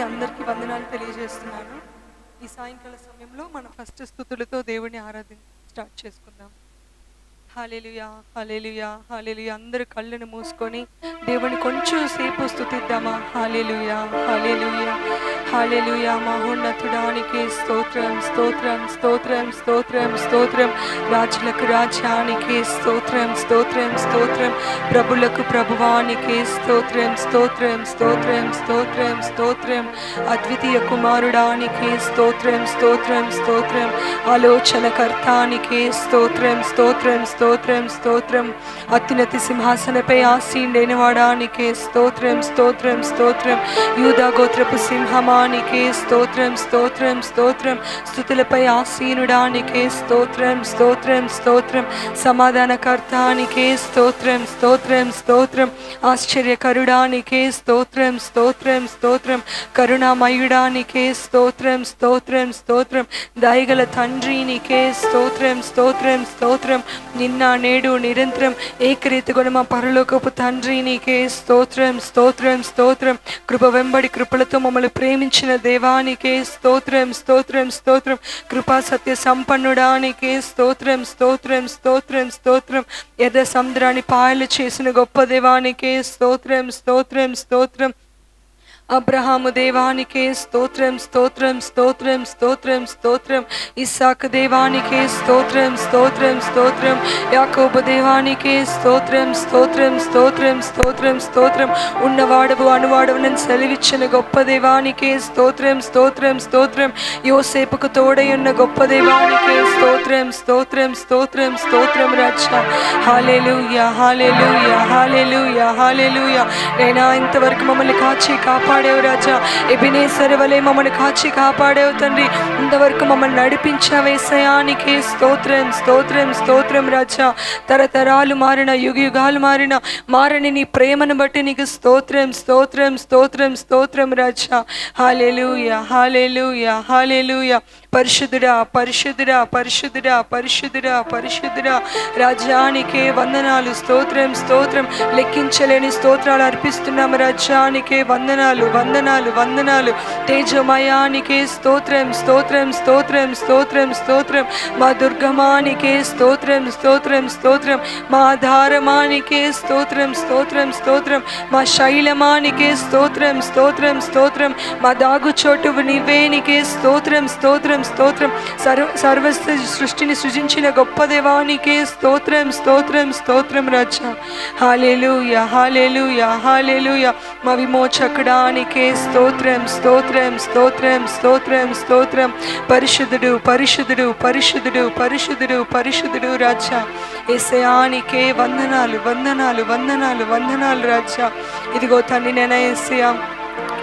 అందరికీ వందనాలు తెలియజేస్తున్నాను. ఈ సాయంకాల సమయంలో మనం ఫస్ట్ స్తుతులతో దేవుని స్టార్ట్ చేసుకుందాం. హల్లెలూయా, హల్లెలూయా, హల్లెలూయా. అందరూ కళ్ళను మూసుకొని దేవుని కొంచెం సేపు స్తుతిద్దామా? హల్లెలూయా, హల్లెలూయా, హల్లెలూయా. మహోన్నతుడానికి స్తోత్రం, స్తోత్రం, స్తోత్రం, స్తోత్రం, స్తోత్రం. రాజులకు రాజ్యానికి స్తోత్రం, స్తోత్రం, స్తోత్రం. ప్రభులకు ప్రభువానికి స్తోత్రం, స్తోత్రం, స్తోత్రం, స్తోత్రం, స్తోత్రం. అద్వితీయ కుమారుడానికి స్తోత్రం, స్తోత్రం, స్తోత్రం. ఆలోచనకర్తానికి స్తోత్రం, స్తోత్రం, స్తోత్రం, స్తోత్రం. అత్యున్నత సింహాసనపై ఆసీనుడైన వాడానికి స్తోత్రం, స్తోత్రం, స్తోత్రం. యూదా గోత్రపు సింహమానికి స్తోత్రం, స్తోత్రం, స్తోత్రం. స్తుతులపై ఆసీనుడానికి స్తోత్రం, స్తోత్రం, స్తోత్రం. సమాధానకర్తానికి స్తోత్రం, స్తోత్రం, స్తోత్రం. ఆశ్చర్యకరుడానికి స్తోత్రం, స్తోత్రం, స్తోత్రం. కరుణామయుడానికి స్తోత్రం, స్తోత్రం, స్తోత్రం. దయగల తండ్రినికే స్తోత్రం, స్తోత్రం, స్తోత్రం. నిన్న నేడు నిరంతరం ఏకరీతిగా మా పరలోకపు తండ్రినికే స్తోత్రం, స్తోత్రం, స్తోత్రం. కృప వెంబడి కృపలతో మమ్మల్ని ప్రేమించిన దేవానికే స్తోత్రం, స్తోత్రం, స్తోత్రం. కృపా సత్య సంపన్నుడానికి స్తోత్రం, స్తోత్రం, స్తోత్రం, స్తోత్రం. ఎర్ర సముద్రాన్ని పాయలు చేసిన గొప్ప దేవానికే స్తోత్రం, స్తోత్రం, స్తోత్రం. అబ్రహాము దేవానికే స్తోత్రం, స్తోత్రం, స్తోత్రం, స్తోత్రం, స్తోత్రం. ఇస్సాకు దేవానికే స్తోత్రం, స్తోత్రం, స్తోత్రం. యాకోబు దేవానికే స్తోత్రం, స్తోత్రం, స్తోత్రం, స్తోత్రం, స్తోత్రం. ఉన్నవాడవు అనువాడవునని సెలవిచ్చిన గొప్ప దేవానికే స్తోత్రం, స్తోత్రం, స్తోత్రం. యోసేపుకు తోడయున్న గొప్ప దేవానికే స్తోత్రం, స్తోత్రం, స్తోత్రం, స్తోత్రం. రాజా హల్లెలూయా, హల్లెలూయా, హల్లెలూయా, హల్లెలూయా. నైనా ఇంతవరకు మమ్మల్ని కాచి కాపాడేవు రాజా. ఎబెనేజర్ వలె మమ్మల్ని కాచి కాపాడేవు తండ్రి. ఇంతవరకు మమ్మల్ని నడిపించావు యేసయ్యానికి స్తోత్రం, స్తోత్రం, స్తోత్రం. రాజా తరతరాలు మారిన యుగాలు మారని నీ ప్రేమను బట్టి నీకు స్తోత్రం, స్తోత్రం, స్తోత్రం, స్తోత్రం. రాజా హల్లెలూయా, హల్లెలూయా, హల్లెలూయా. పరిశుద్ధుడా, పరిశుద్ధుడా, పరిశుద్ధుడా, పరిశుద్ధుడా, పరిశుద్ధుడా. రాజ్యానికే వందనాలు, స్తోత్రం, స్తోత్రం. లెక్కించలేని స్తోత్రాలు అర్పిస్తున్నాము. రాజ్యానికే వందనాలు, వందనాలు, వందనాలు. తేజమయానికే స్తోత్రం, స్తోత్రం, స్తోత్రం, స్తోత్రం, స్తోత్రం. మా దుర్గమానికే స్తోత్రం, స్తోత్రం, స్తోత్రం. మా ఆధారమానికే స్తోత్రం, స్తోత్రం, స్తోత్రం. మా శైలమానికే స్తోత్రం, స్తోత్రం, స్తోత్రం. మా దాగుచోటు నీవేనికే స్తోత్రం, స్తోత్రం, స్తోత్రం. సర్వస్వ సృష్టిని సృజించిన గొప్ప దేవానికే స్తోత్రం, స్తోత్రం, స్తోత్రం. రాజా హల్లెలూయా, హల్లెలూయా, హల్లెలూయా. మా విమోచకుడానికే స్తోత్రం, స్తోత్రం, స్తోత్రం, స్తోత్రం, స్తోత్రం. పరిశుద్ధుడు, పరిశుద్ధుడు, పరిశుద్ధుడు, పరిశుద్ధుడు, పరిశుద్ధుడు. రాజా యేసయ్యానికే వందనాలు, వందనాలు, వందనాలు, వందనాలు. రాజా ఇదిగో తండ్రి నేను యేసయ్యా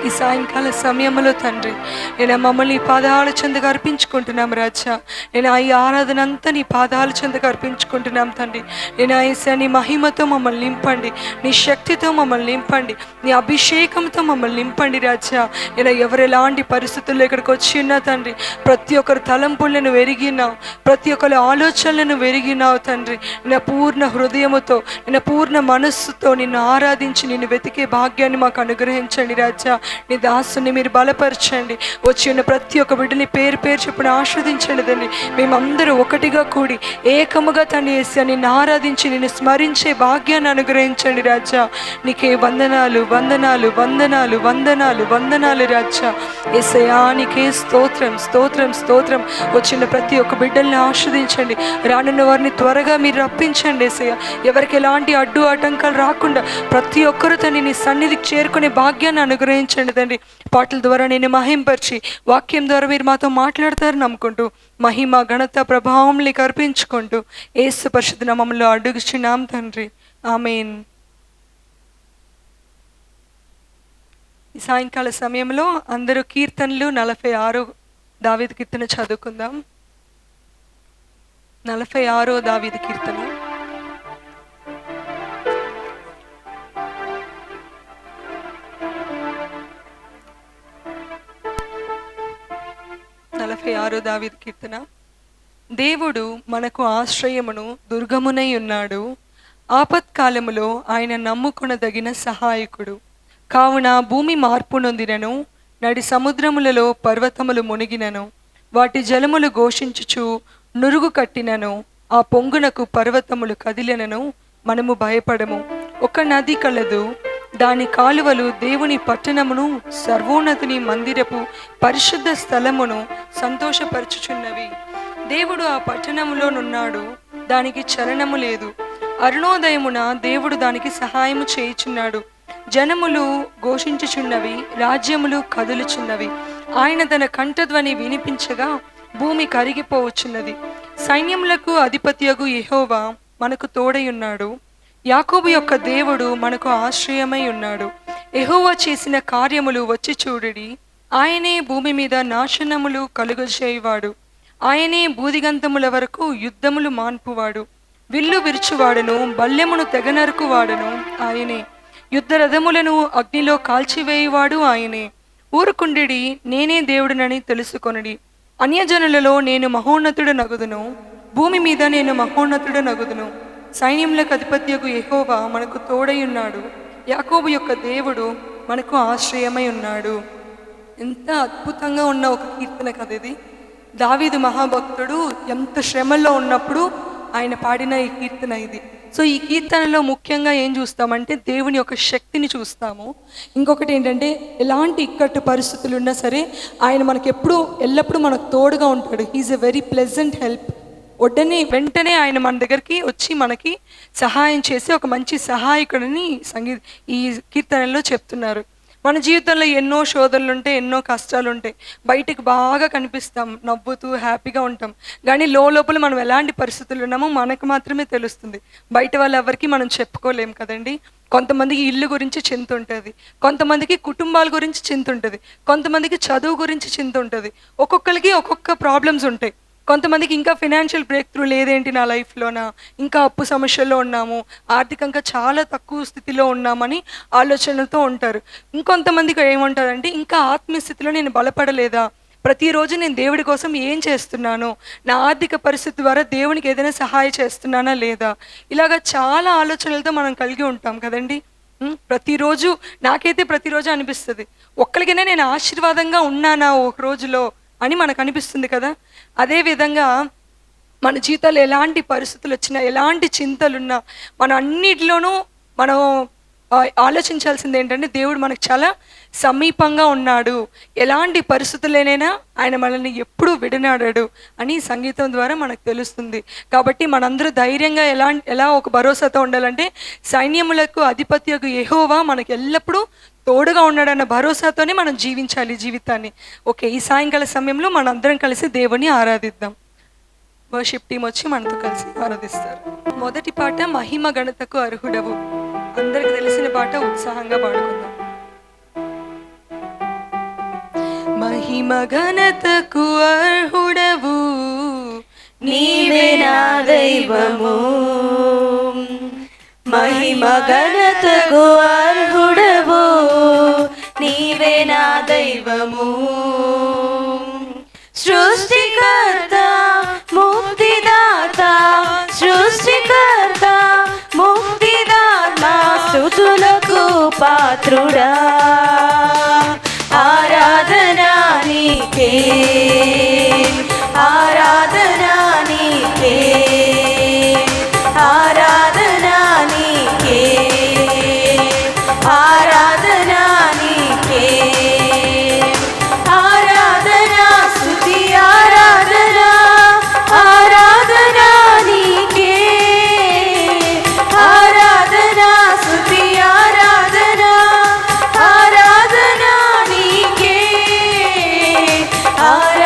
ఈ సాయంకాల సమయంలో తండ్రి నేను మమ్మల్ని పాదాల చెంతగా అర్పించుకుంటున్నాం. రాజా నేను ఈ ఆరాధన అంతా నీ పాదాల చెంతగా అర్పించుకుంటున్నాం తండ్రి. నేను యేసయ్యా నీ మహిమతో మమ్మల్ని నింపండి, నీ శక్తితో మమ్మల్ని నింపండి, నీ అభిషేకంతో మమ్మల్ని నింపండి. రాజా నేను ఎవరు ఎలాంటి పరిస్థితుల్లో ఇక్కడికి వచ్చి ఉన్నా తండ్రి, ప్రతి ఒక్కరి తలంపులను వెరిగినావు, ప్రతి ఒక్కరి ఆలోచనలను వెరిగినావు తండ్రి. నా పూర్ణ హృదయముతో, నా పూర్ణ మనస్సుతో నిన్ను ఆరాధించి నిన్ను వెతికే భాగ్యాన్ని మాకు అనుగ్రహించండి. రాజా నీ దాసుని మీరు బలపరచండి. వచ్చి ఉన్న ప్రతి ఒక్క బిడ్డని పేరు పేరు చెప్పున ఆస్వాదించండి తండ్రి. మేమందరూ ఒకటిగా కూడి ఏకముగా తండ్రి యేసయ్యా నిన్ను ఆరాధించి నిన్ను స్మరించే భాగ్యాన్ని అనుగ్రహించండి. రాజా నీకే వందనాలు, వందనాలు, వందనాలు, వందనాలు, వందనాలు. రాజా యేసయ్యా నీకే స్తోత్రం, స్తోత్రం, స్తోత్రం. వచ్చిన ప్రతి ఒక్క బిడ్డల్ని ఆస్వాదించండి. రానున్న వారిని త్వరగా మీరు రప్పించండి. యేసయ్యా ఎవరికి ఎలాంటి అడ్డు ఆటంకాలు రాకుండా ప్రతి ఒక్కరూ తండ్రి నీ సన్నిధికి చేరుకునే భాగ్యాన్ని అనుగ్రహించండి తండ్రి. పాటల ద్వారా నేను మహింపరిచి వాక్యం ద్వారా మీరు మాతో మాట్లాడతారు నమ్ముకుంటూ మహిమ ఘనత ప్రభావం నీకు అర్పించుకుంటూ యేసు పరిశుద్ధ నామములో అడుగుచున్నాం తండ్రి, ఆమేన్. ఈ సాయంకాల సమయంలో అందరూ కీర్తనలు 46 దావీదు కీర్తన చదువుకుందాం. 46 దావీదు కీర్తన. దావీదు కీర్తన. దేవుడు మనకు ఆశ్రయమును దుర్గమునై ఉన్నాడు, ఆపత్కాలములో ఆయన నమ్ముకొనదగిన సహాయకుడు. కావున భూమి మార్పు నొందినను నడి సముద్రములలో పర్వతములు మునిగినను, వాటి జలములు ఘోషించుచు నురుగు కట్టినను, ఆ పొంగునకు పర్వతములు కదిలినను మనము భయపడము. ఒక నది కలదు, దాని కాలువలు దేవుని పట్టణమును, సర్వోన్నతుని మందిరపు పరిశుద్ధ స్థలమును సంతోషపరచుచున్నవి. దేవుడు ఆ పట్టణములోనున్నాడు, దానికి చలనము లేదు. అరుణోదయమున దేవుడు దానికి సహాయము చేయుచున్నాడు. జనములు ఘోషించుచున్నవి, రాజ్యములు కదులుచున్నవి. ఆయన తన కంఠధ్వని వినిపించగా భూమి కరిగిపోవచ్చున్నది. సైన్యములకు అధిపతియగు యెహోవా మనకు తోడై ఉన్నాడు. యాకోబు యొక్క దేవుడు మనకు ఆశ్రయమై ఉన్నాడు. యెహోవా చేసిన కార్యములు వచ్చి చూడుడి. ఆయనే భూమి మీద నాశనములు కలుగజేయువాడు. ఆయనే బూదిగంతముల వరకు యుద్ధములు మాన్పువాడు. విల్లు విరుచువాడును, బల్లెమును తెగనరుకువాడును ఆయనే. యుద్ధ రథములను అగ్నిలో కాల్చివేయువాడు ఆయనే. ఊరుకుండిడి, నేనే దేవుడినని తెలుసుకొనుడి. అన్యజనులలో నేను మహోన్నతుడు నగుదును, భూమి మీద నేను మహోన్నతుడు నగుదును. సైన్యములకు అధిపత్యకు యెహోవా మనకు తోడై ఉన్నాడు. యాకోబు యొక్క దేవుడు మనకు ఆశ్రయమై ఉన్నాడు. ఎంత అద్భుతంగా ఉన్న ఒక కీర్తన కదా ఇది. దావీదు మహాభక్తుడు ఎంత శ్రమల్లో ఉన్నప్పుడు ఆయన పాడిన ఈ కీర్తన ఇది. సో ఈ కీర్తనలో ముఖ్యంగా ఏం చూస్తామంటే దేవుని యొక్క శక్తిని చూస్తాము. ఇంకొకటి ఏంటంటే ఎలాంటి ఇక్కట్టు పరిస్థితులు ఉన్నా సరే ఆయన మనకు ఎల్లప్పుడూ మనకు తోడుగా ఉంటాడు. He is a very pleasant help. వెంటనే ఆయన మన దగ్గరికి వచ్చి మనకి సహాయం చేసి ఒక మంచి సహాయకుడిని ఈ కీర్తనలో చెప్తున్నారు. మన జీవితంలో ఎన్నో శోధనలు ఉంటాయి, ఎన్నో కష్టాలు ఉంటాయి. బయటికి బాగా కనిపిస్తాం, నవ్వుతూ హ్యాపీగా ఉంటాం. కానీ లోపల మనం ఎలాంటి పరిస్థితులు ఉన్నామో మనకు మాత్రమే తెలుస్తుంది. బయట వాళ్ళు ఎవరికి మనం చెప్పుకోలేం కదండి. కొంతమందికి ఇల్లు గురించి చింత ఉంటుంది, కొంతమందికి కుటుంబాల గురించి చింత ఉంటుంది, కొంతమందికి చదువు గురించి చింత ఉంటుంది. ఒక్కొక్కరికి ఒక్కొక్క ప్రాబ్లమ్స్ ఉంటాయి. కొంతమందికి ఇంకా ఫినాన్షియల్ బ్రేక్ త్రూ లేదేంటి నా లైఫ్లోనా, ఇంకా అప్పు సమస్యల్లో ఉన్నాము, ఆర్థికంగా చాలా తక్కువ స్థితిలో ఉన్నామని ఆలోచనలతో ఉంటారు. ఇంకొంతమందికి ఏమంటారంటే ఇంకా ఆత్మీయస్థితిలో నేను బలపడలేదా, ప్రతిరోజు నేను దేవుడి కోసం ఏం చేస్తున్నాను, నా ఆర్థిక పరిస్థితి ద్వారా దేవునికి ఏదైనా సహాయం చేస్తున్నానా లేదా, ఇలాగా చాలా ఆలోచనలతో మనం కలిగి ఉంటాం కదండి. ప్రతిరోజు నాకైతే ప్రతిరోజు అనిపిస్తుంది, ఒక్కరికైనా నేను ఆశీర్వాదంగా ఉన్నానా ఒక రోజులో అని మనకు అనిపిస్తుంది కదా. అదేవిధంగా మన జీవితాలు ఎలాంటి పరిస్థితులు వచ్చినా, ఎలాంటి చింతలున్నా, మన అన్నిటిలోనూ మనం ఆలోచించాల్సింది ఏంటంటే దేవుడు మనకు చాలా సమీపంగా ఉన్నాడు. ఎలాంటి పరిస్థితులైనా ఆయన మనల్ని ఎప్పుడూ విడనాడాడు అని సంగీతం ద్వారా మనకు తెలుస్తుంది. కాబట్టి మనందరూ ధైర్యంగా ఎలా ఒక భరోసాతో ఉండాలంటే సైన్యములకు అధిపత్యకు యెహోవా మనకు ఎల్లప్పుడూ తోడుగా ఉన్నాడన్న భరోసాతోనే మనం జీవించాలి జీవితాన్ని. ఓకే, ఈ సాయంకాల సమయంలో మనందరం కలిసి దేవుని ఆరాధిద్దాం. వర్షిప్ టీం వచ్చి మనతో కలిసి ఆరాధిస్తారు. మొదటి పాట మహిమ ఘనతకు అర్హుడవు. అందరికి తెలిసిన పాట, ఉత్సాహంగా పాడుకుందాం. మహిమ ఘనతకు అర్హుడవు, నీవే నా దైవము. మహిమ ఘనతకు అర్హుడవు, నీవే నా దైవము. సృష్టికర్త ముక్తిదాత, సృష్టికర్త ముక్తిదాత, స్తుతులకు పాత్రుడా. ఆరాధనా నీకే, ఆరాధనా నీకే, ఆరాధనా నీకే, ఆరాధనా నీకే, ఆరాధనా స్తుతి ఆరాధనా, ఆరాధనా నీకే, ఆరాధనా స్తుతి ఆరాధనా, ఆరాధనా నీకే, ఆరాధనా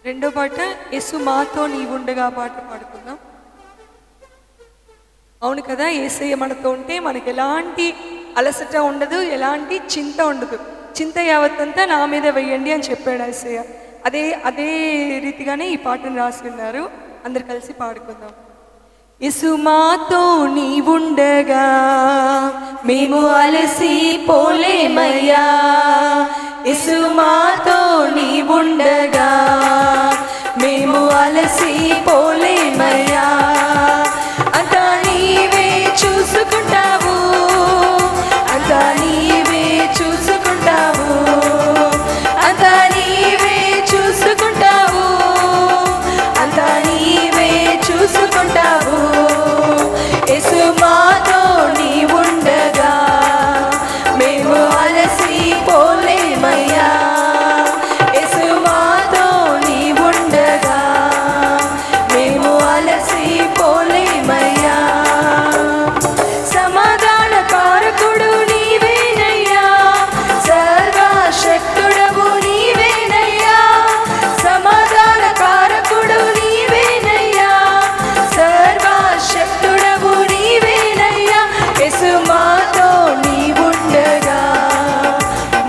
రెండో పాట యేసు మాతో నీవుండగా పాట పాడుకుందాం. అవును కదా, యేసయ్య మనతో ఉంటే మనకి ఎలాంటి అలసట ఉండదు, ఎలాంటి చింత ఉండదు. చింత యావత్తంతా నా మీద వెయ్యండి అని చెప్పాడు యేసయ్య. అదే రీతిగానే ఈ పాటను రాసి ఉన్నారు. అందరు కలిసి పాడుకుందాం. యేసు మాతో నీవుండగా మేము అలసి పోలేమయ్యా, యేసు మాతో నీవుండగా మేము అలసి పోలేమయ్యా. అంతా నీవే చూసుకుంటావు, అంతా నీవే చూసుకుంటావు, అంతా నీవే చూసుకుంటావు, అంతా నీవే చూసుకుంటావు. యేసు మాతో నీవుండగా మేము అలసి పోలేమయ్యా, యేసు మాతో నీవుండగా మేము అలసి పోలేమయ్యా. సమాధాన కారకుడు నీవేనయ్యా, సర్వశక్తుడవు నీవేనయ్యా, సమాధాన కారకుడు నీవేనయ్యా, సర్వశక్తుడవు నీవేనయ్యా. యేసు మాతో నీవుండగా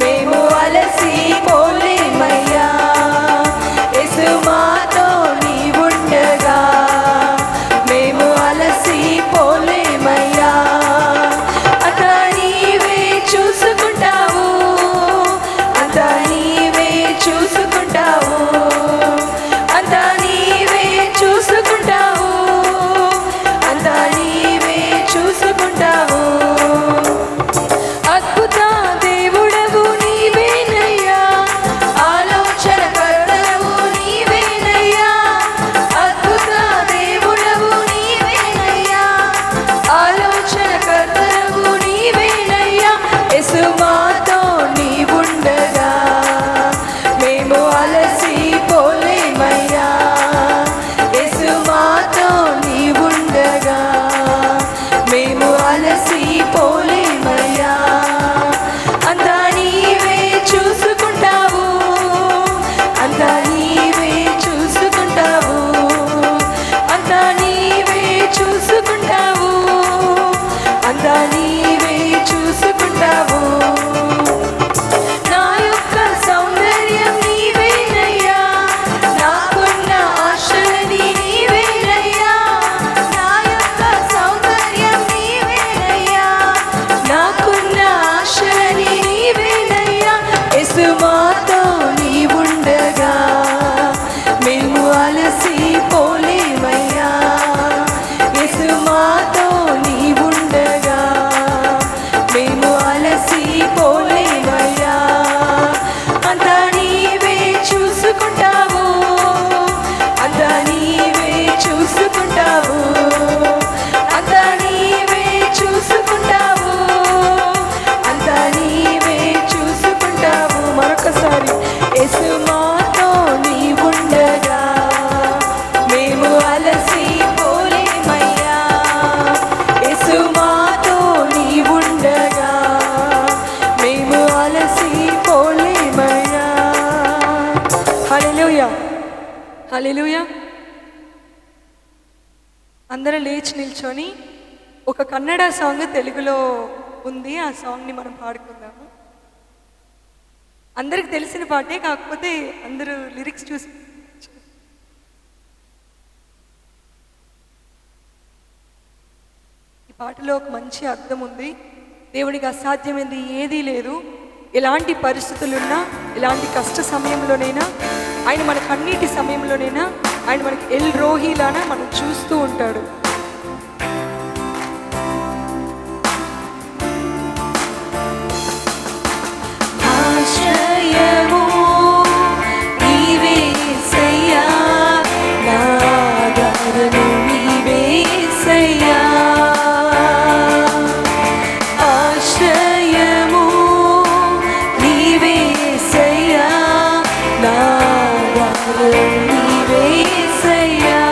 మేము అలసి పోలేమయ్యా, యేసు మాతో నీవుండగా మేము అలసి పోలేమయ్యా. అంతా నీవే చూసుకుంటావు, అంతా నీవే చూసుకుంటావు, అంతా నీవే చూసుకుంటావు, అంతా నీవే చూసుకుంటావు. అద్భుత దేవుడవు నీవేనయ్యా, ఆలోచన కర్తవు నీవేనయ్యా, అద్భుత దేవుడవు నీవేనయ్యా, ఆలోచన కర్తవు నీవేనయ్యా. యేసు మాతో నీవుండగా మేము అలసి పోలేమయ్యా, యేసు మాతో నీవుండగా మేము అలసి పోలేమయ్యా. అంతా నీవే చూసుకుంటావు, అంతా నీవే చూసుకుంటావు, అంతా నీవే చూసుకుంటావు, అంతా నీవే చూసుకుంటావు. నా యొక్క సౌందర్యం నీవేనయ్యా, నాకున్న ఆశలని నీవేనయ్యా, నా యొక్క సౌందర్యం నీవేనయ్యా, నాకున్న ఆశలని నీవేనయ్యా. యేసు మాతో నీవుండగా మేము అలసి పోలేమయ్యా, యేసు మాతో నీవుండగా మేము అలసి పోలేమయ్యా. అంతా నీవే చూసుకుంటావు, అంతా నీవే చూసుకుంటావు, అంతా నీవే చూసుకుంటావు, అంతా నీవే చూసుకుంటావు. మరొకసారి యేసు మాతో నీవుండగా మేము అలసి పోలేమయ్యా, యేసు మాతో నీవుండగా మేము అలసి పోలేమయ్యా. హల్లెలూయా, హల్లెలూయా. అందరూ లేచి నిల్చొని ఒక కన్నడ సాంగ్ తెలుగులో ఉంది, ఆ సాంగ్ని మనం పాడుకుందాము. అందరికి తెలిసిన పాటే, కాకపోతే అందరూ లిరిక్స్ చూసి. ఈ పాటలో ఒక మంచి అర్థం ఉంది. దేవుడికి అసాధ్యమైనది ఏదీ లేదు. ఎలాంటి పరిస్థితులున్నా, ఎలాంటి కష్ట సమయంలోనైనా, ఆయన మనకు అన్నిటి సమయంలోనైనా ఆయన మనకి ఎల్ రోహిలానా మనం చూస్తూ ఉంటాడు. ఆశ్రయము నీవే యేసయ్యా, నా ఆధారము నీవే యేసయ్యా. ఆశ్రయము నీవే యేసయ్యా, నా ఆధారము నీవే యేసయ్యా.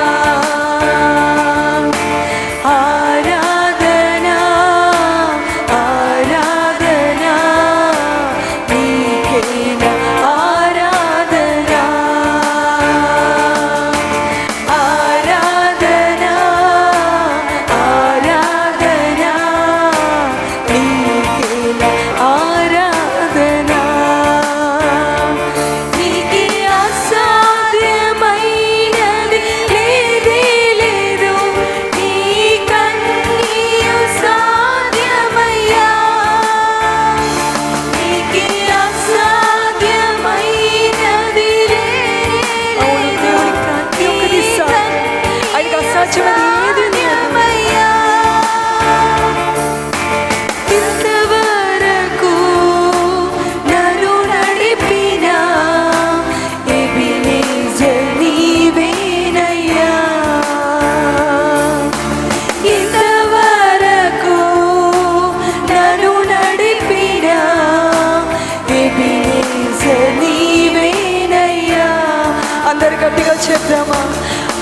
అందరు గట్టిగా చెప్దామా?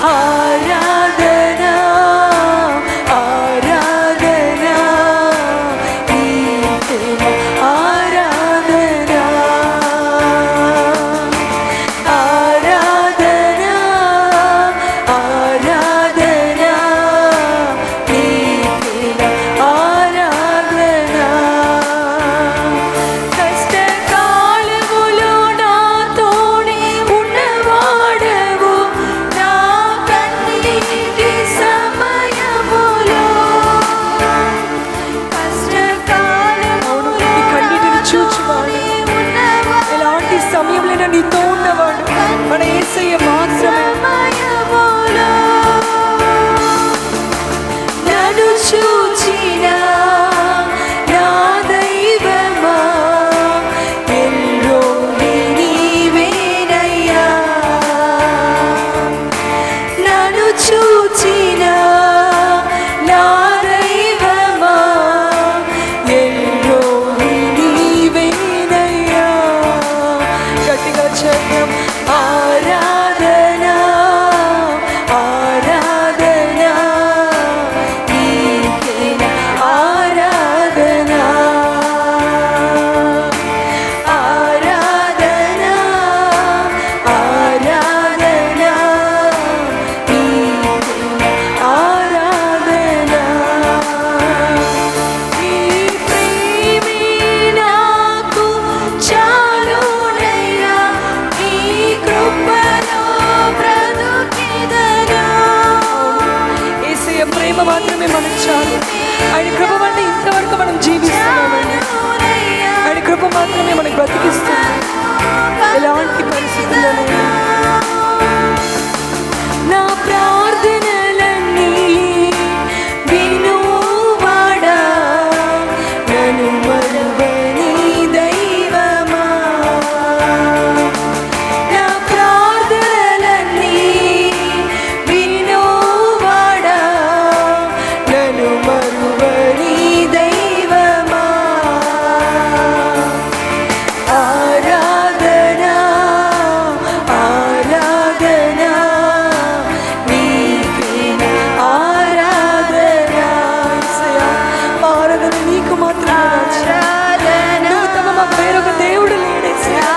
ఆరాధన ఆరాధన నీకే ఆరాధన ఆరాధన ఆరాధన నీకే ఆరాధన. కష్టకాలములో నాతోనే ఉన్నవాడవు, నా కన్నీటి సమయములో కష్టకాలములో కన్నీటిని చూచువాడు, ఎలాంటి సమయంలో నీతో ఉన్నవాడు మన యేసయ్య మాత్రమే. నన్ను చూచిన నా దైవమా ఎల్రోయి నీవేనయ్యా. నన్ను చూచిన నా దైవమా ఎల్రోయి నీవేనయ్యా. గట్టిగా చెప్దాం. ఆరాధన ఆరాధన నీకే ఆరాధన ఆరాధన ఆరాధన నీకే ఆరాధన. ఈ ప్రేమే నాకు చాలునయ్యా, ఈ కృపలో బ్రతుకెదను. యేసయ్య ప్రేమ మాత్రమే మనకు చాలు. ఆయన కృప వల్ల ఇంతవరకు మనం జీవిస్తున్నామండి. ఆయన కృప మాత్రమే మనకు బ్రతికిస్తుంది ఎలాంటి పరిస్థితుల్లోనైనా. నా ప్రార్థనలన్నీ వినువాడా, నన్ను మరువని దైవమా. నా ప్రార్థనలన్నీ వినువాడా, నన్ను మరువని దైవమా. ఆరాధన ఆరాధన నీకే ఆరాధన. యేసయ్యా, మా ఆరాధన నీకు మాత్రమే. నువ్వు తమ మా వేరొక దేవుడు లేడు యేసయ్యా.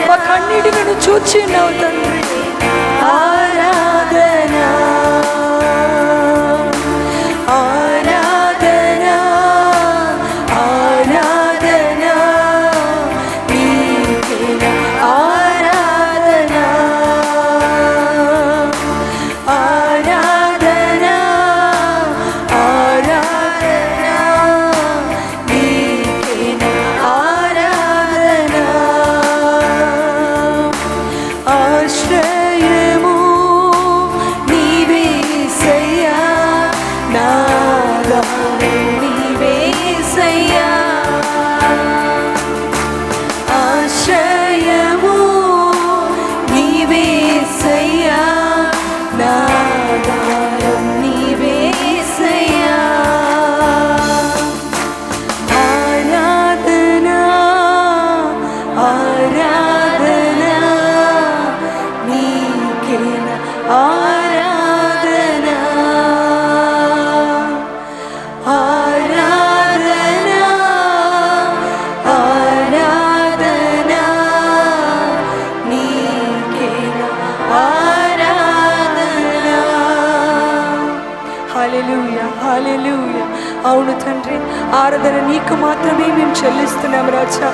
మా కన్నీటిని నువ్వు చూచిన్నావు తండ్రి. ఆరాధన ఆరాధన ఆరాధన నీకే ఆరాధన ఆరాధన ఆరాధన నీకే ఆరాధన. ఆశ్రయము నీవే యేసయ్యా, నా ఆధారం నీవే యేసయ్యా. ఆశ్రయము నీవే యేసయ్యా, నా ఆధారం నీవే యేసయ్యా. ఆరాధన ఆరాధన నీకే ఆరాధన ఆరాధన ఆరాధన నీకే ఆరాధన. హల్లెలూయా హల్లెలూయా. అవును తండ్రి, ఆరాధన నీకు మాత్రమే మేము చెల్లిస్తున్నాం రాజా.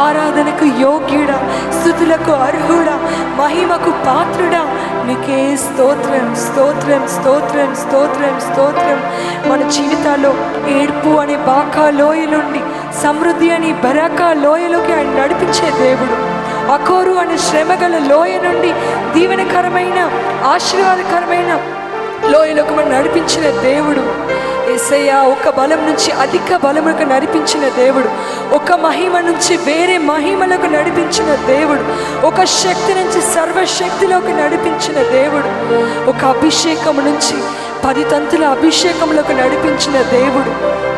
ఆరాధనకు యోగ్యుడా, స్తుతులకు అర్హుడా, మహిమకు పాత్రుడా, నీకే స్తోత్రం స్తోత్రం స్తోత్రం స్తోత్రం స్తోత్రం. మన జీవితాల్లో ఏడ్పు అనే బాకా లోయ నుండి సమృద్ధి అని బరాకా లోయలోకి ఆయన నడిపించే దేవుడు. అకోరు అనే శ్రమగల లోయ నుండి దీవెనకరమైన ఆశీర్వాదకరమైన లోయలోకి మనం నడిపించిన దేవుడు. యేసయ్య ఒక బలం నుంచి అధిక బలములకు నడిపించిన దేవుడు, ఒక మహిమ నుంచి వేరే మహిమలకు నడిపించిన దేవుడు, ఒక శక్తి నుంచి సర్వశక్తిలోకి నడిపించిన దేవుడు, ఒక అభిషేకం నుంచి 10 తంతుల అభిషేకంలోకి నడిపించిన దేవుడు.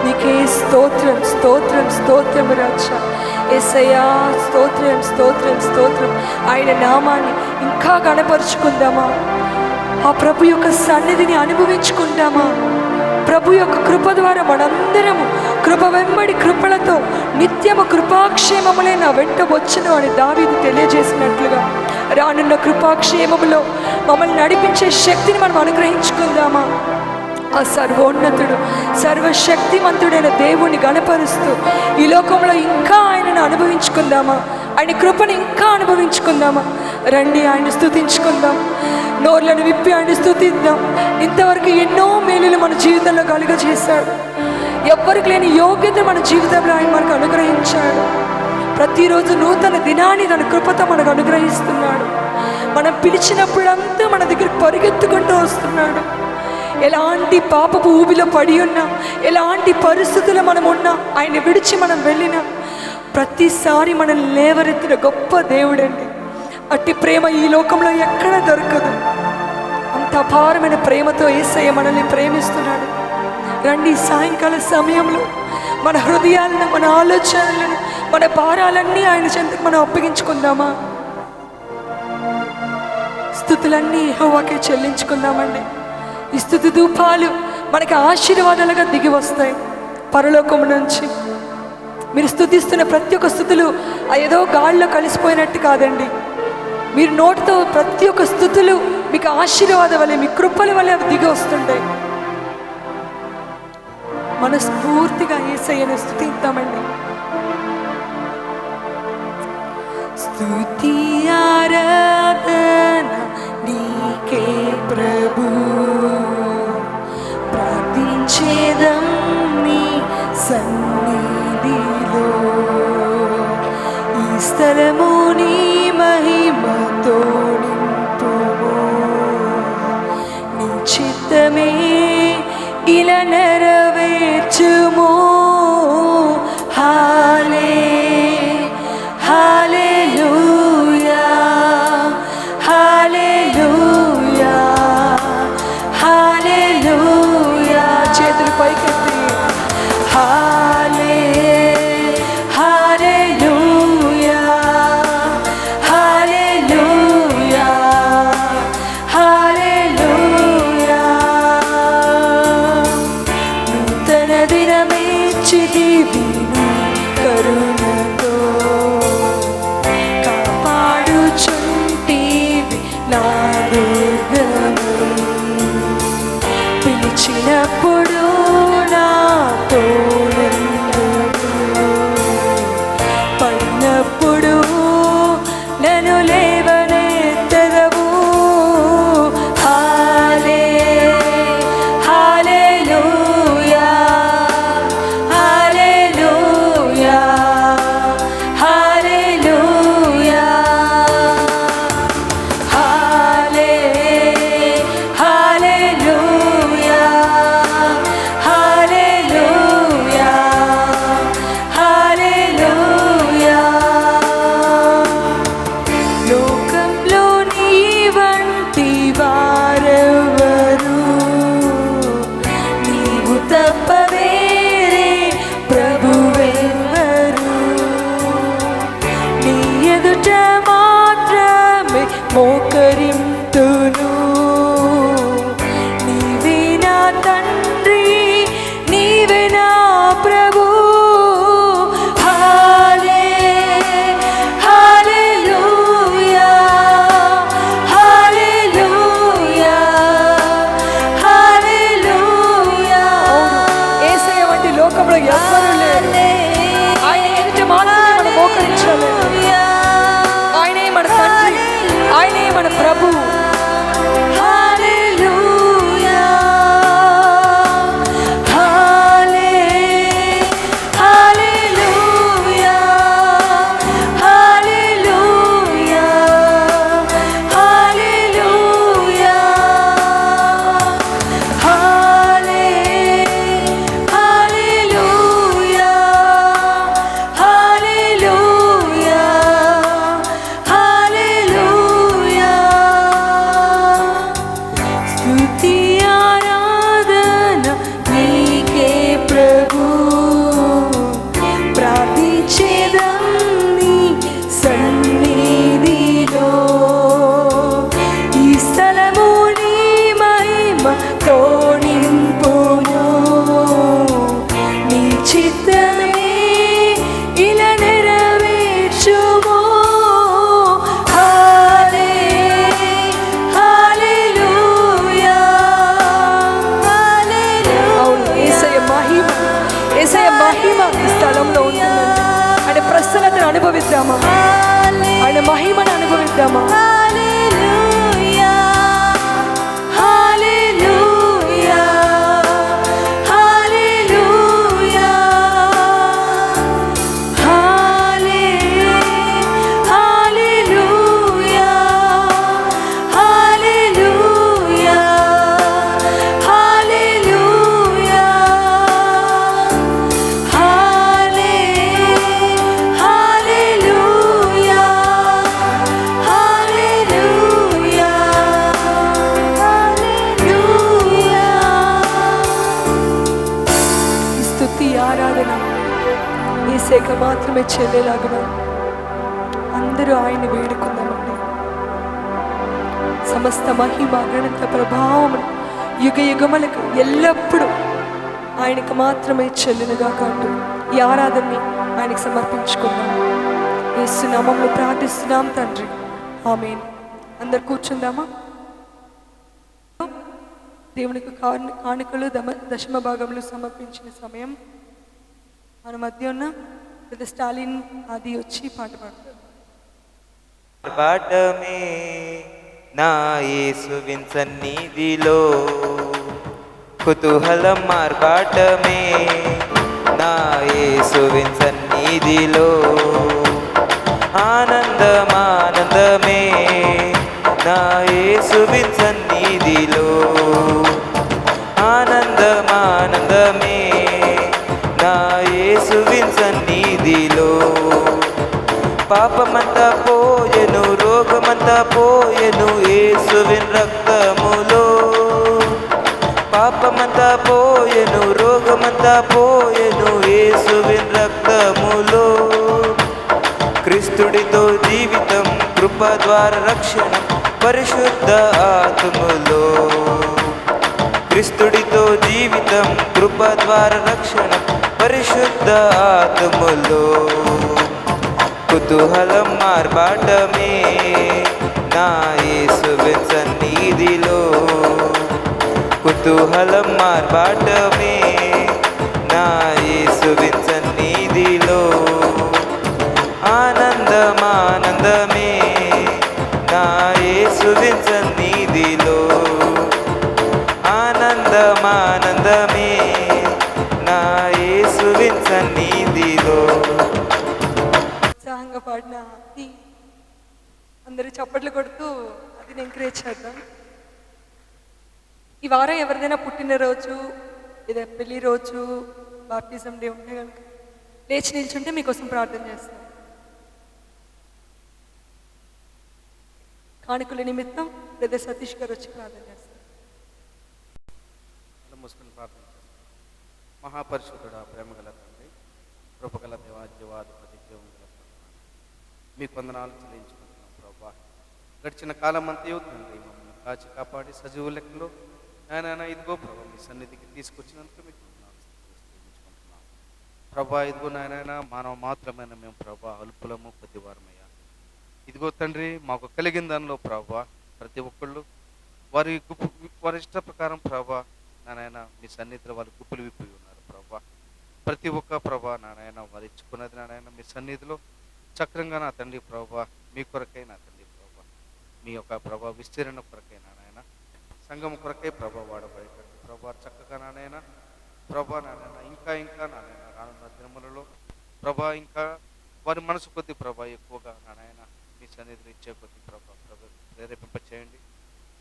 నీకే స్తోత్రం స్తోత్రం స్తోత్రం రాజా. యేసయ్యా స్తోత్రం స్తోత్రం స్తోత్రం. ఆయన నామాన్ని ఇంకా గణపరుచుకుందామా? ఆ ప్రభు యొక్క సన్నిధిని అనుభవించుకుందామా? ప్రభు యొక్క కృప ద్వారా మనందరము కృప వెంబడి కృపలతో నిత్యము కృపాక్షేమములే నా వెంట వచ్చును అని దావీదు తెలియజేసినట్లుగా రానున్న కృపాక్షేమములో మమ్మల్ని నడిపించే శక్తిని మనం అనుగ్రహించుకుందామా? ఆ సర్వోన్నతుడు సర్వశక్తిమంతుడైన దేవుణ్ణి గణపరుస్తూ ఈ లోకంలో ఇంకా ఆయనను అనుభవించుకుందామా? ఆయన కృపను ఇంకా అనుభవించుకుందామా? రండి ఆయన స్తుతించుకుందాం. నోర్లను విప్పి ఆయన స్తుతిద్దాం. ఇంతవరకు ఎన్నో మేలులు మన జీవితంలో కలుగజేశాడు. ఎవ్వరికి లేని యోగ్యత మన జీవితంలో ఆయన మనకు అనుగ్రహించాడు. ప్రతిరోజు నూతన దినాన్ని తన కృపతో మనకు అనుగ్రహిస్తున్నాడు. మనం పిలిచినప్పుడంతా మన దగ్గరికి పరిగెత్తుకుంటూ వస్తున్నాడు. ఎలాంటి పాపపు ఊబిలో పడి ఉన్నా, ఎలాంటి పరిస్థితుల్లో మనం ఉన్నా, ఆయన విడిచి మనం వెళ్ళినా ప్రతిసారి మనల్ని లేవరెత్తిన గొప్ప దేవుడండి. అట్టి ప్రేమ ఈ లోకంలో ఎక్కడ దొరకదు. అంత అపారమైన ప్రేమతో యేసయ్య మనల్ని ప్రేమిస్తున్నాడు. రండి సాయంకాల సమయంలో మన హృదయాలను, మన ఆలోచనలను, మన భారాలన్నీ ఆయన చెంతకు మనం అప్పగించుకుందామా? స్తుతులన్నీ యెహోవాకే చెల్లించుకుందామండి. ఈ స్తుతి ధూపాలు మనకి ఆశీర్వాదాలుగా దిగి వస్తాయి పరలోకం నుంచి. మీరు స్తుతిస్తున్న ప్రతి ఒక్క స్తుతులు ఏదో గాల్లో కలిసిపోయినట్టు కాదండి. మీరు నోటితో ప్రతి ఒక్క స్తుతులు మీకు ఆశీర్వాదం వల్లే, మీ కృపల వల్లే అవి దిగి వస్తుంటాయి. మనస్ఫూర్తిగా యేసయ్యను స్తుతిద్దామండి. స్తుతి ఆరాధన నీకే ప్రభు, ప్రార్థించేదం నీ సన్నిధిలో. ఈ స్థలము నీ మహిమతో నింపుము, నీ చిత్తమే ఇలా నెరవేర్చుము. హల్లెలూయా హల్లెలూయా హల్లెలూయా. చేతులు పైకెత్తి హల్లెలూయా హల్లెలూయా హల్లెలూయా. నూతన దినమిచ్చితివి కరుణతో, కాపాడుచుంటివి నా దుర్గము. పిలిచినప్పుడు నాతో పడినప్పుడు నన్ను లేవనెత్తదవు. హల్లెలూయా హల్లెలూయా హల్లెలూయా హల్లెలూయా హల్లెలూయా హల్లెలూయా. లోకంలో నీ వంటి వారెవరు, నీవు తప్ప వేరే ప్రభువెవరు. నీ ఎదుట మాత్రమే మోకరింతును, నీవే నా తండ్రి, నీవే నా ప్రభు. హల్లెలూయా హల్లెలూయా హల్లెలూయా. యేసయ్య వంటి లోకంలో ఎవ్వరూ లేరు. ఆయన ఎదుట మాత్రమే మనం మోకరించాలి. ఆయనే మన తండ్రి, ఆయనే మన ప్రభు. హల్లెలూయా హల్లెలూయా హల్లెలూయా హల్లెలూయా హల్లెలూయా హల్లెలూయా హల్లెలూయా. చెప్దామా? హల్లెలూయా హల్లెలూయా హల్లెలూయా హల్లెలూయా హల్లెలూయా హల్లెలూయా హల్లెలూయా హల్లెలూయా హల్లెలూయా. ఈ స్తుతి ఆరాధన యేసుకే మాత్రమే చెల్లేలాగున అందరూ ఆయన వేడుకుందామండి. సమస్త మహిమ ఘనత ప్రభావం యుగ యుగములకు ఎల్లప్పుడూ ఆయనకు మాత్రమే చెల్లునుగా కాదు. ఈ ఆరాధనని ఆయనకు సమర్పించుకుందాం. యేసు నామములో ప్రార్థిస్తున్నాం తండ్రి, ఆమేన్. అందరు కూర్చుందామా? దేవునికి కానుకలు దశమ భాగంలో సమర్పించిన సమయం. మన మధ్య ఉన్న పెద్ద స్టాలిన్ అది వచ్చి పాట పాడతారు. పాఠమే నా యేసువిన్ సన్నిధిలో కుతూహలం మార్పాటమే నా యేసువిన్ సన్నిధిలో ఆనందమానందమే నా యేసువిన్ సన్నిధిలో ఆనందమానందమే నా యేసువిన్ సన్నిధిలో పాపమంతా పోయెను రోగమంతా పోయెను యేసువిన్ రక్తములో పాపమంతా పోయెను రోగమంతా పోయెను యేసువిన్ రక్తములో క్రీస్తుడితో జీవితం కృప ద్వారా రక్షణ పరిశుద్ధ ఆత్మలో క్రీస్తుడితో జీవితం కృప ద్వారా రక్షణ పరిశుద్ధ ఆత్మలో కుతూహలం మార్పాటమే నా యేసువిన్ సన్నిధిలో కుతూహలం మార్పాటమే నా యేసువిన్ సన్నిధిలో ఆనందమానందమే నా యేసువిన్ సన్నిధిలో ఆనందమానందమే నా యేసువిన్ సన్నిధిలో. ఉత్సాహంగా పాడిన అది అందరూ చప్పట్లు కొడుతూ అది ఎంకరేజ్ చేద్దాం. ఈ వారం ఎవరిదైనా పుట్టినరోజు లేదా పెళ్లి రోజు బాప్టిజం డే ఉంటే కనుక లేచి నిల్చుంటే మీకోసం ప్రార్థన చేస్తాం. కానుకల నిమిత్తం బ్రదర్ సతీష్ గారు వచ్చి ప్రార్థన చేస్తారు. మూసుకుని ప్రార్థన చేస్తాం. మహాపరిశుద్ధుడా, ప్రేమగల తండ్రి, కృపగల దేవా, జీవాధిపతి, జీవం గల మీకు వందనాలు చెల్లించుకుంటున్నాం ప్రభా. గడిచిన కాలం అంతయు తండ్రి మమ్మల్ని కాచి కాపాడి సజీవు లెక్కలో నాయన ఇదిగో ప్రభా మీ సన్నిధికి తీసుకొచ్చినందుకు మీకు వందనాలు చెల్లించుకుంటున్నాం ప్రభా. ఇదిగో నాయన మానవ మాత్రమైన మేము ప్రభా అల్పులము కొద్దివారమయ్యా. ఇదిగో తండ్రి మాకు కలిగిన దానిలో ప్రభా ప్రతి ఒక్కళ్ళు వారి ఇష్ట ప్రకారం ప్రభా నాయన మీ సన్నిధిలో వారి గుప్పులు విప్పి ఉన్నారు ప్రభా. ప్రతి ఒక్క ప్రభా నాయన వారు ఇచ్చుకున్నది నాయన మీ సన్నిధిలో చక్రంగా నా తండ్రి ప్రభా మీ కొరకై నా తండ్రి ప్రభా మీ యొక్క ప్రభా విస్తీరణ కొరకై నాయన సంఘం కొరకై ప్రభా వాడబడేటట్టు ప్రభా చక్కగా నాయన ప్రభా నాయన ఇంకా ఇంకా నాయన రానున్న దినములలో ప్రభా ఇంకా వారి మనసు కొద్ది ప్రభా ఎక్కువగా నాయన మీ సన్నిధిలో ఇచ్చే కొద్ది ప్రభా ప్రేరేపింప చేయండి.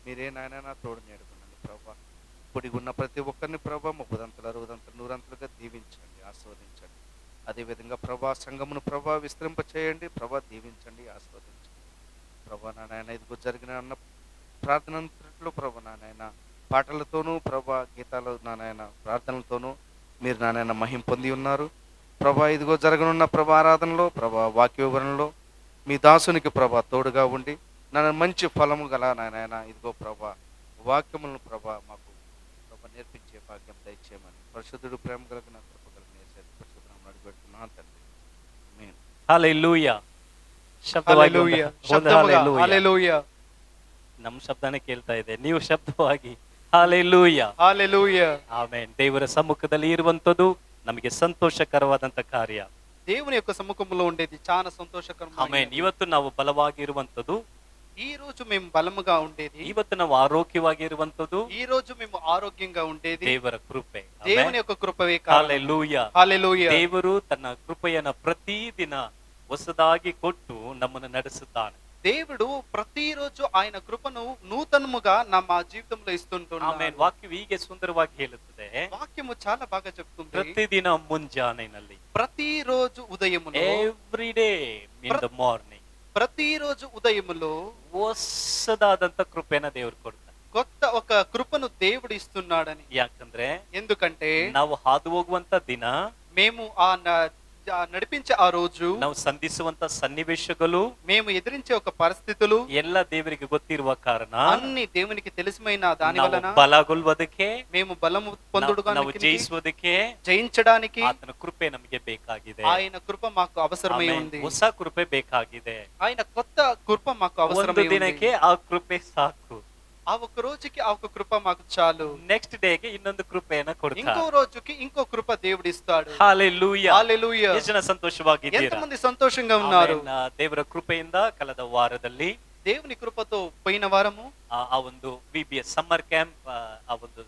మీరే నాయన తోడు నేడుకునండి ప్రభా. పొడిగి ఉన్న ప్రతి ఒక్కరిని ప్రభా 30 60 100 దీవించండి, ఆస్వాదించండి. అదేవిధంగా ప్రభా సంఘమును ప్రభా విస్తరింప చేయండి ప్రభా, దీవించండి, ఆస్వాదించండి ప్రభా. నాయన ఇదిగో జరిగిన అన్న ప్రార్థనలో ప్రభా నాయన పాటలతోనూ ప్రభా గీతాలు నాయన ప్రార్థనలతోనూ మీరు నాయన మహిం పొంది ఉన్నారు ప్రభా. ఇదిగో జరగనున్న ప్రభా ఆరాధనలో ప్రభా వాక్య వివరణలో మీ దాసునికి ప్రభా తోడుగా ఉండి నన్ను మంచి ఫలము గల నాయన ఇదిగో ప్రభా వాక్యములను ప్రభా మాకు ప్రభా నేర్పించే భాగ్యం దయచేయమని పరిశుద్ధుడు ప్రేమ కలిగిన కృప కలిగిన పరిశుద్ధం అడిగిపెడుతున్నాను తండ్రి. ఆమేన్. హల్లెలూయా. ಹಲ್ಲೆಲೂಯಾ. ಹಲ್ಲೆಲೂಯಾ. ನಮ್ಮ ಶಬ್ದನೇ ಕೇಳ್ತಾ ಇದೆ, ನೀವು ಶಬ್ದವಾಗಿ ಹಲ್ಲೆಲೂಯಾ ಹಲ್ಲೆಲೂಯಾ. ಆಮೆನ್. ದೇವರ ಸಮ್ಮುಖದಲ್ಲಿ ಇರುವಂತದ್ದು ನಮಗೆ ಸಂತೋಷಕರವಾದಂತ ಕಾರ್ಯ. దేవుని యొక్క సముఖంలో ఉండేది చాలా సంతోషకరం. ಆಮೆನ್. ಇವತ್ತು ನಾವು ಬಲವಾಗಿ ಇರುವಂತದ್ದು ఈ రోజు మేము బలముగా ఉండేది, ಇವತ್ತು ನಾವು ಆರೋಗ್ಯವಾಗಿರುವಂತದ್ದು ఈ రోజు మేము ఆరోగ్యంగా ఉండేది ದೇವರ ಕೃಪೆ. దేవుని యొక్క కృపవే కారణం. హల్లెలూయా. హల్లెలూయా. ದೇವರು ತನ್ನ ಕೃಪೆಯನ್ನ ಪ್ರತಿದಿನ ಹೊಸದಾಗಿ ಕೊಟ್ಟು ನಮ್ಮನ್ನು ನಡೆಸುತ್ತಾನೆ. దేవుడు ప్రతిరోజు ఆయన కృపను నూతనముగా మా జీవితంలో ఇస్తుంటున్నాడు. ಆಮೇಲೆ ವಾಕ್ಯವು ಹೀಗೆ ಸುಂದರವಾಗಿ ಹೇಳುತ್ತದೆ, వాక్యము చాలా బాగా చెప్తుంది. ಪ್ರತಿದಿನ ಮುಂಜಾನೆನಲ್ಲಿ, ప్రతిరోజు ఉదయములో, every day in the morning, ప్రతిరోజు ఉదయములో ಹೊಸದಾದಂತ ಕೃಪೆನ ದೇವರು ಕೊಡ್ತಾನೆ. కొత్త ఒక కృపను దేవుడు ఇస్తున్నాడని. ಯಾಕಂದ್ರೆ ఎందుకంటే ನಾವು ಹಾದು ಹೋಗುವಂತ ದಿನ, మేము నడిపించే ఆ రోజు, ನಾವು ಸಂಧಿಸುವಂತ ಸನ್ನಿವೇಶಗಳು, మేము ఎదిరించే ఒక పరిస్థితులు ಎಲ್ಲ ದೇವರಿಗೆ ಗೊತ್ತಿರುವ ಕಾರಣ అన్ని దేవునికి తెలిసిమైన దాని ನಾವು వలన ಬಲಗೊಳ್ಳುವುದಕ್ಕೆ, మేము బలము ನಾವು పొందుడానికి, ಜಯಿಸುವುದಕ್ಕೆ జయించడానికి ಆತನ ಕೃಪೆ ನಮಗೆ ಬೇಕಾಗಿದೆ. ఆయన కృప మాకు అవసరమై ಆಮೆನ್. ఉంది. ಹೊಸ ಕೃಪೆ ಬೇಕಾಗಿದೆ. ఆయన కొత్త కృప మాకు ಒಂದು అవసరమై ఉంది. ದಿನಕ್ಕೆ ಆ ಕೃಪೆ ಸಾಕು. ఆ ఒక రోజుకి ఆ ఒక కృప మాకు చాలు. ನೆಕ್ಸ್ಟ್ ಡೇಗೆ ಇನ್ನೊಂದು ಕೃಪೆಯನ್ನ ఇంకో ಕೊಡ್ತಾನೆ. రోజుకి ఇంకో కృప దేవుడు ఇస్తాడు. ಹಾಲೆಲೂಯಾ. హల్లెలూయా. ಎಷ್ಟು ಜನ ಸಂತೋಷವಾಗಿದ್ದೀರಾ? ఎంతమంది సంతోషంగా ఉన్నారు? ಆಮೆನ್. ದೇವರ ಕೃಪೆಯಿಂದ ಕಳೆದ ವಾರದಲ್ಲಿ దేవుని కృపతో పోయిన వారము ಆ ಒಂದು VBS ಸಮ್ಮರ್ ಕ್ಯಾಂಪ್ ಆ ಒಂದು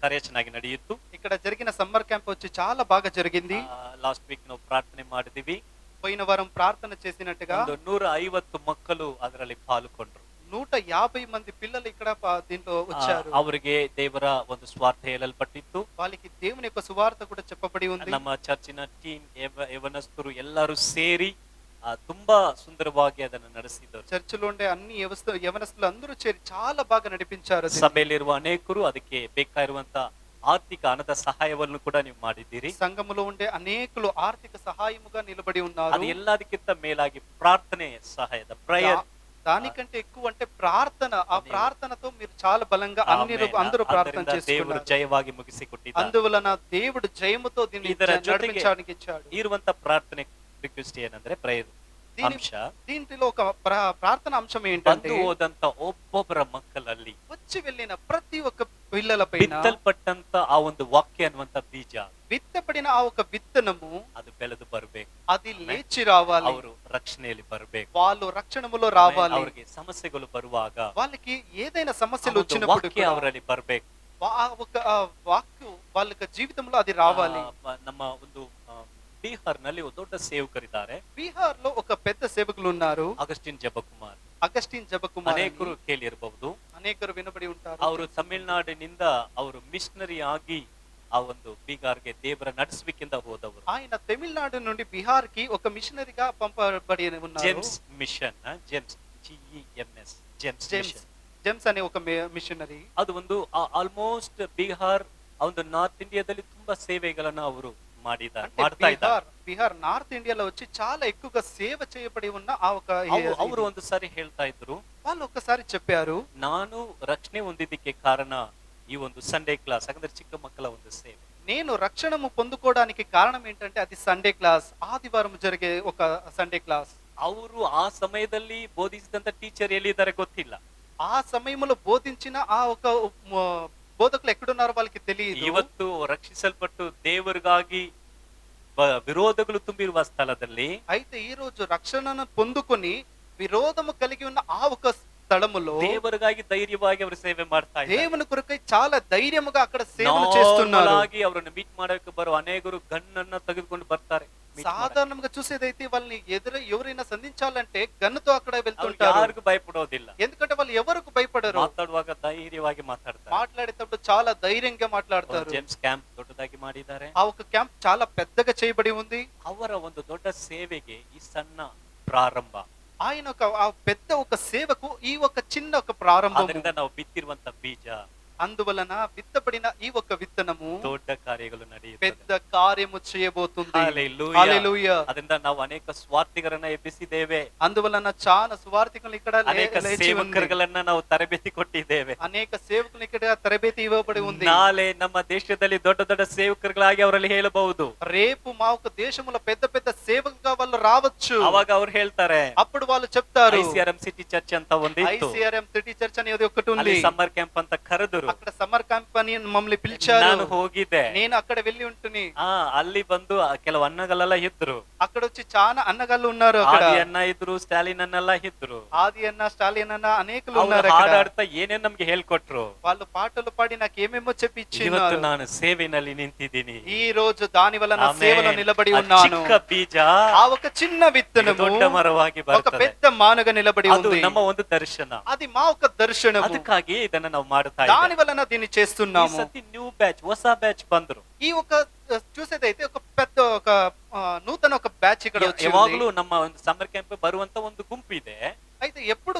ಕಾರ್ಯ ಚೆನ್ನಾಗಿ ನಡೆಯಿತು. ఇక్కడ జరిగిన సమ్మర్ క్యాంప్ వచ్చి చాలా బాగా జరిగింది. ಲಾಸ್ಟ್ ವೀಕ್ ನಾವು ಪ್ರಾರ್ಥನೆ ಮಾಡಿದೀವಿ. పోయిన వారం ప్రార్థన చేసినట్టుగా ಒಂದು 150 ಮಕ್ಕಳು ಅದರಲ್ಲಿ ಪಾಲ್ಗೊಂಡ್ರು. 150 మంది పిల్లలు ఇక్కడ దీంట్లో వచ్చారు. ಅವರಿಗೆ ದೇವರ ಒಂದು ಸ್ವಾರ್ಥ ಹೇಳಲ್ಪಟ್ಟಿತ್ತು. వాళ్ళకి దేవుని యొక్క సువార్త కూడా చెప్పబడి ఉంది. ನಮ್ಮ ಚರ್ಚಿನ ಟೀಮ್ ಯವನಸ್ಥರು ಎಲ್ಲರೂ ಸೇರಿ ತುಂಬಾ ಸುಂದರವಾಗಿ ಅದನ್ನು ನಡೆಸಿದರು. చర్చిలో ఉండే అన్ని యవనస్తులు అందరూ చేరి చాలా బాగా నడిపించారు. ಸಭೆಯಲ್ಲಿರುವ ಅನೇಕರು ಅದಕ್ಕೆ ಬೇಕಾಗಿರುವಂತ ಆರ್ಥಿಕ ಹಣದ ಸಹಾಯವನ್ನು ಕೂಡ ನೀವು ಮಾಡಿದ್ದೀರಿ. సంఘములో ఉండే అనేకులు ఆర్థిక సహాయముగా నిలబడి ఉన్నారు. ಅದು ಎಲ್ಲದಕ್ಕಿಂತ ಮೇಲಾಗಿ ಪ್ರಾರ್ಥನೆ ಸಹಾಯದ ಪ್ರೇಯರ್, దానికంటే ఎక్కువ అంటే ప్రార్థన. ఆ ప్రార్థనతో మీరు చాలా బలంగా అందరూ ప్రార్థన ದೇವರು చేసుకున్నారు. ಜಯವಾಗಿ ಮುಗಿಸಿಕೊಟ್ಟಿದ್ದಾರೆ. అందువలన దేవుడు జయముతో దీన్ని ಇದರ ಜೊತೆಗೆ నడిపించడానికి ఇచ్చాడు. ಇರುವಂತ ಪ್ರಾರ್ಥನೆ ರಿಕ್ವೆಸ್ಟ್ ಏನಂದ್ರೆ ಪ್ರೇಯರ್ ಅಂಶ. దీంట్లో ఒక ప్రార్థన అంశం ఏంటంటే, ಬಂದು ಹೋದಂತ ಒಬ್ಬೊಬ್ಬರ ಮಕ್ಕಳಲ್ಲಿ వచ్చి వెళ్ళిన ప్రతి ఒక్క పిల్లలపైన ಬಿತ್ತಲ್ಪಟ್ಟಂತ ಆ ಒಂದು ವಾಕ್ಯ ಅನ್ನುವಂತ ಬೀಜ, విత్తపడిన ఆ ఒక విత్తనము ಅದು ಬೆಳೆದು ಬರಬೇಕು. అది లేచి రావాలి. ಅವರು ರಕ್ಷಣೆಯಲ್ಲಿ ಬರಬೇಕು. వాళ్ళు రక్షణములో రావాలి. ಅವರಿಗೆ ಸಮಸ್ಯೆಗಳು ಬರುವಾಗ వాళ్ళకి ఏదైనా సమస్యలు వచ్చినప్పుడు ವಾಕ್ಯ ಅವರಲ್ಲಿ ಬರಬೇಕು. ఒక వాక్కు వాళ్ళ జీవితంలో అది రావాలి. ನಮ್ಮ ಒಂದು ಬಿಹಾರ್ ನಲ್ಲಿ ದೊಡ್ಡ ಸೇವಕರಿದ್ದಾರೆ. బీహార్ లో ఒక పెద్ద సేవకులు ఉన్నారు, ಅಗಸ್ಟಿನ್ ಜಬಕುಮಾರ್. అగస్టిన్ జబకుమార్. ಅನೇಕರು ಕೇಳಿರಬಹುದು. అనేకರು ವಿನಬಡಿ ఉంటారు. ಅವರು ತಮಿಳುನಾಡಿನಿಂದ ಅವರು ಮಿಷನರಿ ಆಗಿ ಆ ಒಂದು ಬಿಹಾರ್ಗೆ ದೇವರ ನಡೆಸುವಿಕೆಂದ ಹೋದವರು. ఆయన తమిళనాడు నుండి బిహార్ కి ఒక మిషనరీగా పంపబడి ఉన్నారు. James mission, James GEMS, James mission. James అనే ఒక మిషనరీ. ಅದು ಒಂದು ಆಲ್ಮೋಸ್ಟ್ ಬಿಹಾರ್ ಒಂದು ನಾರ್ತ್ ಇಂಡಿಯಾದಲ್ಲಿ ತುಂಬಾ ಸೇವೆಗಳನ್ನ ಅವರು ಮಾಡ್ತಾ ಇದ್ದಾರೆ. బిహార్ నార్త్ ఇండియాలో వచ్చి చాలా ఎక్కువగా సేవ చేయబడి ఉన్న ఆ ఒక ಅವರು ಒಂದು ಸಾರಿ ಹೇಳ್ತಾ ಇದ್ರು, వాళ్ళు ఒక్కసారి చెప్పారు, ನಾನು ರಕ್ಷಣೆ ಹೊಂದಿದ್ದಕ್ಕೆ ಕಾರಣ ಈ ಒಂದು ಸಂಡೇ ಕ್ಲಾಸ್, ಯಾಕಂದ್ರೆ ಚಿಕ್ಕ ಮಕ್ಕಳ ಒಂದು ಸೇವೆ. నేను రక్షణము పొందుకోవడానికి కారణం ఏంటంటే అది సండే క్లాస్, ఆదివారం జరిగే ఒక సండే క్లాస్. ಅವರು ಆ ಸಮಯದಲ್ಲಿ ಬೋಧಿಸಿದಂತ ಟೀಚರ್ ಎಲ್ಲಿದ್ದಾರೆ ಗೊತ್ತಿಲ್ಲ. ఆ సమయంలో బోధించిన ఆ ఒక బోధకులు ఎక్కడున్నారో వాళ్ళకి తెలియదు. ಇವತ್ತು ರಕ್ಷಿಸಲ್ಪಟ್ಟು ದೇವರಿಗಾಗಿ ವಿರೋಧಗಳು ತುಂಬಿರುವ ಸ್ಥಳದಲ್ಲಿ, అయితే ఈ రోజు రక్షణను పొందుకొని విరోధము కలిగి ఉన్న ఆ ఒక స్థలములో ದೇವರಿಗಾಗಿ ಧೈರ್ಯವಾಗಿ ಅವರು ಸೇವೆ ಮಾಡ್ತಾ ಇದ್ದಾರೆ. దేవుని కొరకై చాలా ధైర్యముగా అక్కడ సేవలు చేస్తున్నారు. ಅವರನ್ನು ಮೀಟ್ ಮಾಡಕ್ಕೆ ಬರುವ ಅನೇಕರು ಗನ್ನನ್ನ ತೆಗೆದುಕೊಂಡು ಬರ್ತಾರೆ. సాధారణంగా చూసేదైతే వాళ్ళని ఎవరైనా సంధించాలంటే గన్నుతో అక్కడ వెళ్తుంటారు. ಯಾರಿಗೂ ಭಯಪಡೋದಿಲ್ಲ. ఎందుకంటే వాళ్ళు ఎవరికి భయపడరు. ಮಾತಾಡುವಾಗ ಧೈರ್ಯವಾಗಿ ಮಾತಾಡ್ತಾರೆ. మాట్లాడేటప్పుడు చాలా ధైర్యంగా మాట్లాడతారు. ಜೇಮ್ಸ್ ಕ್ಯಾಂಪ್ ದೊಡ್ಡದಾಗಿ ಮಾಡಿದ್ದಾರೆ. ఆ ఒక క్యాంప్ చాలా పెద్దగా చేయబడి ఉంది. ಅವರ ಒಂದು ದೊಡ್ಡ ಸೇವೆಗೆ ಈ ಸಣ್ಣ ಪ್ರಾರಂಭ, ఆయన ఒక పెద్ద ఒక సేవకు ఈ ఒక చిన్న ఒక ప్రారంభం. ಅದರಿಂದ ನಾವು ಬಿತ್ತಿರುವಂತ ಬೀಜ, అందువలన విత్తబడిన ఈ ఒక విత్తనము ದೊಡ್ಡ ಕಾರ್ಯಗಳು ನಡೆಯುತ್ತದೆ, పెద్ద కార్యము చేయబోతుంది. హల్లెలూయా. హల్లెలూయా. ಅದರಿಂದ ನಾವು ಅನೇಕ ಸ್ವಾರ್ಥಿಗರನ್ನ ಎಬ್ಬಿಸಿದ್ದೇವೆ. అందువలన చాలా సువార్థికులు ఇక్కడ ಅನೇಕ ಸೇವಕರುಗಳನ್ನ ನಾವು ತರಬೇತಿ ಕೊಟ್ಟಿದ್ದೇವೆ. అనేక సేవకులు ఇక్కడ తరబేతి ఇవ్వబడి ఉంది. ನಾಳೆ ನಮ್ಮ ದೇಶದಲ್ಲಿ ದೊಡ್ಡ ದೊಡ್ಡ ಸೇವಕರುಗಳಾಗಿ ಅವರಲ್ಲಿ ಹೇಳಬಹುದು. రేపు మా ఒక దేశంలో పెద్ద పెద్ద సేవకులుగా వాళ్ళు రావచ్చు. ಅವಾಗ ಅವ್ರು ಹೇಳ್ತಾರೆ, అప్పుడు వాళ్ళు చెప్తారు, ICRM ಸಿಟಿ ಚರ್ಚ್ ಅಂತ ಒಂದಿತ್ತು, ICRM సిటీ చర్చ్ అనేది ఒకటి ఉంది. ಅಲ್ಲಿ ಸಮ್ಮರ್ ಕ್ಯಾಂಪ್ ಅಂತ ಕರೆದರು. అక్కడ సమ్మర్ క్యాంప్ అని మమ్మల్ని పిలిచారు. ನಾನು ಹೋಗಿದ್ದೆ. నేను అక్కడ వెళ్ళి ఉంటుని. ಅಲ್ಲಿ ಬಂದು ಕೆಲವು ಅಣ್ಣಗಳೆಲ್ಲ ಇದ್ರು. అక్కడ వచ్చి చాలా అన్నగాళ్ళు ఉన్నారు. అక్కడ ಆದಿ ಅಣ್ಣ ಇದ್ರು, ಸ್ಟಾಲಿನ್ ಅನ್ನೆಲ್ಲ ಇದ್ರು. ఆది అన్న, స్టాలిన్ అన్న అనేకులు ಅವ್ರು ఉన్నారు. అక్కడ ಹಾಡಾಡ್ತಾ ಏನೇನ್ ನಮ್ಗೆ ಹೇಳ್ಕೊಟ್ರು. వాళ్ళు పాటలు పాడి నాకు ఏమేమో చెప్పి ಇವತ್ತು ఇచ్చిన్నారు. ನಾನು ಸೇವೆನಲ್ಲಿ ನಿಂತಿದ್ದೀನಿ. ఈ రోజు దాని వల్ల నా ಆಮೆನ್. సేవలో నిలబడి ಆ ఉన్నాను. ಚಿಕ್ಕ ಬೀಜ ఆ ఒక చిన్న విత్తనము ದೊಡ್ಡ ಮರವಾಗಿ ఒక ಬರ್ತದೆ. పెద్ద మానుగా నిలబడి ಅದು ఉంది. ನಮ್ಮ ಒಂದು ದರ್ಶನ. అది మా ఒక దర్శనము. ಅದಕ್ಕಾಗಿ ಇದನ್ನ ನಾವು ಮಾಡ್ತಾ దాని ಇದ್ದೇವೆ. వలన దీన్ని ಈ చేస్తున్నాము. ಸತಿ ನ್ಯೂ ಬ್ಯಾಚ್, ಹೊಸ ಬ್ಯಾಚ್ ಬಂದ್ರು. ఈ ఒక చూసేదైతే ఒక పెద్ద ఒక నూతన ఒక బ్యాచ్ ఇక్కడ వచ్చింది. ಯಾವಾಗ್ಲೂ ನಮ್ಮ ಒಂದು ಸಮ್ಮರ್ ಕ್ಯಾಂಪ್ ಬರುವಂತ ಒಂದು ಗುಂಪು ಇದೆ. అయితే ఎప్పుడు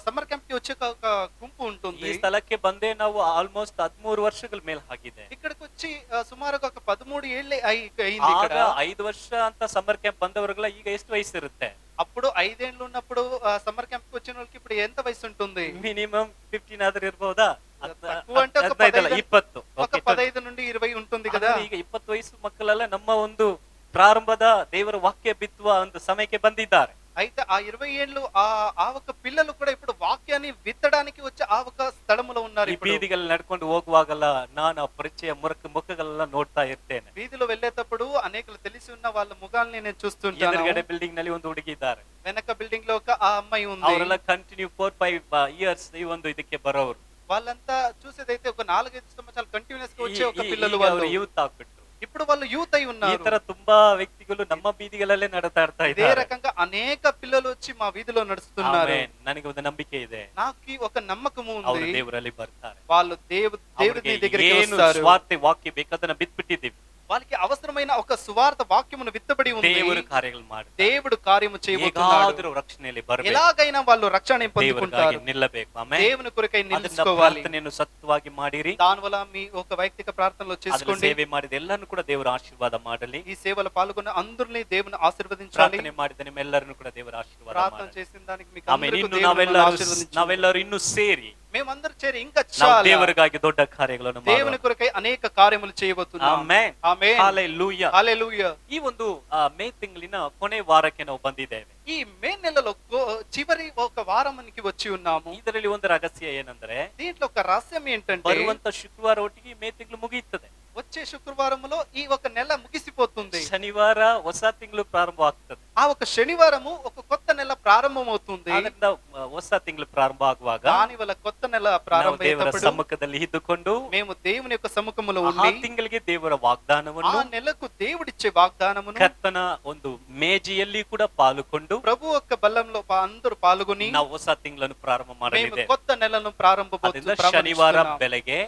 సమ్మర్ క్యాంప్ కి వచ్చే ఒక గుంపు ಈ ఉంటుంది. ಸ್ಥಳಕ್ಕೆ ಬಂದೇ ನಾವು ಆಲ್ಮೋಸ್ಟ್ 13 ವರ್ಷಗಳ ಮೇಲೆ ಆಗಿದೆ. ఇక్కడికి వచ్చి సుమారుగా ఒక 13 ఏళ్ళే అయింది ಆಗ ఇక్కడ. 5 ವರ್ಷ ಅಂತ ಸಮ್ಮರ್ ಕ್ಯಾಂಪ್ ಬಂದವರಿಗೆಲ್ಲ ಈಗ ಎಷ್ಟು ವಯಸ್ಸಿರುತ್ತೆ? అప్పుడు 5 ఏళ్ళు ఉన్నప్పుడు సమ్మర్ క్యాంప్ కి వచ్చిన వాళ్ళకి ఇప్పుడు ఎంత వయసు ఉంటుంది? ಮಿನಿಮಮ್ 15 ಆದ್ರೂ ಇರ್ಬೋದಾ? తక్కువ అంటే ఒక 15 20. ఒక 15 నుండి 20 ఉంటుంది కదా. ಈಗ 20 ವಯಸ್ಸು ಮಕ್ಕಳೆಲ್ಲ ನಮ್ಮ ಒಂದು ಪ್ರಾರಂಭದ ದೇವರ ವಾಕ್ಯ ಬಿತ್ತುವ ಒಂದು ಸಮಯಕ್ಕೆ ಬಂದಿದ್ದಾರೆ. అయితే ఆ 20 ఏళ్ళు ఆ ఒక పిల్లలు కూడా ఇప్పుడు వాక్యాన్ని విత్తడానికి వచ్చి ఆ ఒక స్థలములో ఉన్నారు. ಈ ఇప్పుడు ಬೀದಿಗಳಲ್ಲಿ ನಡ್ಕೊಂಡು ಹೋಗುವಾಗಲ್ಲ ನಾನು ಆ ಪರಿಚಯ ಮುಖಗಳೆಲ್ಲ ನೋಡ್ತಾ ಇರ್ತೇನೆ. వీధిలో వెళ్ళేటప్పుడు అనేకులు తెలిసి ఉన్న వాళ్ళ ముఖాల్ని నేను చూస్తుంటాను. ಎದುರುಗಡೆ ಬಿಲ್ಡಿಂಗ್ ನಲ್ಲಿ ಒಂದು ಹುಡುಗಿ ಇದ್ದಾರೆ. వెనక బిల్డింగ్ లో ఒక ఆ అమ్మాయి ఉంది. ಅವರೆಲ್ಲ ಕಂಟಿನ್ಯೂ 4-5 ಇಯರ್ಸ್ ಈ ಒಂದು ಇದಕ್ಕೆ ಬರೋರು. వాళ్ళంతా చూసేదైతే ఒక 4-5 సంవత్సరాలు కంటిన్యూస్ గా వచ్చే ఒక ಈ- పిల్లలు ಈಗ వాళ్ళు. ಅವರು ಯೂತ್ ಆಗ್ಬಿಟ್ರು. ఇప్పుడు వాళ్ళు యూత్ అయి ಈ ఉన్నారు. ತರ ತುಂಬಾ ವ್ಯಕ್ತಿಗಳು ನಮ್ಮ ಬೀದಿಗಳಲ್ಲೇ ನಡತಾಡ್ತಾ ఇదే ಇದ್ದಾರೆ. రకంగా అనేక పిల్లలు వచ్చి మా వీధిలో నడుస్తున్నారు. ಆಮೆನ್. ನನಗೆ ಒಂದು ನಂಬಿಕೆ ಇದೆ, నాకు ఒక నమ్మకము ಅವರು ఉంది. ದೇವರಲ್ಲಿ ಬರ್ತಾರೆ. వాళ్ళు దేవుడి ಅವ್ರಿಗೆ దగ్గరికి ಏನು వస్తారు. ಸ್ವಾರ್ಥ ವಾಕ್ಯ ಬೇಕದನ್ನ ಬಿತ್ಬಿಟ್ಟಿದ್ದೀವಿ. వాళ్ళకి అవసరమైన ఒక సువార్త వాక్యమును విత్తబడి ఉంది. ದೇವರು ಕಾರ್ಯಗಳು ಮಾಡಿ దేవుడు కార్యము చేయబోతున్నాడు. ಹೇಗಾದರೂ ರಕ್ಷಣೆಯಲ್ಲಿ ಬರಬೇಕು, ఎలాగైనా వాళ్ళు రక్షణ ದೇವರಿಗಾಗಿ పొందుకుంటారు. ನಿಲ್ಲಬೇಕು. ಆಮೆನ್. దేవుని కొరకై ಅದನ್ನ నిలుచుకోవాలి. ಪ್ರಾರ್ಥನೆಯನ್ನು ಸತ್ಯವಾಗಿ ಮಾಡಿರಿ. దానివల్ల మీ ఒక వైಯಕ್ತಿಕ ప్రార్థనలో ಅದನ್ನ చేసుకోండి. ಸೇವೆ ಮಾಡಿದ ಎಲ್ಲರನ್ನು ಕೂಡ ದೇವರ ಆಶೀರ್ವಾದ ಮಾಡಲಿ. ఈ సేవలో పాల్గొన్న అందరినీ దేవుని ఆశీర్వదించాలి. ಪ್ರಾರ್ಥನೆ ಮಾಡಿದ ನಿಮ್ಮೆಲ್ಲರನ್ನು ಕೂಡ ದೇವರ ಆಶೀರ್ವಾದ ప్రార్థన ಮಾಡಲಿ. చేసిన దానికి మీకు ಆಮೆನ್. అందరికీ ಇನ್ನು దేవుడు మిమ్మల్ని ఆశీర్వదించాలి. ನಾವೆಲ್ಲರೂ ಇನ್ನು ಸೇರಿ మేమందరూ చేరి ఇంకా ನಾವು చాలా ದೇವರಿಗಾಗಿ ದೊಡ್ಡ ಕಾರ್ಯಗಳನ್ನು దేవుని ಮಾಡೋಣ. కొరకై అనేక కార్యములు చేయబోతున్నాం. ಆಮೆನ್. ఆమేన్. ಹಲ್ಲೆಲೂಯಾ. హల్లెలూయా. ಈ ಒಂದು ಮೇ ತಿಂಗಳಿನ ಕೊನೆ ವಾರಕ್ಕೆ ನಾವು ಬಂದಿದ್ದೇವೆ. ఈ మే నెలలో చివరి ఒక వారానికి వచ్చి ఉన్నాము. ಇದರಲ್ಲಿ ಒಂದು ರಹಸ್ಯ ಏನಂದ್ರೆ, దీంట్లో ఒక రహస్యం ఏంటంటే ಬರುವಂತ ಶುಕ್ರವಾರ ಒಟ್ಟಿಗೆ ಮೇ ತಿಂಗಳು ಮುಗಿಯುತ್ತದೆ. వచ్చే శుక్రవారములో ఈ ఒక నెల ముగిసిపోతుంది. ಶನಿವಾರ ಹೊಸ ತಿಂಗಳು ಪ್ರಾರಂಭ ಆಗ್ತದೆ. ఆ ఒక శనివారము ఒక కొత్త నెల ప్రారంభమవుతుంది. ಆದ್ರಿಂದ ಹೊಸ ತಿಂಗಳು ಪ್ರಾರಂಭ ಆಗುವಾಗ దాని వల్ల కొత్త నెల ನಾವು ದೇವರ ప్రారంభమైనప్పుడు ಸಮ್ಮುಖದಲ್ಲಿ ಇದ್ದುಕೊಂಡು మేము దేవుని యొక్క సముఖములో ಆ ఉండి ತಿಂಗಳಿಗೆ ದೇವರ ఆ ವಾಗ್ದಾನವನ್ನು నెలకు దేవుడిచ్చే వాగ్దానమును ಕರ್ತನ ಒಂದು ಮೇಜಿಯಲ್ಲಿ ಕೂಡ ಪಾಲುಕೊಂಡು ప్రభు యొక్క బల్లంలో అందరూ పాల్గొని ನಾವು ಹೊಸ ತಿಂಗಳನ್ನು ಪ್ರಾರಂಭ మేము ಮಾಡಲಿದ್ದೇವೆ. కొత్త నెలను ಅದರಿಂದ ಶನಿವಾರ ಬೆಳಗ್ಗೆ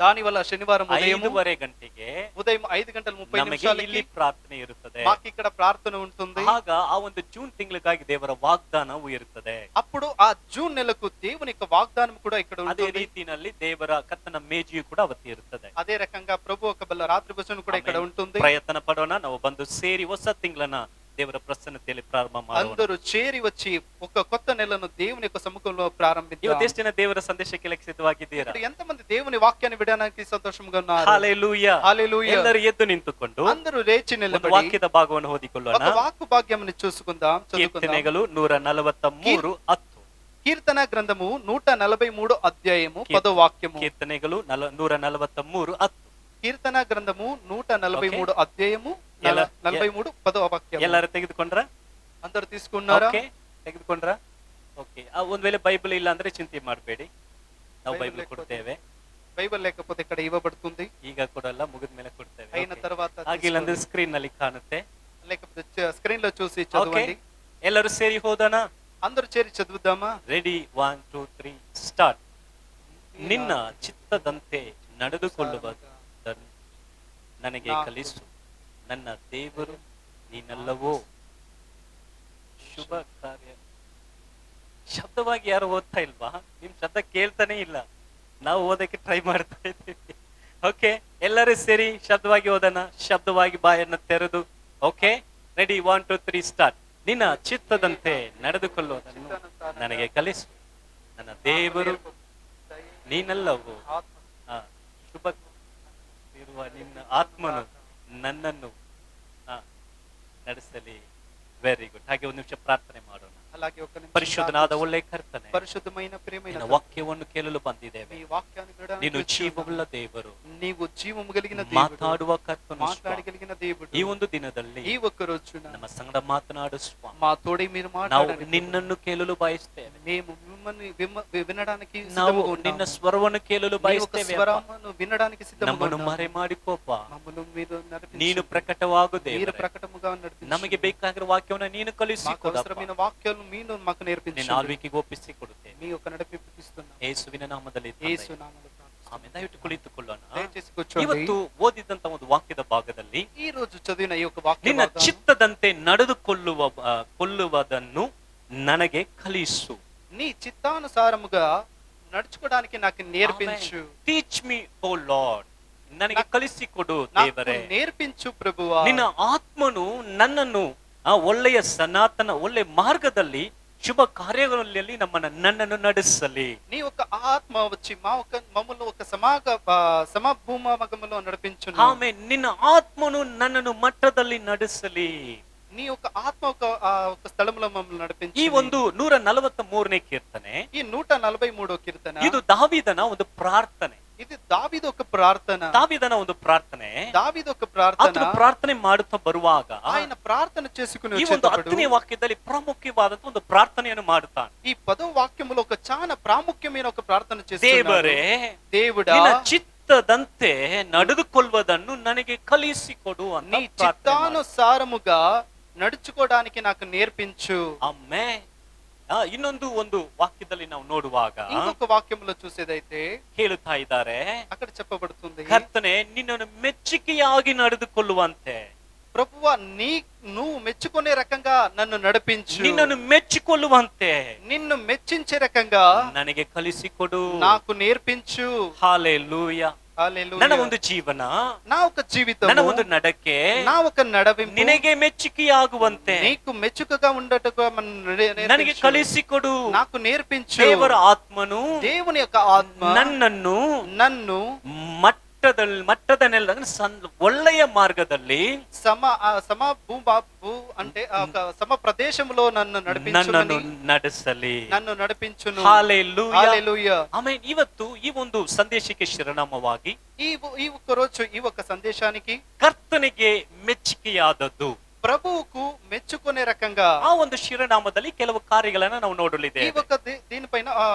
దాని వల్ల శనివారం ఉదయం 5:30 ಗಂಟೆಗೆ ఉదయం 5:30 ನಮಗೆ నిమిషాలకి ಇಲ್ಲಿ ಪ್ರಾರ್ಥನೆ ಇರುತ್ತದೆ. మాకు ఇక్కడ ప్రార్థన ఉంటుంది. ಆಗ ಆ ಒಂದು ಜೂನ್ ತಿಂಗಳಿಗಾಗಿ ದೇವರ ವಾಗ್ದಾನವು ಇರುತ್ತದೆ. అప్పుడు ఆ జూన్ నెలకు దేవుని యొక్క వాగ్దానం కూడా ఇక్కడ ಅದೇ ఉంటుంది. ರೀತಿಯಲ್ಲಿ ದೇವರ ಕರ್ತನ ಮೇಜಿಯು ಕೂಡ ಅವತ್ತು ಇರುತ್ತದೆ. అదే రకంగా ప్రభు ఒక బల్ల రాత్రి భోజనం కూడా ఇక్కడ ఉంటుంది. ಪ್ರಯತ್ನ ಪಡೋಣ, ನಾವು ಬಂದು ಸೇರಿ ಹೊಸ ತಿಂಗಳನ್ನ ದೇವರ ಪ್ರಸನ್ನತೆಯಲ್ಲಿ ಪ್ರಾರಂಭ ಮಾಡೋಣ. అందరూ చేరి వచ్చి ఒక కొత్త నెలను దేవుని యొక్క సముఖంలో ప్రారంభిద్దాం. ಇವತ್ತೆಷ್ಟು ಜನ ದೇವರ ಸಂದೇಶಕ್ಕೆ ಸಿದ್ಧವಾಗಿದ್ದೀರಾ? ఇప్పుడు ఎంతమంది దేవుని వాక్యాన్ని వినడానికి సంతోషంగా ఉన్నారు? హల్లెలూయా. హల్లెలూయా. ಎಲ್ಲರೂ ಎದ್ದು ನಿಂತುಕೊಂಡು అందరూ లేచి ಒಂದು నిలబడి ವಾಕ್ಯದ ಭಾಗವನ್ನು ಓದಿಕೊಳ್ಳೋಣ. ఒక వాక్కు భాగ్యముని చూసుకుందాం, చదువుకుందాం. ಕೀರ್ತನೆಗಳು 143:10. కీర్తన గ్రంథము 143 అధ్యాయము 10వ వాక్యము. ಕೀರ್ತನೆಗಳು 143:10. కీర్తన గ్రంథము 143 అధ్యాయము ಎಲ್ಲ- 43 10వ వాక్యం. ಎಲ್ಲರೂ ತೆಗೆದುಕೊಂಡ್ರ? అందరూ తీసుకున్నారా? ಓಕೆ, ತೆಗೆದುಕೊಂಡ್ರ? ಓಕೆ. ಒಂದ್ ವೇಳೆ ಬೈಬಲ್ ಇಲ್ಲ ಅಂದ್ರೆ ಚಿಂತೆ ಮಾಡಬೇಡಿ, ನಾವು ಬೈಬಲ್ ಬೈಬಲ್ ಕೊಡ್ತೇವೆ. బైబిల్ లేకపోతే ఇక్కడ ఇవ్వబడుతుంది. ಈಗ ಕೊಡಲ್ಲ, ಮುಗಿದ ಮೇಲೆ ಕೊಡ್ತೇವೆ. అయిన తర్వాత ಆಗಿಲ್ಲ ಅಂದ್ರೆ ಸ್ಕ್ರೀನ್ ನಲ್ಲಿ ಕಾಣುತ್ತೆ. లేకపోతే స్క్రీన్ లో చూసి ಓಕೆ, చదవండి. ಎಲ್ಲರೂ ಸೇರಿ ಹೋದೋಣ. అందరూ చేరి చదువుదామా? Ready, 1 2 3 start. ನಿನ್ನ ಚಿತ್ತದಂತೆ ನಡೆದುಕೊಳ್ಳುವುದನ್ನು ನನಗೆ ಕಲಿಸು, ನನ್ನ ದೇವರು ನೀನಲ್ಲವೋ. ಶುಭ ಕಾರ್ಯ. ಶಬ್ದವಾಗಿ ಯಾರು ಓದ್ತಾ ಇಲ್ವಾ? ನಿಮ್ ಶಬ್ದ ಕೇಳ್ತಾನೆ ಇಲ್ಲ, ನಾವು ಓದಕ್ಕೆ ಟ್ರೈ ಮಾಡ್ತಾ ಇದ್ದೀವಿ. ಓಕೆ, ಎಲ್ಲರೂ ಸೇರಿ ಶಬ್ದವಾಗಿ ಓದೋಣ. ಶಬ್ದವಾಗಿ ಬಾಯನ್ನು ತೆರೆದು. Okay, ready, 1 2 3 start. ನಿನ್ನ ಚಿತ್ತದಂತೆ ನಡೆದುಕೊಳ್ಳುವುದನ್ನು ನನಗೆ ಕಲಿಸು, ನನ್ನ ದೇವರು ನೀನಲ್ಲವೋ. ಶುಭ ಇರುವ ನಿನ್ನ ಆತ್ಮನು ನನ್ನನ್ನು ನಡೆಸಲಿ. Very good. ಹಾಗೆ ಒಂದು ನಿಮಿಷ ಪ್ರಾರ್ಥನೆ ಮಾಡೋಣ. అలాగే ఒక నిಮಿಷ ಪರಿಶುದ್ಧನಾದ ಒಳ್ಳೆ ಕರ್ತನೆ, ಪರಿಶುದ್ಧమైన ಪ್ರೇమైన ನಿನ್ನ ವಾಕ್ಯವನ್ನು ಕೇಳಲು ಬಂದಿದ್ದೇವೆ. ಈ ವಾಕ್ಯಾన్ని వినడానికి ನೀನು వచ్చి ಜೀವವುಳ್ಳ ದೇವರು, నీవు జీవము కలిగిన దేవుడు, ಮಾತಾಡುವ ಕರ್ತನು ಸ್ವಾಮಿ. మాట్లాడగలిగిన దేవుడు. ಈ ಒಂದು ದಿನದಲ್ಲಿ ఈ ఒక్క రోజున ನಮ್ಮ ಸಂಗಡ ಮಾತನಾಡು ಸ್ವಾಮಿ. మా తోడే మీరు ನಾವು మాట్లాడండి. ನಿನ್ನನ್ನು ಕೇಳಲು ಬಯಸ್ತೇವೆ. మేము మిమ్మల్ని వినడానికి ನಾವು సిద్ధముగా ನಿನ್ನ ఉన్నాము. ಸ್ವರವನ್ನು ಕೇಳಲು నీ యొక్క ಬಯಸ್ತೇವೆ. ಅಪ್ಪ. స్వరమును వినడానికి సిద్ధముగా ನಮ್ಮನ್ನು ఉన్నాము. ಮರೆ ಮಾಡಿಕೋಪ. మమ్మల్ని మీరు నడిపించు. ನೀನು ಪ್ರಕಟವಾಗು మీరు ದೇವರೇ. ప్రకటముగా నడిపించు. ನಮಗೆ ಬೇಕಾಗಿರುವ ವಾಕ್ಯವನ್ನು ನೀನು మాకు ಕಲಿಸಿಕೊಡಪ್ಪ. అవసరమైన వాక్యాలను మీరు మాకు నేర్పించు. ನಿನ್ನ ಆಳ್ವಿಕೆಗೆ ಒಪ್ಪಿಸಿಕೊಡುತ್ತೇನೆ. మీ యొక్క నడిపిస్తున్నాను. ಯೇಸುವಿನ ನಾಮದಲ್ಲಿ యేసు ತಂದೆ. నామములో ప్రార్థిస్తున్నాను. ಆಮೆನ್. ದಯವಿಟ್ಟು ಕುಳಿತುಕೊಳ್ಳೋಣ. దయచేసి కూర్చోండి. ಇವತ್ತು ಓದಿದಂತ ಒಂದು ವಾಕ್ಯದ ಭಾಗದಲ್ಲಿ ఈ రోజు చదివిన ఈ యొక్క వాక్య ನಿನ್ನ భాగం, ಚಿತ್ತದಂತೆ ನಡೆದುಕೊಳ್ಳುವುದನ್ನು ನನಗೆ ಕಲಿಸು. నీ చిత్తానుసారముగా నడుచుకోవడానికి నాకు నేర్పించు. ಟೀಚ್ ಮೀ ಓ ಲಾರ್ಡ್. ನನಗೆ ಕಲಿಸಿಕೊಡು నాకు ದೇವರೇ. నేర్పించు ప్రభువా. ನಿನ್ನ ಆತ್ಮನು ನನ್ನನ್ನು ಒಳ್ಳೆಯ ಸನಾತನ ಒಳ್ಳೆ ಮಾರ್ಗದಲ್ಲಿ ಶುಭ ಕಾರ್ಯಗಳಲ್ಲಿ ನನ್ನನ್ನು ನಡೆಸಲಿ. నీ యొక్క ఆత్మ వచ్చి మమ్మల్ని ఒక సమభూమగములో నడిపించును. ಆಮೇಲೆ ನಿನ್ನ ಆತ್ಮನು ನನ್ನನ್ನು ಮಟ್ಟದಲ್ಲಿ ನಡೆಸಲಿ. నీ యొక్క ఆత్మ ఒక స్థలంలో మమ్మల్ని నడిపించు. ಈ ಒಂದು 143ನೇ ಕೀರ್ತನೆ, ఈ 143వ కీర్తన, ಇದು ದಾವೀದನ ಒಂದು ಪ್ರಾರ್ಥನೆ. ఇది దావీదు ఒక ప్రార్థన. ದಾವೀದನ ಒಂದು ಪ್ರಾರ್ಥನೆ. దావీదు ఒక ప్రార్థన. ಆತನು ಪ್ರಾರ್ಥನೆ ಮಾಡುತ್ತಾ ಬರುವಾಗ ఆయన ప్రార్థన చేసుకుని ಈ ಒಂದು వచ్చేటప్పుడు 10ನೇ ವಾಕ್ಯದಲ್ಲಿ ಪ್ರಾಮುಖ್ಯವಾದಂತ ಒಂದು ಪ್ರಾರ್ಥನೆಯನ್ನು ಮಾಡುತ್ತಾನೆ. ఈ 10వ వాక్యములో ఒక చాలా ప్రాముఖ్యమైన ఒక ప్రార్థన చేస్తున్నాడు. ದೇವರೇ, దేవుడా, ನಿನ್ನ ಚಿತ್ತದಂತೆ ನಡೆದುಕೊಳ್ಳುವುದನ್ನು ನನಗೆ ಕಲಿಸಿಕೊಡು ಅಂತ నీ చిత్తానుసారముగా నడుచుకోవడానికి నాకు నేర్పించు. ಅಮ್ಮೆ. ಇನ್ನೊಂದು ಒಂದು ವಾಕ್ಯದಲ್ಲಿ ನಾವು ನೋಡುವಾಗ ఇంకొక వాక్యంలో చూసేదైతే ಹೇಳುತ್ತಾ ಇದ್ದಾರೆ, అక్కడ చెప్పబడుతుంది, ಕರ್ತನೆ ನಿನ್ನನ್ನು ಮೆಚ್ಚುಗೆಯಾಗಿ ನಡೆದುಕೊಳ್ಳುವಂತೆ, ప్రభువా నువ్వు మెచ్చుకునే రకంగా నన్ను నడిపించు. ನಿನ್ನನ್ನು ಮೆಚ್ಚಿಕೊಳ್ಳುವಂತೆ నిన్ను మెచ్చించే రకంగా ನನಗೆ ಕಲಿಸಿಕೊಡು. నాకు నేర్పించు. ಹಾಲೆಲೂಯಾ. హల్లెలూయా. ನನ್ನ ಒಂದು ಜೀವನ, నా ఒక జీవితం, ನನ್ನ ಒಂದು ನಡಕೆ నా ఒక నడవింపు ನಿನಗೆ ಮೆಚ್ಚುಗೆಯಾಗುವಂತೆ నీకు మెచ్చుకగా ఉండటగా ನನಗೆ ಕಲಿಸಿಕೊಡು. నాకు నేర్పించు. ದೇವರ ಆತ್ಮನು దేవుని యొక్క ఆత్మ ನನ್ನನ್ನು ಮಟ್ಟದನೆಲ್ಲ ಒಳ್ಳೆಯ ಮಾರ್ಗದಲ್ಲಿ అంటే సమ ప్రదేశంలో నన్ను ನನ್ನನ್ನು ನಡೆಸಲಿ. నన్ను నడిపించును. ಹಲ್ಲೆಲೂಯಾ. హల్లెలూయా. ಆಮೇಲೆ ಇವತ್ತು ಈ ಒಂದು ಸಂದೇಶಕ್ಕೆ ಶಿರನಾಮವಾಗಿ ఈ ఒక్క రోజు ఈ ఒక్క సందేశానికి ಕರ್ತನಿಗೆ ಮೆಚ್ಚುಗೆಯಾದದ್ದು, ప్రభువుకు మెచ్చుకునే రకంగా ಆ ಒಂದು ಶಿರನಾಮದಲ್ಲಿ ಕೆಲವು ಕಾರ್ಯಗಳನ್ನ ನಾವು ఈ ನೋಡಲಿದ್ದೇವೆ. ఒక్క దీనిపైన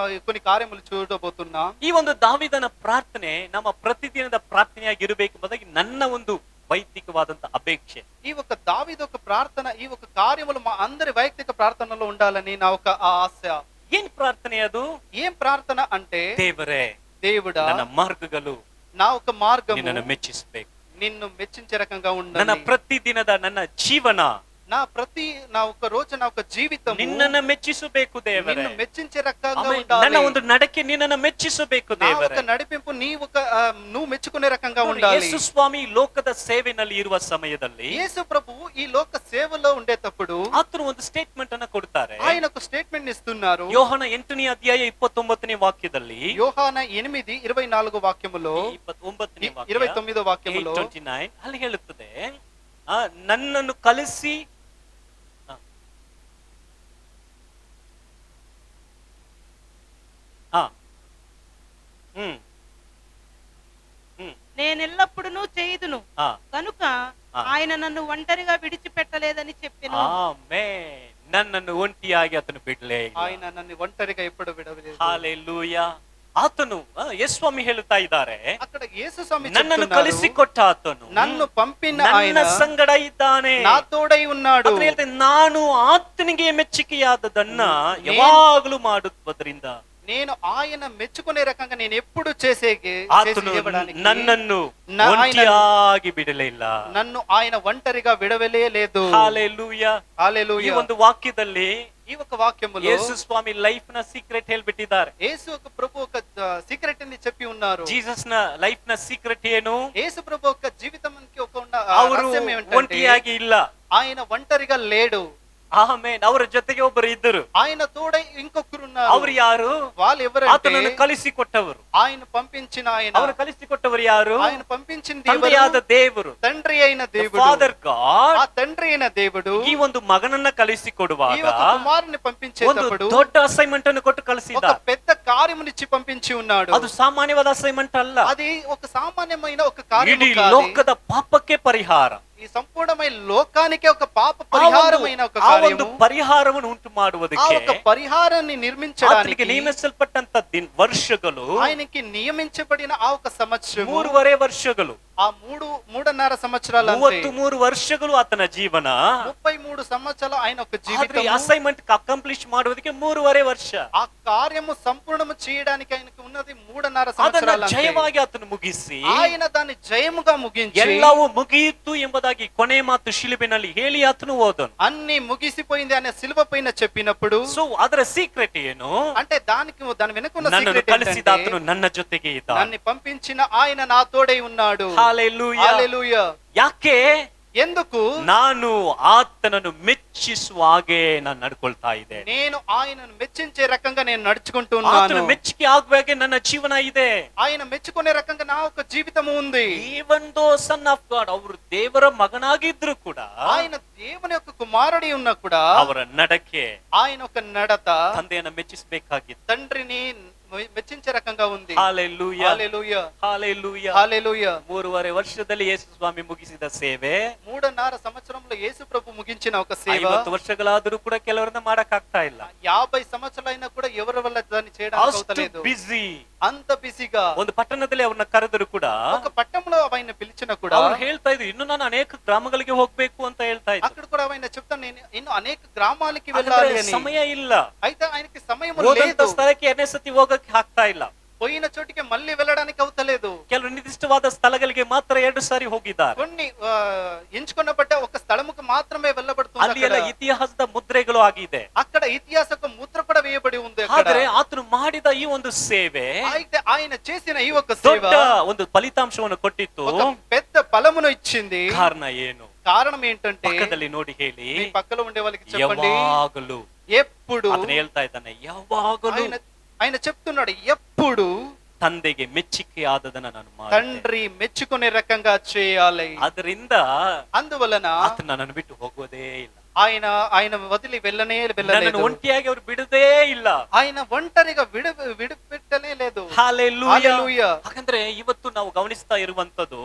కొన్ని కార్యములు చూడబోతున్నాం. ಈ ಒಂದು ದಾವೀದನ ಪ್ರಾರ್ಥನೆ ನಮ್ಮ ಪ್ರತಿದಿನದ ಪ್ರಾರ್ಥನೆಯಾಗಿರಬೇಕೆಂಬುದಾಗಿ ನನ್ನ ಒಂದು ವೈಯಕ್ತಿಕವಾದಂತ ಅಪೇಕ್ಷೆ. ఈ ఒక్క దావీదు ఒక ప్రార్థన, ఈ ఒక్క కార్యములు మా అందరి వైಯಕ್ತಿక ప్రార్థనలో ఉండాలని నా ఒక ఆశ. ಏನ್ ಪ್ರಾರ್ಥನೆ ಅದು? ఏం ప్రార్థన అంటే, ದೇವರೇ, దేవుడా, ನನ್ನ ಮಾರ್ಗಗಳು నా ఒక మార్గము ನಿನ್ನನ್ನು ಮೆಚ್ಚಿಸಬೇಕು. నిన్ను మెచ్చించే రకంగా ನನ್ನ ఉండాలి. ಪ್ರತಿದಿನದ ನನ್ನ ಜೀವನ నా ఒక రోజు నా ఒక జీవితం ನಿನ್ನನ್ನು ಮೆಚ್ಚಿಸಬೇಕು ದೇವರೇ. నిన్ను మెచ్చించే రకంగా ಆಮೇಲೆ ఉండాలి. ನನ್ನ ಒಂದು ನಡಕೆ ನಿನ್ನನ್ನು ಮೆಚ್ಚಿಸಬೇಕು నా ದೇವರೇ. ఒక నడిపింపు నువ్వు మెచ్చుకునే రకంగా ನೋಡಿ, ఉండాలి. ಯೇಸು ಸ್ವಾಮಿ ಲೋಕದ ಸೇವೆನಲ್ಲಿ ಇರುವ ಸಮಯದಲ್ಲಿ యేసు ప్రభువు ఈ లోక సేవలో ఉండేటప్పుడు ಆತನು ಒಂದು ಸ್ಟೇಟ್ಮೆಂಟ್ ಅನ್ನ ಕೊಡ್ತಾರೆ. ఆయన ఒక స్టేట్మెంట్ ఇస్తున్నారు. ಯೋಹನ 8ನೇ ಅಧ್ಯಾಯ 29ನೇ ವಾಕ್ಯದಲ್ಲಿ, యోహాన 8:24 వాక్యములో, 29ನೇ ವಾಕ್ಯ, 29వ వాక్యములో 8:29 ಅಲ್ಲಿ ಹೇಳುತ್ತದೆ, ನನ್ನನ್ನು ಕಲಿಸಿ నేనెల్లప్పుడూ చేయుదును కనుక ఆయన నన్ను ఒంటరిగా విడిచిపెట్టలేదని చెప్పెను. ಆಮೆನ್. ನನ್ನನ್ನು ಒಂಟಿಯಾಗಿ ಆತನು ಬಿಡಲೇ ಇಲ್ಲ. ఆయన నన్ను ఒంటరిగా ఎప్పుడు విడవలేదు. ಹಲ್ಲೆಲೂಯಾ. ಆತನು ಯೇಸುಸ್ವಾಮಿ ಹೇಳುತ್ತಾ ಇದ್ದಾರೆ, అక్కడ యేసు స్వామి ನನ್ನನ್ನು చెప్తున్నారు, ಕಲಿಸಿಕೊಟ್ಟ ಆತನು నన్ను పంపిన ನನ್ನ ఆయన ಸಂಗಡ ಇದ್ದಾನೆ. నా తోడై ఉన్నాడు. ಆತನು ಹೇಳ್ತಾನೆ, ನಾನು ಆತನಿಗೆ ಮೆಚ್ಚುಗೆಯಾದದನ್ನ ಯಾವಾಗಲೂ ಮಾಡುವುದರಿಂದ నేను ఆయన మెచ్చుకునే రకంగా నేను ఎప్పుడు ಆತನು ನನ್ನನ್ನು ಒಂಟಿಯಾಗಿ ಬಿಡಲೇ ಇಲ್ಲ. నన్ను ఆయన ఒంటరిగా విడవలే లేదు. ಹಲ್ಲೆಲೂಯಾ. హల్లెలూయా. ಈ ಒಂದು ವಾಕ್ಯದಲ್ಲಿ ఈ ఒక వాక్యములో ಯೇಸು ಸ್ವಾಮಿ ಲೈಫ್ ನ ಸೀಕ್ರೆಟ್ ಹೇಳ್ಬಿಟ್ಟಿದ್ದಾರೆ. యేసు ఒక ప్రభు ఒక సీక్రెట్ ని చెప్పి ఉన్నారు. ಜೀಸಸ್ ನ ಲೈಫ್ ನ ಸೀಕ್ರೆಟ್ ಏನು? యేసు ప్రభు ఒక జీవితానికి ఒక ಅವರು రహస్యం ఏమిటంటే, ಒಂಟಿಯಾಗಿ ಇಲ್ಲ. ఆయన ఒంటరిగా లేడు. ಆಮೆನ್. ಅವರ ಜೊತೆಗೆ ಒಬ್ಬರು ಇದ್ದರು. ఆయన తోడై ఇంకొకరున్నారు. ಅವರು ಯಾರು? వాళ్ళు ఎవరంటే ಆತನನ್ನು ಕಲಿಸಿಕೊಟ್ಟವರು. ఆయన పంపించిన ఆయన. ಅವನು ಕಲಿಸಿಕೊಟ್ಟವರು ಯಾರು? ఆయన పంపించింది ತಂದೆಯಾದ ದೇವರು, తండ్రి అయిన దేవుడు. ಫಾದರ್ ಗಾಡ್ ఆ తండ్రి అయిన దేవుడు ಈ ಒಂದು ಮಗನನ್ನ ಕಲಿಸಿಕೊಡುವಾಗ ఈ ఒక కుమారుని పంపించేటప్పుడు ಒಂದು ದೊಡ್ಡ ಅಸೈನ್ಮೆಂಟ್ ಅನ್ನು ಕೊಟ್ಟು ಕಳಿಸಿದ. ఒక పెద్ద కార్యమునిచ్చి పంపించి ఉన్నాడు. ಅದು ಸಾಮಾನ್ಯವಾದ ಅಸೈನ್ಮೆಂಟ್ ಅಲ್ಲ. అది ఒక సామాన్యమైన ఒక కార్యము ಇಡೀ కాదు. ಲೋಕದ ಪಾಪಕ್ಕೆ ಪರಿಹಾರ. ఈ సంపూర్ణమైన లోకానికే ఒక పాప పరిహారమైన ఒక ಆ ಒಂದು కార్యము. ಪರಿಹಾರವನ್ನು ಉಂಟು ఆ ಮಾಡುವುದಕ್ಕೆ ఒక పరిహారాన్ని ಆತನಿಗೆ నిర్మించడానికి ನೇಮಿಸಲ್ಪಟ್ಟಂತ ವರ್ಷಗಳು ఆయనకి నియమించబడిన ఆ ఒక సంవత్సరం 3.5 ವರ್ಷಗಳು, ఆ 3.5 సంవత్సరాలు అంతే. 33 ವರ್ಷಗಳು ಆತನ ಜೀವನ. 33 సంవత్సరాలు ఆయన ఒక ಆದ್ರೆ జీవితం. ಅಸೈನ್ಮೆಂಟ್ ಅಕಾಂಪ್ಲಿಷ್ ಮಾಡುವುದಕ್ಕೆ 3.5 ವರ್ಷ. ఆ కార్యము సంపూర్ణము చేయడానికి ఆయనకు ఉన్నది 3.5 ಅದನ್ನ సంవత్సరాలు అంతే. ಜಯವಾಗಿ ಆತನು ಮುಗಿಸಿ ఆయన దాన్ని జయముగా ముగించి ಎಲ್ಲವೂ ಮುಗಿಯಿತು ಎಂಬುದಾಗಿ ಕೊನೆ ಮಾತು ಶಿಲುಬೆನಲ್ಲಿ ಹೇಳಿ ಆತನು ಹೋದನು. అన్ని ముగిసిపోయింది అనే శిలువ పైన చెప్పినప్పుడు ಸೊ ಅದರ ಸೀಕ್ರೆಟ್ ಏನು? అంటే దాని వెనుకున్న ನನ್ನನ್ನು సీక్రెట్ ಕಲಿಸಿದ ఏంటంటే ಆತನು ನನ್ನ ಜೊತೆಗೆ ಇದ್ದ. నన్ను పంపించిన ఆయన నా తోడై ఉన్నాడు. ಹಲ್ಲೆಲೂಯಾ. హల్లెలూయా. ಯಾಕೆ? ఎందుకు? ನಾನು ಆತನನ್ನು ಮೆಚ್ಚಿಸುವ ಹಾಗೆ ನಾನು ನಡ್ಕೊಳ್ತಾ ಇದೆ. నేను ఆయనను మెచ్చించే రకంగా నేను ಆತನು నడుచుకుంటున్నాను. ಮೆಚ್ಚುಗೆ ಆಗುವ ಹಾಗೆ ನನ್ನ ಜೀವನ ಇದೆ. ఆయన మెచ్చుకునే రకంగా నా ఒక జీవితము ఉంది. Even though son of god, ಅವರು ದೇವರ ಮಗನಾಗಿದ್ರು ಕೂಡ ఆయన దేవుని యొక్క కుమారుడి ఉన్నా కూడా ಅವರ ನಡಕೆ, ఆయన ఒక నడత ತಂದೆಯನ್ನ ಮೆಚ್ಚಿಸಬೇಕಾಗಿತ್ತು. తండ్రిని మెచ్చించే రకంగా ఉంది. ಹಲ್ಲೆಲೂಯಾ, హల్లెలూయా, ಹಲ್ಲೆಲೂಯಾ. హల్లెలూయా. 3.5 ವರ್ಷದಲ್ಲಿ ಯೇಸು ಸ್ವಾಮಿ ಮುಗಿಸಿದ ಸೇವೆ 3.5 సంవత్సరంలో యేసు ప్రభు ముగించిన ఒక సేవ 50 ವರ್ಷಗಳಾದರೂ ಕೂಡ ಕೆಲವರನ್ನ ಮಾಡಕ್ ಆಗ್ತಾ ಇಲ್ಲ. 50 సంవత్సరాలైనా కూడా ఎవరి వల్ల దాన్ని చేయడానికి ಅಷ್ಟು అవుతలేదు. ಬಿಸಿ. అంత బిజీగా ಒಂದು ಪಟ್ಟಣದಲ್ಲಿ ಅವ್ರನ್ನ ಕರೆದರು ಕೂಡ ఒక పట్టణంలో ఆయన పిలిచిన కూడా ಅವ್ರು ಹೇಳ್ತಾ ಇದ್ರು, ಇನ್ನು ನಾನು ಅನೇಕ ಗ್ರಾಮಗಳಿಗೆ ಹೋಗ್ಬೇಕು ಅಂತ ಹೇಳ್ತಾ ಇದ್ರು. అక్కడ కూడా ఆయన చెప్తాను, నేను ఇನ್ನು అనేక గ్రామాలకి వెళ్ళాలి అని. ಸಮಯ ಇಲ್ಲ. అయితే ఆయనకి సమయం ಹೋದಂತ లేదు. ಸ್ಥಳಕ್ಕೆ ಎರಡನೇ ಸತಿ ಹೋಗಕ್ಕೆ ಆಗ್ತಾ ಇಲ್ಲ. పోయిన చోటికి మళ్ళీ వెళ్ళడానికి అవుతలేదు. ಕೆಲವು ನಿರ್ದಿಷ್ಟವಾದ ಸ್ಥಳಗಳಿಗೆ ಮಾತ್ರ 2 ಸಾರಿ ಹೋಗಿದ್ದಾರೆ. కొన్ని ఎంచుకున్నబట్టే ఒక స్థలముకు మాత్రమే వెళ్ళబడుతుంది. ಅಲ್ಲಿ ಎಲ್ಲ ಇತಿಹಾಸದ ಮುದ್ರೆಗಳು ಆಗಿದೆ. అక్కడ ఇతిహాసక ముద్ర కూడా వేయబడి ఉంది. అక్కడ ಆದ್ರೆ ಆತನು ಮಾಡಿದ ಈ ಒಂದು ಸೇವೆ అయితే ఆయన చేసిన ఈ ఒక సేవ ದೊಡ್ಡ ಒಂದು ಫಲಿತಾಂಶವನ್ನು ಕೊಟ್ಟಿತ್ತು. ఒక పెద్ద ఫలమును ఇచ్చింది. ಕಾರಣ ಏನು? కారణం ఏంటంటే ಪಕ್ಕದಲ್ಲಿ ನೋಡಿ ಹೇಳಿ. మీ పక్కలో ఉండే వాళ్ళకి చెప్పండి. ಯಾವಾಗಲೂ ఎప్పుడు ಆತನು ಹೇಳ್ತಾ ಇದ್ದಾನೆ, ಯಾವಾಗಲೂ ఆయన చెప్తున్నాడు, ఎప్పుడు ತಂದೆಗೆ ಮೆಚ್ಚುಗೆ ಆದದನ್ನ ನಾನು ಮಾಡಿ తండ్రి మెచ్చుకునే రకంగా చేయాలి. ಅದರಿಂದ అందువలన ಆತನ ನನ್ನನ್ನು ಬಿಟ್ಟು ಹೋಗೋದೇ ಇಲ್ಲ. ఆయన వదిలి వెళ్ళనే ನನ್ನನ್ನು వెళ్ళలేదు. ಒಂಟಿಯಾಗಿ ಅವರು ಬಿಡದೇ ಇಲ್ಲ. ఆయన ఒంటరిగా విడిపెట్టనే లేదు. ಹಲ್ಲೆಲೂಯಾ. హల్లెలూయా. ಹಾಗಂದ್ರೆ ಇವತ್ತು ನಾವು ಗಮನಿಸ್ತಾ ಇರುವಂತದ್ದು,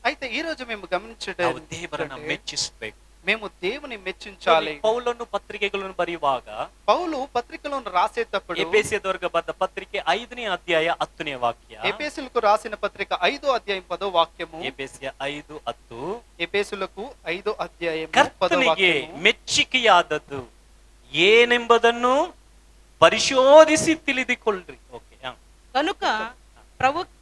అయితే ఈ రోజు మేము గమనించడం ನಾವು ದೇವರನ್ನ ಮೆಚ್ಚಿಸಬೇಕು. మేము దేవుని మెచ్చించాలి. ಪೌಲನು ಪತ್ರಿಕೆಗಳನ್ನು ಬರೆಯುವಾಗ పౌలు పత్రికలను రాసేటప్పుడు ಎಫೆಸಿಯದವರಿಗೆ ಬರೆದ ಪತ್ರಿಕೆ 5ನೇ ಅಧ್ಯಾಯ 10ನೇ ವಾಕ್ಯ. ఎఫెసీయులకు రాసిన పత్రిక 5వ అధ్యాయం 10వ వాక్యము. ಎಫೆಸಿಯ 5:10. ఎఫెసీయులకు 5వ అధ్యాయం 10వ ಕರ್ತನಿಗೆ వాక్యము. ಮೆಚ್ಚುಗೆಯಾದದ್ದು ಏನೆಂಬುದನ್ನು ಪರಿಶೋಧಿಸಿ ತಿಳಿದುಕೊಳ್ಳ್ರಿ. ಓಕೆ. కనుక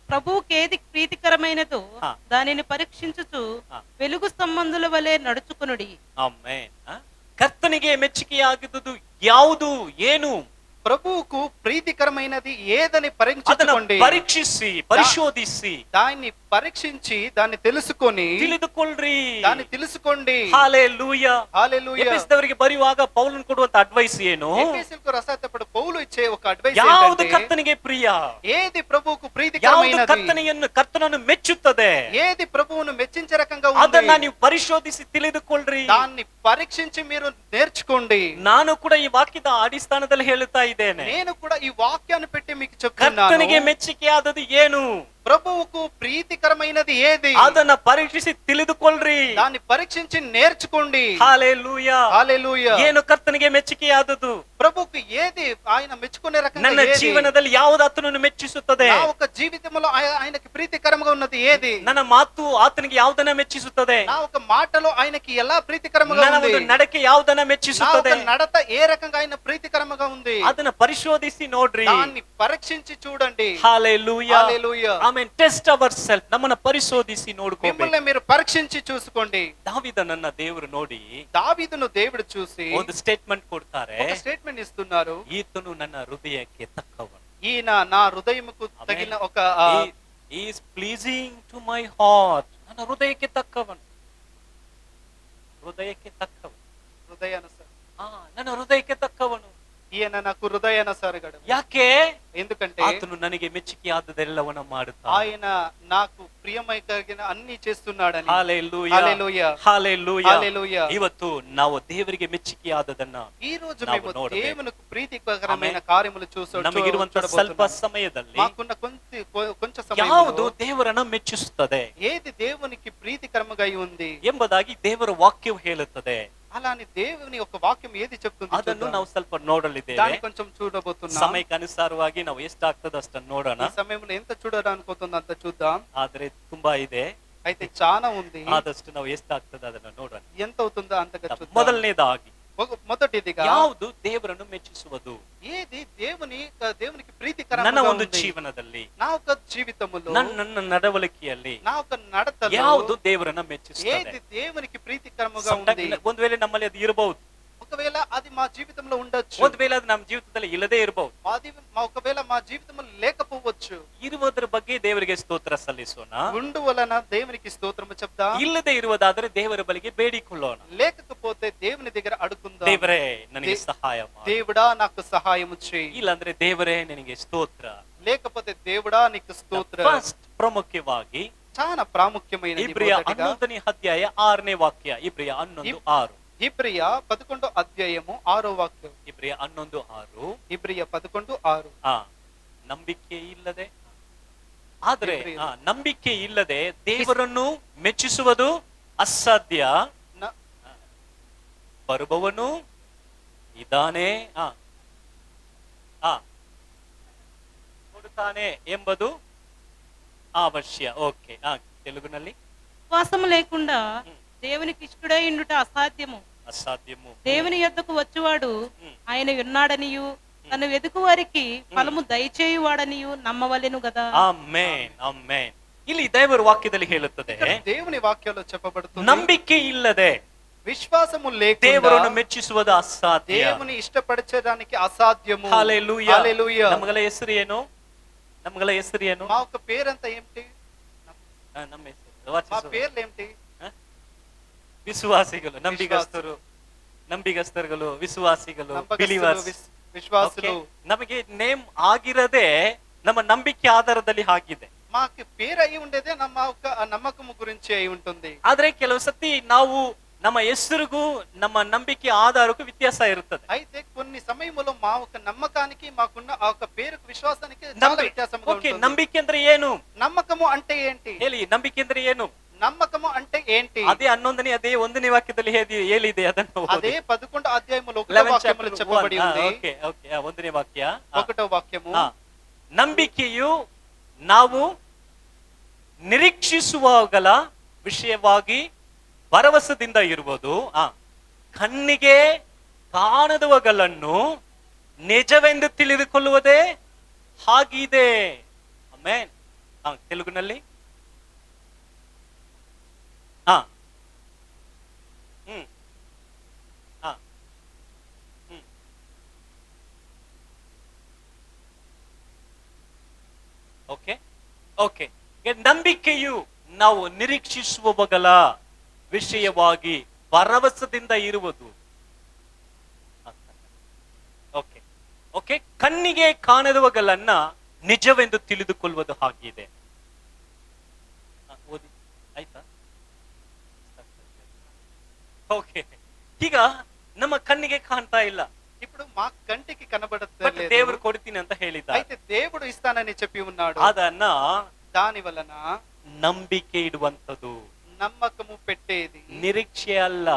ప్రభువుకి ఏది ప్రీతికరమైనదో ఆ. దానిని పరీక్షించుచు ఆ. వెలుగు సంబంధుల వలె ನಡುಚುకొనుడి. ಆಮೆನ್. ಕರ್ತನಿಗೆ ಮೆಚ್ಚುಗೆಯಾಗಿದ್ದುದು ಯಾವುದು, ಏನು? ప్రభువుకు ప్రీతికరమైనది ఏదని ಅದನ್ನ పరీక్షించుకోండి. ಪರೀಕ್ಷಿಸಿ, ಪರಿಶೋಧಿಸಿ, దాన్ని పరీక్షించి దాన్ని తెలుసుకొని ತಿಳಿದುಕೊಳ್ಳ್ರಿ. దాన్ని తెలుసుకోండి. ಹಲ್ಲೆಲೂಯಾ. హల్లెలూయా. ಎಫೆಸದವರಿಗೆ ಬರೆಯುವಾಗ ಪೌಲನು ಕೊಡುವಂತ ಅಡ್ವೈಸ್ ಏನು? ఎఫెసీయులకు రాసేటప్పుడు పౌలు ఇచ్చే ఒక అడ్వైస్ ಯಾವುದು ఏంటంటే ಕರ್ತನಿಗೆ ಪ್ರಿಯ, ఏది ప్రభువుకు ಯಾವುದು ప్రీతికరమైనది, ಕರ್ತನನ್ನು ಮೆಚ್ಚುತ್ತದೆ, ఏది ప్రభువును మెచ్చించే రకంగా ಅದನ್ನ ఉంది, ನೀವು ಪರಿಶೋಧಿಸಿ ತಿಳಿದುಕೊಳ್ಳ್ರಿ. దాన్ని పరీక్షించి మీరు నేర్చుకోండి. ನಾನು ಕೂಡ ಈ ವಾಕ್ಯದ ಅಡಿಸ್ಥಾನದಲ್ಲಿ ಹೇಳುತ್ತಾ ಇದ್ದೇನೆ. నేను కూడా ఈ వాక్యాన్ని పెట్టి మీకు చెప్తున్నాను. ಕರ್ತನಿಗೆ ಮೆಚ್ಚುಗೆಯಾದದ್ದು ಏನು, ప్రభువుకు ప్రీతికరమైనది ఏది, ಅದನ್ನ ಪರೀಕ್ಷಿಸಿ ತಿಳಿದುಕೊಳ್ಳ್ರಿ. దాన్ని పరీక్షించి నేర్చుకోండి. ಹಲ್ಲೆಲೂಯಾ. హల్లెలూయా. ಏನು ಕರ್ತನಿಗೆ ಮೆಚ್ಚುಗೆಯಾದದ್ದು? ప్రభువుకు ఏది ఆయన మెచ్చుకునే రకంగా ನನ್ನ ఏది, ಜೀವನದಲ್ಲಿ ಯಾವುದು ಆತನನ್ನು ಮೆಚ್ಚಿಸುತ್ತದೆ? నా ఒక జీవితంలో ఆయనకి ప్రీతికరంగా ఉన్నది ఏది, ನನ್ನ ಮಾತು ಆತನಿಗೆ ಯಾವುದನ್ನ ಮೆಚ್ಚಿಸುತ್ತದೆ? నా ఒక మాటలో ఆయనకి ఎలా ప్రీతికరంగా ನನ್ನ ఉంది, ಒಂದು ನಡಕೆ ಯಾವುದನ್ನ నా ఒక ಮೆಚ್ಚಿಸುತ್ತದೆ? నడత ఏ రకంగా ఆయన ప్రీతికరంగా ఉంది, ಅದನ್ನ ಪರಿಶೋಧಿಸಿ ನೋಡ್ರಿ. దాన్ని పరీక్షించి చూడండి. Hallelujah. Hallelujah. Amen. Test our self, ನಮ್ಮನ್ನ ಪರಿಶೋಧಿಸಿ ನೋಡ್ಕೋಬೇಕು. మిమ్మల్ని మీరు పరీక్షించి చూసుకోండి. ದಾವಿದನನ್ನ ದೇವರು ನೋಡಿ దావీదును దేవుడు చూసి ಒಂದು ಸ್ಟೇಟ್ಮೆಂಟ್ ಕೊಡ್ತಾರೆ. ఒక స్టేట్మెంట్ ఇస్తున్నారు. ಈತನು ನನ್ನ ಹೃದಯಕ್ಕೆ ತಕ್ಕವನು. ఈయన నా హృదయముకు తగిన ఒక is pleasing to my heart. ನನ್ನ ಹೃದಯಕ್ಕೆ ತಕ್ಕವನು, ಹೃದಯಕ್ಕೆ ತಕ್ಕವನು. హృదయానుసారం. ನನ್ನ ಹೃದಯಕ್ಕೆ ತಕ್ಕವನು. ఈయన నాకు హృదయానుసారుడు. ಯಾಕೆ? ఎందుకంటే ಆತನು ನನಗೆ ಮೆಚ್ಚುಗೆಯಾದದೆಲ್ಲವನ್ನ ಮಾಡುತ್ತಾನೆ. ఆయన నాకు ప్రియమై కలిగిన అన్ని చేస్తున్నాడని. హల్లెలూయా, హల్లెలూయా, హల్లెలూయా, హల్లెలూయా. ಇವತ್ತು ನಾವು ದೇವರಿಗೆ ಮೆಚ್ಚುಗೆಯಾದದನ್ನ ఈ రోజు ನಾವು మేము ನೋಡಬೇಕು. దేవునికి ప్రీతికరమైన కార్యములు ನಮಗಿರುವಂತ ಸ್ವಲ್ಪ ಸಮಯದಲ್ಲಿ మాకున్న కొంచెం సమయంలో ಯಾವುದು ದೇವರನ್ನ ಮೆಚ್ಚಿಸುತ್ತದೆ ఏది దేవునికి ప్రీతికరముగా ఉంది ಎಂಬುದಾಗಿ ದೇವರ ವಾಕ್ಯವು ಹೇಳುತ್ತದೆ. అలాని దేవుని యొక్క వాక్యం ఏది చెప్తుంది ಅದನ್ನು ನಾವು ಸ್ವಲ್ಪ ನೋಡಲಿದ್ದೇವೆ. దాన్ని కొంచెం చూడబోతున్నాం. ಸಮಯಕ್ಕೆ ಅನುಸಾರವಾಗಿ ನಾವು ಎಷ್ಟಾಗ್ತದೆ ಅಷ್ಟನ್ನು ನೋಡೋಣ. ఈ సమయంలో ఎంత చూడడానికి అవుతుందో అంత చూద్దాం. ಆದ್ರೆ ತುಂಬಾ ಇದೆ, అయితే చాలా ఉంది. ಆದಷ್ಟು ನಾವು ಎಷ್ಟಾಗ್ತದೆ ಅದನ್ನ ನೋಡೋಣ. ఎంత అవుతుందో అంతగా చూద్దాం. ಮೊದಲನೇದಾಗಿ మొదటిదిగా ಯಾವುದು ದೇವರನ್ನು ಮೆಚ್ಚಿಸುವುದು? ఏది దేవునికి ನನ್ನ ప్రీతికరంగా ಒಂದು ఉంది ಜೀವನದಲ್ಲಿ, నా యొక్క జీవితములో ನನ್ನ ನಡವಳಿಕೆಯಲ್ಲಿ నా యొక్క నడతలో ಯಾವುದು ದೇವರನ್ನ ಮೆಚ್ಚಿಸುತ್ತದೆ? ఏది దేవునికి ప్రీతికరముగా Sometimes ఉంది. ಒಂದು ವೇಳೆ ನಮ್ಮಲ್ಲಿ ಅದು ಇರಬಹುದು, ఒకవేళ అది మా జీవితంలో ఉండొచ్చు. ಒಂದು ವೇಳೆ ಅದು ನಮ್ಮ ಜೀವಿತದಲ್ಲಿ ಇಲ್ಲದೆ ಇರಬಹುದು. అది ఒకవేళ మా జీవితంలో లేకపోవచ్చు. ಇರುವುದರ ಬಗ್ಗೆ ದೇವರಿಗೆ ಸ್ತೋತ್ರ ಸಲ್ಲಿಸೋಣ. ఉండు వలన దేవునికి స్తోత్రము చెప్దాం. ಇಲ್ಲದೆ ಇರುವುದಾದರೆ ದೇವರ ಬಳಿಗೆ ಬೇಡಿಕೊಳ್ಳೋಣ. లేకపోతే దేవుని దగ్గర అడుగుందాం. ದೇವರೇ ನನಗೆ ಸಹಾಯ ಮಾಡು. దేవుడా నాకు సహాయము చేయి. ಇಲ್ಲಾಂದ್ರೆ ದೇವರೇ ನಿನಗೆ ಸ್ತೋತ್ರ. లేకపోతే దేవుడా నీకు స్తోత్ర. ಫಸ್ಟ್ ಪ್ರಾಮುಖ್ಯವಾಗಿ చాలా ప్రాముఖ్యమైనది. ಇಬ್ರಿಯ మొదటిగా 11ನೇ ಅಧ್ಯಾಯ 6ನೇ ವಾಕ್ಯ. ಇಬ್ರಿಯ 11:6. ఇబ్రియ 11వ అధ్యాయము 6వ వాక్యం. ಇಬ್ರಿಯ 11:6. ఇబ్రియ 11:6. ನಂಬಿಕೆ ಇಲ್ಲದೆ, ಆದ್ರೆ ನಂಬಿಕೆ ಇಲ್ಲದೆ ದೇವರನ್ನು ಮೆಚ್ಚಿಸುವುದು ಅಸಾಧ್ಯ. ಬರುವವನು ಇದ್ದಾನೆ, ಕೊಡುತ್ತಾನೆ ಎಂಬುದು ಅವಶ್ಯ. ಓಕೆ, తెలుగుನಲ್ಲಿ విశ్వాసము లేకుండా దేవునికి ఇష్టడై ఉండుట అసాధ్యము. అసాధ్యము. దేవుని యొద్దకు వచ్చువాడు ఆయన ఉన్నాడనియు తను వెదుకు వారికి ఫలము దయచేయువాడనియు నమ్మవలెను గదా. Amen, amen. ಇಲ್ಲಿ ದೇವರ ವಾಕ್ಯದಲ್ಲಿ ಹೇಳುತ್ತದೆ, దేవుని వాక్యంలో చెప్పబడుతుంది, ನಂಬಿಕೆ ಇಲ್ಲದೆ విశ్వాసము లేకుండా ದೇವರನ್ನು ಮೆಚ್ಚಿಸುವುದು ಅಸಾಧ್ಯ. దేవుని ఇష్టపరచడానికి అసాధ్యము. హల్లెలూయా, హల్లెలూయా. ನಮ್ಮಗಳ ಹೆಸರು ಏನು? ನಮ್ಮಗಳ ಹೆಸರು ಏನು? మా యొక్క పేరంతా ఏమిటి? ನಮ್ಮ ಹೆಸರು మా ವಾಚಿಸು. పేర్లు ఏమిటి? ವಿಶ್ವಾಸಿಗಳು, ನಂಬಿಗಸ್ತರು, ನಂಬಿಗಸ್ತರುಗಳು, ವಿಶ್ವಾಸಿಗಳು, ಬಿಲೀವರ್ಸ್, విశ్వాసులు. ನಮಗೆ ನೇಮ್ ಆಗಿರದೆ ನಮ್ಮ ನಂಬಿಕೆ ಆಧಾರದಲ್ಲಿ ಆಗಿದೆ. మాకు పేరు అయి ఉండేదే ನಮ್ಮ నమ్మకము గురించి అయి ఉంటుంది. ಆದ್ರೆ ಕೆಲವು ಸತಿ ನಾವು ನಮ್ಮ ಹೆಸರಿಗೂ ನಮ್ಮ ನಂಬಿಕೆ ಆಧಾರಕ್ಕೂ ವ್ಯತ್ಯಾಸ ಇರುತ್ತದೆ. అయితే కొన్ని సమయములో మా ఒక నమ్మకానికి మాకున్న ఆ ఒక పేరుకు విశ్వాసానికి చాలా వ్యత్యాసంగా ఉంటుంది. ನಂಬಿಕೆ ಅಂದ್ರೆ ಏನು? నమ్మకము అంటే ఏంటి? ಹೇಳಿ, ನಂಬಿಕೆ ಅಂದ್ರೆ ಏನು? నమ్మకము అంటే ఏంటి? ಅದೇ 11ನೇ ಅದೇ 1ನೇ ವಾಕ್ಯದಲ್ಲಿ ಹೇಳಿದೆ. ಅದನ್ನು అదే 11వ అధ్యాయములో 1వ వాక్యములో చెప్పబడి ఉంది. ಓಕೆ, ಓಕೆ, 1ನೇ ವಾಕ್ಯ, 1వ వాక్యము. ನಂಬಿಕೆಯು ನಾವು ನಿರೀಕ್ಷಿಸುವಾಗಲ ವಿಷಯವಾಗಿ ಭರವಸೆದಿಂದ ಇರುವುದು, ಕಣ್ಣಿಗೆ ಕಾಣದವುಗಳನ್ನು ನಿಜವೆಂದು ತಿಳಿದುಕೊಳ್ಳುವುದೇ ಆಗಿದೆ. ಆಮೆನ್. ತೆಲುಗಿನಲ್ಲಿ ಓಕೆ, ಓಕೆ. ನಂಬಿಕೆಯು ನಾವು ನಿರೀಕ್ಷಿಸುವವುಗಳ ವಿಷಯವಾಗಿ ಭರವಸೆದಿಂದ ಇರುವುದು. Okay, okay. ಕಣ್ಣಿಗೆ ಕಾಣದವುಗಳನ್ನ ನಿಜವೆಂದು ತಿಳಿದುಕೊಳ್ಳುವುದು ಆಗಿದೆ. ಓದಿ ಆಯ್ತಾ? ಓಕೆ. ಈಗ ನಮ್ಮ ಕಣ್ಣಿಗೆ ಕಾಣ್ತಾ ಇಲ್ಲ, ఇప్పుడు మా కంటికి కనబడట్లేదు. ದೇವರು ಕೊಡ್ತೀನಿ ಅಂತ ಹೇಳಿದ್ದ. అయితే దేవుడు ఇస్తానని చెప్పి ఉన్నాడు. ಅದನ್ನ దాని వలన ನಂಬಿಕೆ ಇಡುವಂತದ್ದು, నమ్మకము పెట్టేది ನಿರೀಕ್ಷೆ ಅಲ್ಲ.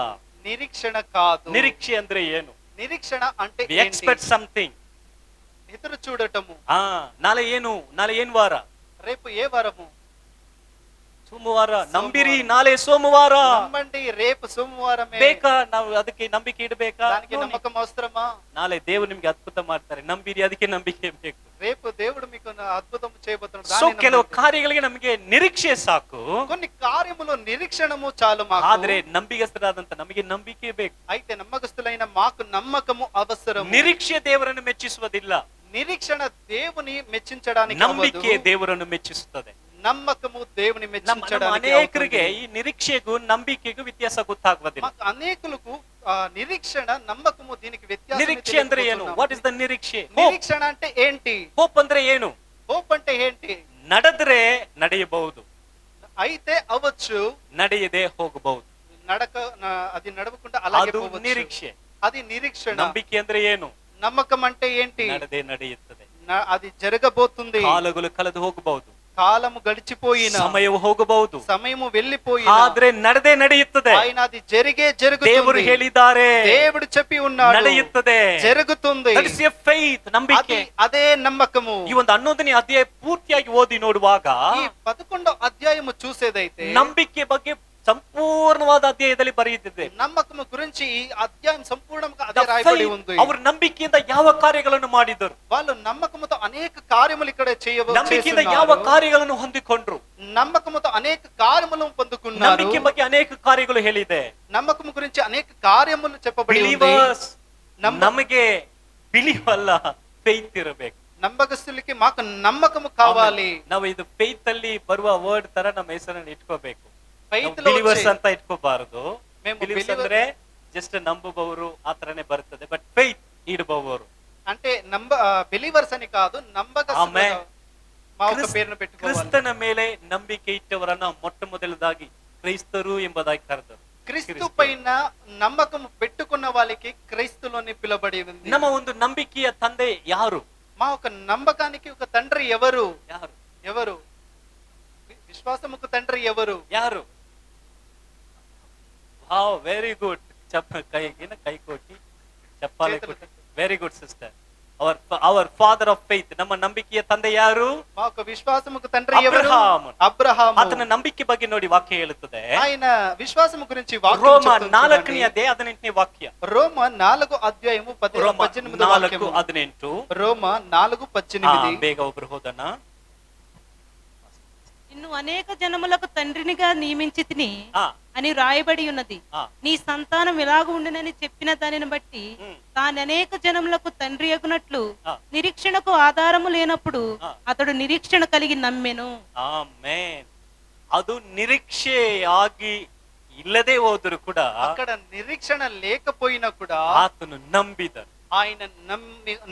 నిరీక్షణ కాదు. ನಿರೀಕ್ಷೆ ಅಂದ್ರೆ ಏನು? నిరీక్షణ అంటే ಎಕ್ಸ್ಪೆಕ್ಟ್ ಸಮಥಿಂಗ್. ఎదురు చూడటము. ನಾಳೆ ಏನ್ ವಾರ? రేపు ఏ వారము? ಸೋಮವಾರ. ನಂಬಿರಿ, ನಾಳೆ ಸೋಮವಾರ. నమ్మండి, రేపు సోమవారమే. ಬೇಕಾ? ನಾವು ಅದಕ್ಕೆ ನಂಬಿಕೆ ಇಡಬೇಕಾ? దానికి నమ్మకం అవసరమా? ನಾಳೆ ದೇವರು ನಿಮ್ಗೆ ಅದ್ಭುತ ಮಾಡ್ತಾರೆ, ನಂಬಿರಿ, ಅದಕ್ಕೆ ನಂಬಿಕೆ ಬೇಕು. రేపు దేవుడు మీకు అద్భుతం చేయబోతున్నాడు. ಸೊ ಕೆಲವು ಕಾರ್ಯಗಳಿಗೆ ನಮಗೆ ನಿರೀಕ್ಷೆ ಸಾಕು, కొన్ని కార్యములో నిరీక్షణము చాలు మాకు. ಆದ್ರೆ ನಂಬಿಗಸ್ತರಾದಂತ ನಮಗೆ ನಂಬಿಕೆ ಬೇಕು. అయితే నమ్మకస్తులైన మాకు నమ్మకము అవసరం. ನಿರೀಕ್ಷೆ ದೇವರನ್ನು ಮೆಚ್ಚಿಸುವುದಿಲ್ಲ, నిరీక్షణ దేవుని మెచ్చించడానికి ನಂಬಿಕೆ ದೇವರನ್ನು ಮೆಚ್ಚಿಸುತ್ತದೆ. నమ్మకము దేవుని మెచ్చించడానికి. ಅನೇಕರಿಗೆ ಈ ನಿರೀಕ್ಷೆಗೂ ನಂಬಿಕೆಗೂ ವ್ಯತ್ಯಾಸ ಗೊತ್ತಾಗುವುದಿಲ್ಲ. అనేకులకు నిరీక్షణ నమ్మకము దీనికి వ్యత్యాసం ನಿರೀಕ್ಷೆ ಅಂದ್ರೆ ಏನು? ವಾಟ್ ಇಸ್ ದ ನಿರೀಕ್ಷೆ? నిరీక్షణ అంటే ఏంటి? ಹೋಪ್ ಅಂದ್ರೆ ಏನು? హోప్ అంటే ఏంటి? ನಡೆದ್ರೆ ನಡೆಯಬಹುದು, అయితే అవ్వచ్చు, ನಡೆಯದೆ ಹೋಗಬಹುದು. అది నడవకుండా అలాగే ಅದು పోవచ్చు. ನಿರೀಕ್ಷೆ. అది నిరీక్షణ. ನಂಬಿಕೆ ಅಂದ್ರೆ ಏನು? నమ్మకం అంటే ఏంటి? ನಡೆದೇ ನಡೆಯುತ್ತದೆ. అది జరగబోతుంది. ಕಾಲಗಳು ಕಳೆದು ಹೋಗಬಹುದು, కాలము గడిచిపోయిన, ಸಮಯವು ಹೋಗಬಹುದು, సమయము వెళ్ళిపోయిన, ಆದ್ರೆ ನಡೆದೇ ನಡೆಯುತ್ತದೆ. ఆయన అది జరుగుతుంది. ದೇವರು ಹೇಳಿದ್ದಾರೆ, దేవుడు చెప్పి ఉన్నాడు, ನಡೆಯುತ್ತದೆ, జరుగుతుంది. That is a faith, ನಂಬಿಕೆ. అదే నమ్మకము. ಈ ಒಂದು 11ನೇ ಅಧ್ಯಾಯ ಪೂರ್ತಿಯಾಗಿ ಓದಿ ನೋಡುವಾಗ ఈ 11వ అధ్యాయము చూసేదైతే ನಂಬಿಕೆ ಬಗ್ಗೆ ಸಂಪೂರ್ಣವಾದ ಅಧ್ಯಾಯದಲ್ಲಿ ಬರೆಯುತ್ತಿದೆ. నమ్మకము గురించి ఈ అధ్యాయం సంపూర్ణంగా అదే రాయబడి ఉంది. ಅವರು ನಂಬಿಕೆಯಿಂದ ಯಾವ ಕಾರ್ಯಗಳನ್ನು ಮಾಡಿದರು? వాళ్ళు నమ్మకముతో అనేక కార్యములు ఇక్కడ ನಂಬಿಕೆಯಿಂದ ಯಾವ ಕಾರ್ಯಗಳನ್ನು ಹೊಂದಿಕೊಂಡ್ರು? నమ్మకముతో అనేక కార్యములను పొందుకున్నారు. ನಂಬಿಕೆ ಬಗ್ಗೆ ಅನೇಕ ಕಾರ್ಯಗಳು ಹೇಳಿದೆ. నమ్మకము గురించి అనేక కార్యములు చెప్పబడి ఉంది. ಬಿಲೀವರ್ಸ್, ನಮಗೆ ಬಿಲೀವ್ ಅಲ್ಲ, ಫೇತ್ ಇರಬೇಕು. ನಂಬಕಸ್ಥುಲಿಗೆ ಮಾకు నమ్మకము కావాలి. ನಾವು ಇದು ಫೇತ್ ಅಲ್ಲಿ ಬರುವ ವರ್ಡ್ ತರ ನಮ್ಮ ಹೆಸರನ್ನು ಇಟ್ಕೋಬೇಕು. ಫೇತ್ ಬಿಲೀವರ್ಸ್ ಅಂತ ಇಟ್ಕೋಬಾರದು. మేము ಬಿಲೀವರ್ಸ್ ಅಂದ್ರೆ ಜಸ್ಟ್ ನಂಬುವವರು ಆತರನೇ ಬರ್ತದೆ, ಬಟ್ ಫೇತ್ ಇಡಬಹುದು. అంటే బిలీవర్స్ అని కాదు, నమ్మకస్తులుగా మా ఒక పేరును పెట్టుకోవాలి. ಕ್ರಿಸ್ತನ ಮೇಲೆ ನಂಬಿಕೆ ಇಟ್ಟವರನ್ನ ಮೊಟ್ಟ ಮೊದಲದಾಗಿ ಕ್ರೈಸ್ತರು ಎಂಬುದಾಗಿ ಕರೆದರು. క్రీస్తు పైన నమ్మకం పెట్టుకున్న వాళ్ళకి క్రైస్తులోని పిలబడి ఉంది. ನಮ್ಮ ಒಂದು ನಂಬಿಕೆಯ ತಂದೆ ಯಾರು? మా ఒక నమ్మకానికి ఒక తండ్రి ఎవరు? ಯಾರು? ఎవరు? విశ్వాసముకు తండ్రి ఎవరు? ಯಾರು? Wow, very good. ಕೈ ಕೊಟ್ಟಿ ಚಪ್ಪಾಳೆ ಕೊಟ್ಟಿ. Very good sister. Our father of faith, ನಮ್ಮ ನಂಬಿಕೆಯ ತಂದೆ ಯಾರು? మా ఒక విశ్వాసముకు తండ్రి ఎవరు? అబ్రహాము. ಆತನ ನಂಬಿಕೆ ಬಗ್ಗೆ ನೋಡಿ ವಾಕ್ಯ ಹೇಳುತ್ತದೆ. ఆయన విశ్వాసము గురించి వాక్యం ರೋಮ చెప్తుంది. 4ನೇ ಅಧ್ಯಾಯ 18ನೇ ವಾಕ್ಯ. రోమ 4 అధ్యాయము 18 వాక్యము. 4:18. రోమ 4:18. ಬೇಗ ಒಬ್ರು ಹೋದನ. నిన్ను అనేక జనములకు తండ్రినిగా నియమించి తిని ఆ, అని రాయబడి ఉన్నది. ఆ. నీ సంతానం ఎలాగ ఉండునని చెప్పిన దానిని బట్టి తాను అనేక జనములకు తండ్రి అగునట్లు ఆ. నిరీక్షణకు ఆధారము లేనప్పుడు ఆ. అతడు నిరీక్షణ కలిగి నమ్మెను. ಆಮೆನ್. ಅದು ನಿರೀಕ್ಷೆ ಆಗಿ ಇಲ್ಲದೆ ಹೋದರೂ ಕೂಡ అక్కడ నిరీక్షణ లేకపోయినా కూడా ಆತನು ನಂಬಿದನು. ఆయన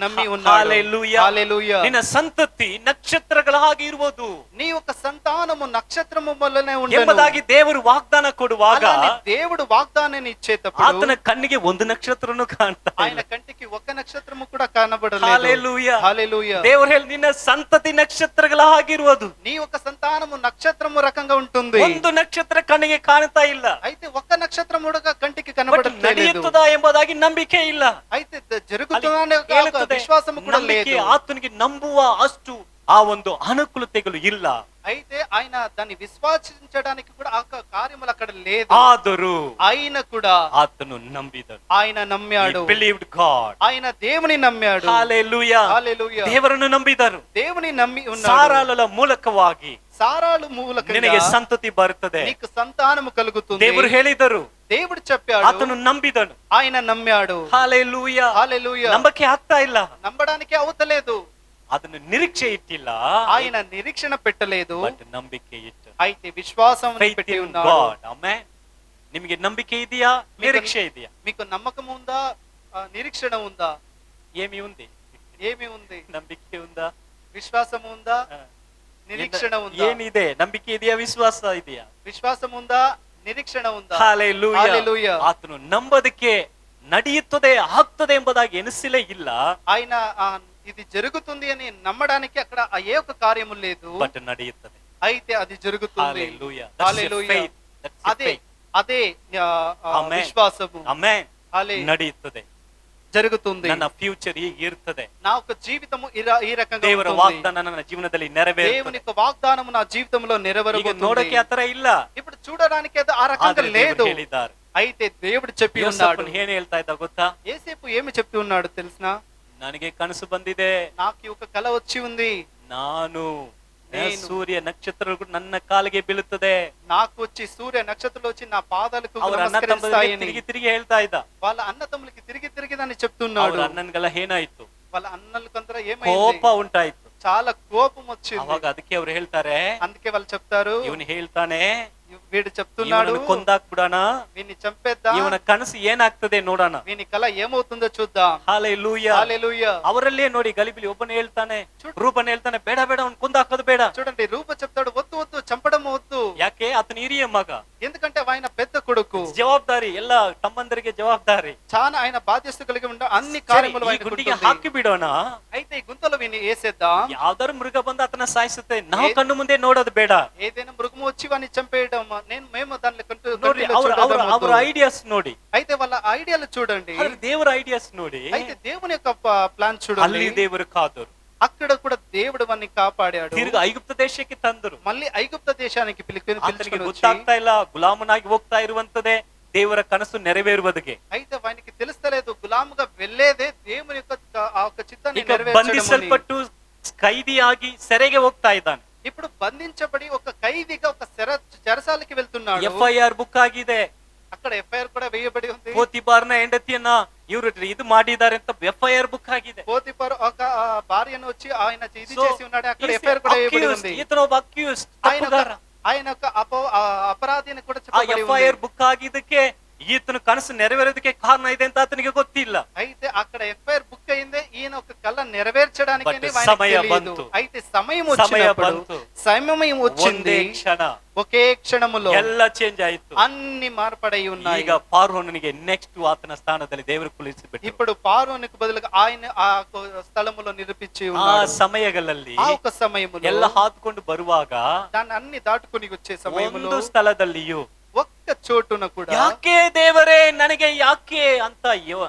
నమ్మి ఉన్నాడు. హల్లెలూయా. హల్లెలూయా. ನಿನ್ನ ಸಂತತಿ ನಕ್ಷತ್ರಗಳ ಹಾಗೆ ಇರುವುದು నీ యొక్క సంతానము నక్షత్రము వలనే ఉండెను ಎಂಬುದಾಗಿ ದೇವರು ವಾಗ್ದಾನ ಕೊಡುವಾಗ అలానే దేవుడు వాగ్దానాన్ని ఇచ్చేటప్పుడు ಆತನ ಕಣ್ಣಿಗೆ ಒಂದು ನಕ್ಷತ್ರನು ಕಾಣ್ತಾ ఆయన కంటికి ఒక నక్షత్రము కూడా కనబడలేదు. హల్లెలూయా. హల్లెలూయా. ದೇವರು ಹೇಳಿ ನಿನ್ನ ಸಂತತಿ ನಕ್ಷತ್ರಗಳ ಹಾಗಿರುವುದು. నీ యొక్క సంతానము నక్షత్రము రకంగా ఉంటుంది. ಒಂದು ನಕ್ಷತ್ರ ಕಣ್ಣಿಗೆ ಕಾಣ್ತಾ ಇಲ್ಲ, అయితే ఒక్క నక్షత్రం కూడా కంటికి ಬಟ್ కనబడట్లేదు. ನಡೆಯುತ್ತದಾ ಎಂಬುದಾಗಿ ನಂಬಿಕೆ ಇಲ್ಲ. అయితే జరుగుతుందనే ఒక విశ్వాసము కూడా ನಂಬಿಕೆ లేదు. ಆತನಿಗೆ ನಂಬುವ ಅಷ್ಟು ಆ ಒಂದು ಅನುಕೂಲತೆಗಳು ಇಲ್ಲ. అయితే ఆయన దాన్ని విశ్వాసించడానికి కూడా ఆ కార్యములు అక్కడ లేదు. ಆದರೂ ఆయన కూడా ಆತನು ನಂಬಿದನು. ఆయన నమ్మాడు. He believed God. ఆయన దేవుని నమ్మాడు. హల్లెలూయా. హల్లెలూయా. ದೇವರನ್ನು ನಂಬಿದರು. దేవుని నమ్మి ఉన్నాడు. ಸಾರಾಳ ಮೂಲಕವಾಗಿ సారాలు మూలకంగా ನಿನಗೆ ಸಂತತಿ ಬರುತ್ತದೆ. నీకు సంతానము కలుగుతుంది. ದೇವರು ಹೇಳಿದರು, దేవుడు చెప్పాడు. ಆತನು ನಂಬಿದನು. ఆయన నమ్మాడు. హల్లెలూయా. హల్లెలూయా. ನಂಬಕೆ ಆಗ್ತಾ ಇಲ್ಲ, నమ్మడానికి అవుతలేదు. ಅದನ್ನು ನಿರೀಕ್ಷೆ ಇಟ್ಟಿಲ್ಲ, ఆయన నిరీక్షణ పెట్టలేదు, ಬಟ್ ನಂಬಿಕೆ ಇಟ್ಟು. అయితే విశ్వాసం Faith పెట్టి in ఉన్నాడు. God. ಆಮೆನ್. ನಿಮಗೆ ನಂಬಿಕೆ ಇದೆಯಾ? ನಿರೀಕ್ಷೆ ಇದೆಯಾ? మీకు నమ్మకం ఉందా? నిరీక్షణ ఉందా? ఏమి ఉంది? ఏమి ఉంది? ನಂಬಿಕೆ ఉందా? విశ్వాసం ఉందా? ఆ. నిరీక్షణ ఉందా? ಏನಿದೆ? ನಂಬಿಕೆ ಇದೆಯಾ? ವಿಶ್ವಾಸ ಇದೆಯಾ? విశ్వాసం ఉందా? నిరీక్షణ ఉందా? ಹಲ್ಲೆಲೂಯಾ. హల్లెలూయా. ಆತನು ನಂಬದಕ್ಕೆ ನಡೆಯುತ್ತದೆ ಆಗ್ತದೆ ಎಂಬುದಾಗಿ ಎನಿಸಲೇ ಇಲ್ಲ, ఆయన ఇది జరుగుతుంది అని నమ్మడానికి అక్కడ ఏ ఒక్క కార్యము లేదు, బట్ ನಡೆಯುತ್ತದೆ. అయితే అది జరుగుతుంది. హల్లెలూయా. That's your hallelujah. faith. That's your అదే faith. అదే Amen. విశ్వాసము. ಆಮೆನ್. హల్లే ನಡೆಯುತ್ತದೆ. జరుగుతుంది. ನನ್ನ ಫ್ಯೂಚರ್ ಹೀಗೆ ಇರ್ತದೆ. నా యొక్క జీవితము ఈ రకంగా ದೇವರ ఉంటుంది. ವಾಗ್ದಾನ ನನ್ನ ಜೀವನದಲ್ಲಿ దేవుని ನೆರವೇರುತ್ತದೆ. యొక్క వాగ్దానము నా జీవితంలో ಈಗ నెరవేరబోతుంది. ನೋಡಕ್ಕೆ ಆತರ ಇಲ್ಲ, ఇప్పుడు చూడడానికి అది ఆ రకంగా ಆದ್ರೆ లేదు. ದೇವರು ಹೇಳಿದ್ದಾರೆ. అయితే దేవుడు చెప్పి ఉన్నాడు. ಯೋಸೇಫನು ಏನ್ ಹೇಳ್ತಾ ಇದ್ದ ಗೊತ್ತಾ? యేసేపు ఏమి చెప్తూ ఉన్నాడు తెలుసునా? ನನಗೆ ಕನಸು ಬಂದಿದೆ, నాకు ఒక కల వచ్చి ఉంది, ನಾನು నేను ಸೂರ್ಯ ನಕ್ಷತ್ರಗಳು ನನ್ನ ಕಾಲಿಗೆ ಬೀಳುತ್ತದೆ. నాకు వచ్చి సూర్య నక్షత్రాలు వచ్చి నా పాదాలకు ಅವ್ರ ಅಣ್ಣ ತಮ್ಮಂದಿರಿಗೆ నమస్కరిస్తాయని. ತಿರುಗಿ ತಿರುಗಿ ಹೇಳ್ತಾ ಇದ್ದ. వాళ్ళ అన్న తమ్ములకి తిరిగి తిరిగి దాన్ని చెప్తున్నాడు. ಅವ್ರ ಅಣ್ಣನ್ಗೆಲ್ಲ ಏನಾಯ್ತು? వాళ్ళ అన్నలకంతా ఏమైంది? ಕೋಪ ಉಂಟಾಯ್ತು. చాలా కోపం వచ్చింది. ಅವಾಗ ಅದಕ್ಕೆ ಅವ್ರು ಹೇಳ್ತಾರೆ, అందుకే వాళ్ళు చెప్తారు, ಇವನು ಹೇಳ್ತಾನೆ వీడు చెప్తున్నాడు ಇವನನ್ನು ಕೊಂದಾಕ್ ಬಿಡೋಣ, వీడిని చంపేద్దాం, ಇವನ ಕನಸು ಏನಾಗ್ತದೆ ನೋಡೋಣ. వీని కళ ఏమవుతుందో చూద్దాం. ಹಾಲೆಲೂಯಾ. హల్లెలూయా. ಅವರಲ್ಲೇ ನೋಡಿ ಗಲಿಬಿಲಿ ಒಬ್ಬನೇ ಹೇಳ್ತಾನೆ, ರೂಪನ್ ಹೇಳ್ತಾನೆ ಬೇಡ ಬೇಡ ಅವ್ನು ಕೊಂದಾಕೋದು ಬೇಡ. చూడండి, రూప చెప్తాడు వద్దు వద్దు, చంపడం వద్దు. ಯಾಕೆ? ಆತನ ಹಿರಿಯ ಮಗ, ఎందుకంటే ఆయన పెద్ద కొడుకు, ಜವಾಬ್ದಾರಿ ಎಲ್ಲ ತಮ್ಮಂದರಿಗೆ ಜವಾಬ್ದಾರಿ. చాలా ఆయన బాధ్యత కలిగి ఉండ అన్ని ಸರಿ, కార్యములు ಈ ఆయనకు ಗುಂಡಿಗೆ ఉంటుంది. ಹಾಕಿ ಬಿಡೋಣ, అయితే ఈ గుంతలో వీని వేసేద్దాం, ಯಾವ್ದಾರು ಮೃಗ ಬಂದು ಆತನ ಸಾಯಿಸುತ್ತೆ, ನಾವು ಕಣ್ಣು ಮುಂದೆ ನೋಡೋದು ಬೇಡ. ఏదైనా మృగము వచ్చి వాడిని చంపేయడం మేము దాన్ని ನೋಡ್ರಿ ಅವ್ರ ಐಡಿಯಾಸ್ ನೋಡಿ, అయితే వాళ్ళ ఐడియాలు చూడండి, ಆದ್ರೆ ದೇವರ ಐಡಿಯಾಸ್ ನೋಡಿ. అయితే దేవుని యొక్క ప్లాన్ ಅಲ್ಲಿ చూడండి. ದೇವರು ಕಾದರು, అక్కడ కూడా దేవుడు వాడిని కాపాడాడు. ತಿರುಗಿ ಐಗುಪ್ತ ದೇಶಕ್ಕೆ ತಂದರು. మళ్ళీ ఐగుప్త దేశానికి ಆತನಿಗೆ పిలుచుకొని వచ్చి, ಗೊತ್ತಾಗ್ತಾ ಇಲ್ಲ ಗುಲಾಮನಾಗಿ ಹೋಗ್ತಾ ಇರುವಂತದೇ ದೇವರ ಕನಸು ನೆರವೇರುವುದಕ್ಕೆ. అయితే వానికి తెలుస్తలేదు గులాముగా వెళ్ళేదే దేవుని యొక్క ఆ యొక్క చిత్తాన్ని ಈಗ నెరవేర్చడం. ಬಂಧಿಸಲ್ಪಟ್ಟು ಖೈದಿಯಾಗಿ ಸೆರೆಗೆ ಹೋಗ್ತಾ ಇದ್ದಾನೆ. ఇప్పుడు బంధించబడి ఒక ఖైదీగా ఒక చెరసాలకి వెళ్తున్నాడు. FIR బుక్ ಆಗಿದೆ. అక్కడ ఎఫ్ఐఆర్ కూడా వేయబడి ఉంది. ಪೋತಿಫಾರನ ಹೆಂಡತಿಯನ್ನ ಇವರು ಇದು ಮಾಡಿದ್ದಾರೆ ಅಂತ FIR ಬುಕ್ ಆಗಿದೆ. పోతిఫర్ ఒక భార్యను వచ్చి ఆయన ఇది చేసి ఉన్నాడు, అక్కడ ఎఫ్ఐఆర్ కూడా వేయబడి ఉంది. ఈతను ಒಬ್ಬ accused, ತಪ್ಪುಗಾರ. ఆయన ఒక అపరాధిని కూడా ಆ చెప్పబడి ఉంది. FIR బుక్ ಆಗಿದ್ದಕ್ಕೆ ಈತನ ಕನಸು ನೆರವೇರೋದಕ್ಕೆ ಕಾರಣ ಇದೆ ಅಂತ ಆತನಿಗೆ ಗೊತ್ತಿಲ್ಲ. అయితే అక్కడ ఎఫ్ఐఆర్ బుక్ అయిందే ఈయన ఒక కళ నెరవేర్చడానికి But సమయ బంతు. అయితే సమయం వచ్చినప్పుడు సమయం వచ్చింది, ಒಂದೇ ಕ್ಷಣ ఒకే క్షణములో ಎಲ್ಲ ಚೇಂಜ್ ಆಯ್ತು. అన్ని మార్పడై ఉన్నాయి. ಈಗ ಪಾರ್ವನಿಗೆ ನೆಕ್ಸ್ಟ್ ಆತನ ಸ್ಥಾನದಲ್ಲಿ ದೇವರು ಕುಳಿಸಿಬಿಟ್ಟು ఇప్పుడు పారోనికి బదులుగా ఆయన ఆ స్థలములో నిరూపించి ಆ ఉన్నాడు. ಸಮಯಗಳಲ್ಲಿ ఆ ఒక సమయములో ಎಲ್ಲ ಹಾದ್ಕೊಂಡು ಬರುವಾಗ దాన్ని అన్ని దాటుకొని వచ్చే సమయంలో ಒಂದು ಸ್ಥಳದಲ್ಲಿಯೂ ఒక్క చోటున కూడా ಯಾಕೆ ದೇವರೇ ನನಗೆ ಯಾಕೆ ಅಂತ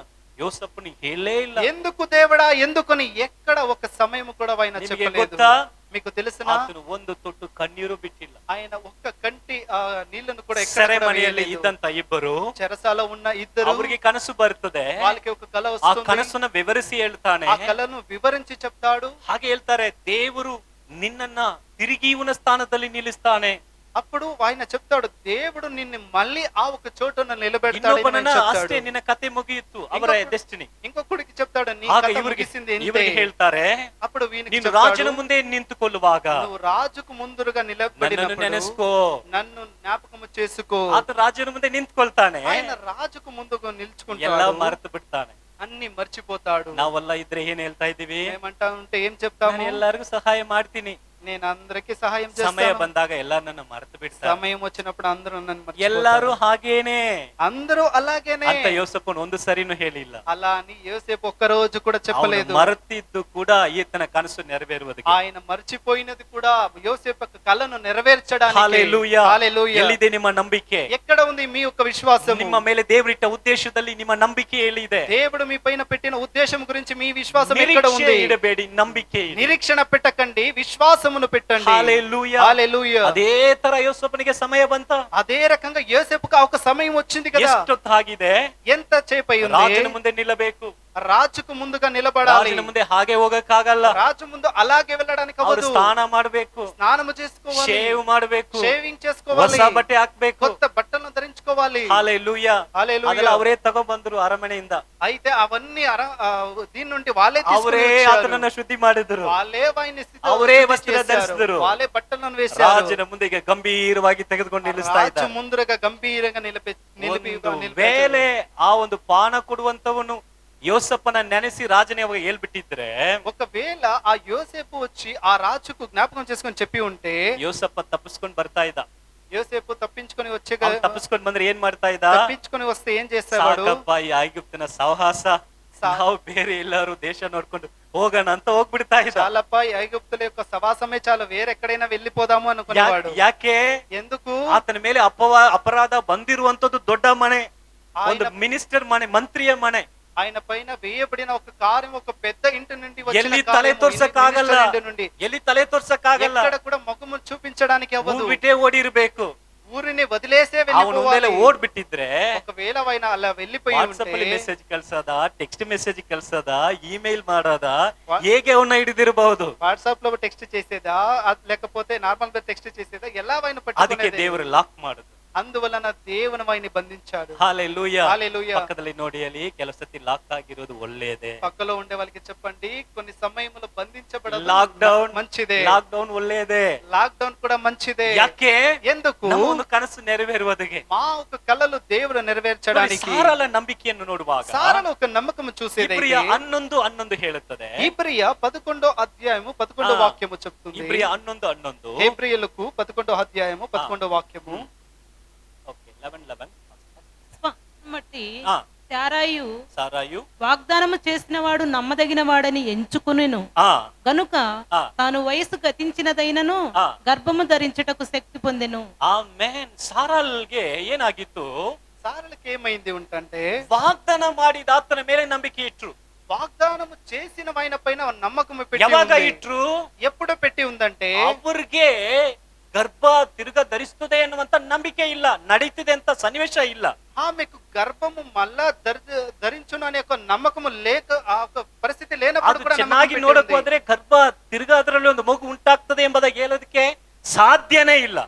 ಯೋಸಪ್ಪನು ಹೇಳೇ ಇಲ್ಲ. ఎందుకు దేవుడా ఎందుకని ఎక్కడ ఒక సమయం కూడా ఆయన ನಿಮಗೆ చెప్పలేదు. ಗೊತ್ತಾ? మీకు తెలుసునా? ಆತನು ಒಂದು ತೊಟ್ಟು ಕಣ್ಣೀರು ಬಿಟ್ಟಿಲ್ಲ. ఆయన ఒక్క కంటి నీళ్లను కూడా ఎక్కడ ಸೆರೆಮನೆಯಲ್ಲಿ ಇದ್ದಂತ ಇಬ್ಬರು, చెరసాల ఉన్న ఇద్దరు, ಅವರಿಗೆ ಕನಸು ಬರ್ತದೆ. వాళ్ళకి ఒక కళ ಆ వస్తుంది. ಕನಸನ್ನ ವಿವರಿಸಿ ಹೇಳ್ತಾನೆ. ఆ కళను వివరించి చెప్తాడు. ಹಾಗೆ ಹೇಳ್ತಾರೆ, ದೇವರು ನಿನ್ನನ್ನ ತಿರುಗಿ ಇವನ ಸ್ಥಾನದಲ್ಲಿ ನಿಲ್ಲಿಸ್ತಾನೆ. అప్పుడు ఆయన చెప్తాడు, దేవుడు నిన్ను మళ్ళీ ఆ ఒక చోటున నిలబెడతాడు. ಇನ್ನೊಬ್ಬನನ್ನ ಅಷ್ಟೇ ನಿನ್ನ ಕತೆ ಮುಗಿಯಿತು, ಅವರ ಡೆಸ್ಟಿನಿ. ఇంకొకడికి చెప్తాడు, నీ ಆಗ కథ ಇವರಿಗೆ ముగిసింది ఇంతే. ಇವರಿಗೆ ಹೇಳ್ತಾರೆ, అప్పుడు వీనికి ನೀನು చెప్తాడు, ರಾಜನ ಮುಂದೆ ನಿಂತುಕೊಳ್ಳುವಾಗ నువ్వు రాజుకు ముందుగా ನನ್ನನ್ನು నిలబడినప్పుడు ನೆನೆಸ್ಕೋ. నన్ను జ్ఞాపకము చేసుకో. ಆತ ರಾಜನ ಮುಂದೆ ನಿಂತ್ಕೊಳ್ತಾನೆ, ఆయన రాజుకు ముందుగా ಎಲ್ಲ నిల్చుకుంటాడు, ಮರೆತು ಬಿಡ್ತಾನೆ. అన్ని మర్చిపోతాడు. ನಾವೆಲ್ಲ ಇದ್ರೆ ಏನ್ ಹೇಳ್ತಾ ಇದೀವಿ? ఏమంటా ఉంటే ఏం చెప్తాము? ನಾನು ಎಲ್ಲರಿಗೂ ಸಹಾಯ ಮಾಡ್ತೀನಿ, నేను అందరికి సహాయం ಸಮಯ చేస్తాను. ಬಂದಾಗ ಎಲ್ಲರನ್ನ ಮರೆತು ಬಿಡ್ತಾರೆ. సమయం వచ్చినప్పుడు అందరూ నన్ను మర్చిపోతారు. ಎಲ್ಲರೂ ಹಾಗೇನೆ అందరూ అలాగేనే ಅಂತ ಯೋಸಪ್ಪನು ಒಂದು ಸರಿನೂ ಹೇಳಿಲ್ಲ. అలా అని యోసేపు ఒక్క రోజు కూడా చెప్పలేదు. ಅವನು ಮರೆತಿದ್ದು ಕೂಡ ಈತನ ಕನಸು ನೆರವೇರುವುದಕ್ಕೆ. ఆయన మర్చిపోయినది కూడా యోసేపు యొక్క కళను నెరవేర్చడానికి. హల్లెలూయా. హల్లెలూయా. ಎಲ್ಲಿದೆ ನಿಮ್ಮ ನಂಬಿಕೆ? ఎక్కడ ఉంది మీ యొక్క విశ్వాసం? ನಿಮ್ಮ ಮೇಲೆ ದೇವರಿಟ್ಟ ಉದ್ದೇಶದಲ್ಲಿ ನಿಮ್ಮ ನಂಬಿಕೆ ಎಲ್ಲಿದೆ? దేవుడు మీ పైన పెట్టిన ఉద్దేశం గురించి మీ విశ్వాసం ఎక్కడ ನಿರೀಕ್ಷೆ ఉంది? ಇಡಬೇಡಿ, ನಂಬಿಕೆ ಇದೆ. నిరీక్షణ పెట్టకండి, విశ్వాసమును పెట్టండి. హల్లెలూయా. హల్లెలూయా. ಅದೇ ತರ ಯೋಸಪ್ಪನಿಗೆ ಸಮಯ ಬಂತ. అదే రకంగా యోసేపుకు ఒక సమయం వచ్చింది కదా. ಎಷ್ಟೊತ್ತಾಗಿದೆ? ఎంత చేపు అయింది? ರಾಜನ ಮುಂದೆ ನಿಲ್ಲಬೇಕು, రాజుకు ముందుగా నిలబడాలి. ರಾಜನ ಮುಂದೆ ಹಾಗೆ ಹೋಗಕ್ಕಾಗಲ್ಲ. రాజు ముందు అలాగే వెళ్ళడానికి ಅವರು అవ్వదు. ಸ್ನಾನ ಮಾಡಬೇಕು, స్నానము చేసుకోవాలి, ಶೇವ್ ಮಾಡಬೇಕು, షేవింగ్ చేసుకోవాలి, ಹೊಸ ಬಟ್ಟೆ ಹಾಕ್ಬೇಕು. కొత్త బట్టలను ధరించుకోవాలి. హల్లెలూయా. హల్లెలూయా. ಅದೆಲ್ಲ ಅವರೇ ತಗೊಂಡ್ ಬಂದ್ರು ಅರಮನೆಯಿಂದ. అయితే అవన్నీ దీని నుండి వాళ్ళే ಅವರೇ తీసుకొని వచ్చారు. ಆತನನ್ನ ಶುದ್ಧಿ ಮಾಡಿದ್ರು, వాళ్ళే వాయిని ಅವರೇ శుద్ధి ವಸ್ತ್ರ చేశారు. ಧರಿಸಿದರು. వాళ్ళే బట్టలను వేశారు. ರಾಜನ ಮುಂದೆ ಗಂಭೀರವಾಗಿ ತೆಗೆದುಕೊಂಡು ನಿಲ್ಲಿಸ್ತಾ రాజు ಇದ್ದಾರೆ. ముందుగా గంభీరంగా ಒಂದು ವೇಳೆ ಆ ಒಂದು ಪಾನ ಕೊಡುವಂತವನು ಯೋಸಪ್ಪನ ನೆನೆಸಿ ರಾಜನೇ ಅವಾಗ ಹೇಳ್ಬಿಟ್ಟಿದ್ರೆ, ఒకవేళ ఆ యోసేపు వచ్చి ఆ రాజుకు జ్ఞాపకం చేసుకొని చెప్పి ఉంటే, ಯೋಸಪ್ಪ ತಪ್ಪಿಸ್ಕೊಂಡು ಬರ್ತಾ ಇದ್ದ. యోసేపు తప్పించుకొని వచ్చే ಅವ್ನು ತಪ್ಪಿಸ್ಕೊಂಡು ಬಂದ್ರೆ ಏನ್ ಮಾಡ್ತಾ ಇದ್ದ? తప్పించుకొని వస్తే ఏం చేసేవాడు? ಸಾಕಪ್ಪ ಈ ಐಗುಪ್ತನ ಸಹವಾಸ, ನಾವು ಬೇರೆ ಎಲ್ಲಾರು ದೇಶ ನೋಡ್ಕೊಂಡು ಹೋಗೋಣ ಅಂತ ಹೋಗ್ಬಿಡ್ತಾ ಇದ್ದ. చాలప్ప ఐగుప్తుల యొక్క సవాసమే చాలు, వేరెక్కడైనా వెళ్ళిపోదాము అనుకునేవాడు. ಯಾಕೆ? ఎందుకు? ಆತನ ಮೇಲೆ ಅಪರಾಧ ಬಂದಿರುವಂತದ್ದು ದೊಡ್ಡ ಮನೆ, ಒಂದು ಮಿನಿಸ್ಟರ್ ಮನೆ, ಮಂತ್ರಿಯ ಮನೆ. ఆయన పైన వేయబడిన ఒక కార్యం, ఒక పెద్ద ఇంటి నుండి ಎಲ್ಲಿ ತಲೆ ತೋರ್ಸಕ್ಕಾಗಲ್ಲ, నుండి ಎಲ್ಲಿ ತಲೆ ತೋರ್ಸಕ್ಕಾಗಲ್ಲ, ఎక్కడ కూడా ముఖము చూపించడానికి అవ్వదు. ಬಿಟ್ಟೇ ಓಡಿರ್ಬೇಕು. ఊరిని వదిలేసే ಅವನು ಒಂದೆಲ್ಲ ಓಡ್ಬಿಟ್ಟಿದ್ರೆ ఒకవేళ ఆయన అలా వెళ్ళిపోయి ವಾಟ್ಸಪ್ ಅಲ್ಲಿ ಮೆಸೇಜ್ ಕಳ್ಸೋದ, ಟೆಕ್ಸ್ಟ್ ಮೆಸೇಜ್ ಕಳ್ಸೋದ, ಇಮೇಲ್ ಮಾಡೋದ, ಹೇಗೆ ಅವನ್ನ ಹಿಡಿದಿರಬಹುದು. వాట్సాప్ లో టెక్స్ట్ చేసేదా, లేకపోతే నార్మల్ గా టెక్స్ట్ చేసేదా, ఎలా ఆయన ಅದಕ್ಕೆ ದೇವರು ಲಾಕ್ ಮಾಡುದು. అందువలన దేవుని వాయిని బంధించాడు. ಹಾಲೆಲೂಯಾ. హల్లెలూయా. ಪಕ್ಕದಲ್ಲಿ ನೋಡಿ ಅಲ್ಲಿ ಕೆಲವು ಸತಿ ಲಾಕ್ ಆಗಿರೋದು ಒಳ್ಳೇದೇ. పక్కలో ఉండే వాళ్ళకి చెప్పండి, కొన్ని సమయంలో బంధించబడదు లాక్డౌన్ మంచిదే. లాక్డౌన్ ಒಳ್ಳೇದೇ. లాక్డౌన్ కూడా మంచిదే. ಯಾಕೆ? ఎందుకు? ನಮ್ಮ ಒಂದು ಕನಸು ನೆರವೇರುವುದಕ್ಕೆ. మా ఒక కలలు దేవుడు నెరవేర్చడానికి. ಸಾರಳ ನಂಬಿಕೆಯನ್ನು ನೋಡುವಾಗ సారను ఒక నమ్మకం చూసేదైతే ಇಬ್ರಿಯ 11:11 ಹೇಳುತ್ತದೆ. ఇబ్రియ 11వ అధ్యాయము 11వ వాక్యము చెప్తుంది. ಇಬ್ರಿಯ 11:11. హెబ్రీయులకు 11వ అధ్యాయము 11వ వాక్యము. ఓకే 11:11. బట్టి ఆ, సారాయు వాగ్దానము చేసిన వాడు నమ్మదగిన వాడని ఎంచుకునేను ఆ, గనుక ఆ. తాను వయసు గతించినదైనను ఆ. గర్భము ధరించుటకు శక్తి పొందెను. ಆಮೆನ್. ಸಾರಾಲ್ಗೆ ಏನಾಗಿತ್ತು? సారలకు ఏమైంది ఉంటంటే ವಾಗ್ದಾನ ಮಾಡಿದ ಆತನ ಮೇಲೆ ನಂಬಿಕೆ ಇಟ್ರು. వాగ్దానము చేసిన ఆయన పైన నమ్మకం పెట్టి ಯಾವಾಗ ఉంది. ಇಟ್ರು? ఎప్పుడు పెట్టి ఉందంటే ಅವ್ರಿಗೆ ಗರ್ಭ ತಿರ್ಗ ಧರಿಸ್ತದೆ ಎನ್ನುವಂತ ನಂಬಿಕೆ ಇಲ್ಲ, ನಡೀತಿದೆ ಅಂತ ಸನ್ನಿವೇಶ ಇಲ್ಲ. ఆమెకు గర్భము మళ్ళా ధరించును అనే ఒక నమ్మకము లేక ఆ ఒక పరిస్థితి లేనప్పుడు ಅದು కూడా ಚೆನ್ನಾಗಿ నమ్మకం ನೋಡಕ್ పెట్టి ఉంది. ಹೋದ್ರೆ ಗರ್ಭ ತಿರ್ಗ ಅದರಲ್ಲಿ ಒಂದು ಮಗು ಉಂಟಾಗ್ತದೆ ಎಂಬುದಾಗಿ ಹೇಳೋದಕ್ಕೆ ಸಾಧ್ಯನೇ ಇಲ್ಲ.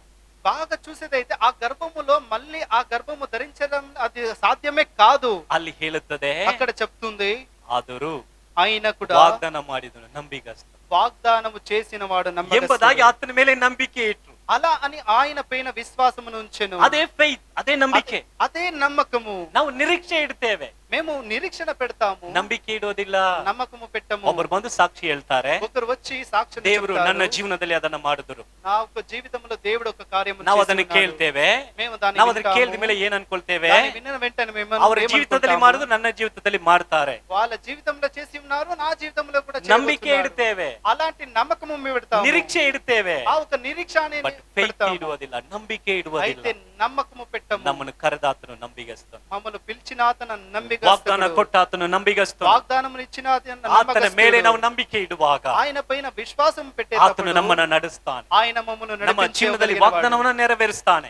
బాగా చూసేదైతే ఆ గర్భములో మళ్ళీ ఆ గర్భము ధరించడం అది సాధ్యమే కాదు. ಅಲ್ಲಿ ಹೇಳುತ್ತದೆ, అక్కడ చెప్తుంది ಆದರೂ ఆయన కూడా ವಾಗ್ದಾನ ಮಾಡಿದನು ನಂಬಿಗಸ್ತ వాగ్దానము చేసిన వాడు ಎಂಬುದಾಗಿ నమ్మకస్తుడు. ಆತನ ಮೇಲೆ ನಂಬಿಕೆ ಇಟ್ರು. అలా అని ఆయన పైన విశ్వాసమును ఉంచెను. ಅದೇ ಫೈತ್, ಅದೇ ನಂಬಿಕೆ. అదే నమ్మకము. ನಾವು ನಿರೀಕ್ಷೆ ಇಡ್ತೇವೆ, మేము నిరీక్షణ పెడతాము, ನಂಬಿಕೆ ಇಡೋದಿಲ್ಲ. నమ్మకము పెట్టము. ಒಬ್ಬರು ಬಂದು ಸಾಕ್ಷಿ ಹೇಳ್ತಾರೆ, ఒకరు వచ్చి సాక్ష్యం ದೇವರು చెప్తారు. ನನ್ನ ಜೀವನದಲ್ಲಿ ಅದನ್ನ ಮಾಡಿದ್ರು, నా యొక్క జీవితంలో దేవుడు ఒక కార్యము ನಾವು చేసి ಅದನ್ನ ఉన్నాడు. ಕೇಳ್ತೇವೆ. మేము దాన్ని ನಾವು ಅದನ್ನ వింటాము. ಕೇಳಿದ ಮೇಲೆ ಏನ್ ಅನ್ಕೊಳ್ತೇವೆ? దాన్ని విన్న వెంటనే మేము ಅವರ ಜೀವಿತದಲ್ಲಿ ఏమనుకుంటాము? ಮಾಡುದು ನನ್ನ ಜೀವಿತದಲ್ಲಿ ಮಾಡ್ತಾರೆ. వాళ్ళ జీవితంలో చేసి ఉన్నారు, నా జీవితంలో కూడా ನಂಬಿಕೆ చేయబోతున్నారు. ಇಡ್ತೇವೆ, అలాంటి నమ్మకము మేము పెడతాము. ನಿರೀಕ್ಷೆ ಇಡ್ತೇವೆ, ఆ ఒక నిరీక్షణ ಬಟ್ ಫೈತ್ పెడతాము. ಇಡುವುದಿಲ್ಲ, ನಂಬಿಕೆ ಇಡುವುದಿಲ್ಲ. అయితే నమ్మకము పెట్టము. ನಮ್ಮನ್ನು ಕರೆದಾತನು ನಂಬಿಗಸ್ತನು, మమ్మల్ని పిలిచిన అతను ವಾಗ್ದಾನ నమ్మికస్తుడు. ಕೊಟ್ಟ ಆತನು ನಂಬಿಗಸ್ತನು. వాగ్దానములు ఇచ్చిన అతను ಆತನ ಮೇಲೆ ನಾವು నమ్మకస్తుడు. ನಂಬಿಕೆ ಇಡುವಾಗ ఆయన పైన విశ్వాసం ಆತನು పెట్టేటప్పుడు ನಮ್ಮನ್ನ ನಡೆಸ್ತಾನೆ, ఆయన మమ్మల్ని ನಮ್ಮ ಜೀವನದಲ್ಲಿ నడిపించగలిగిన వాడు. ವಾಗ್ದಾನವನ್ನ ನೆರವೇರಿಸ್ತಾನೆ.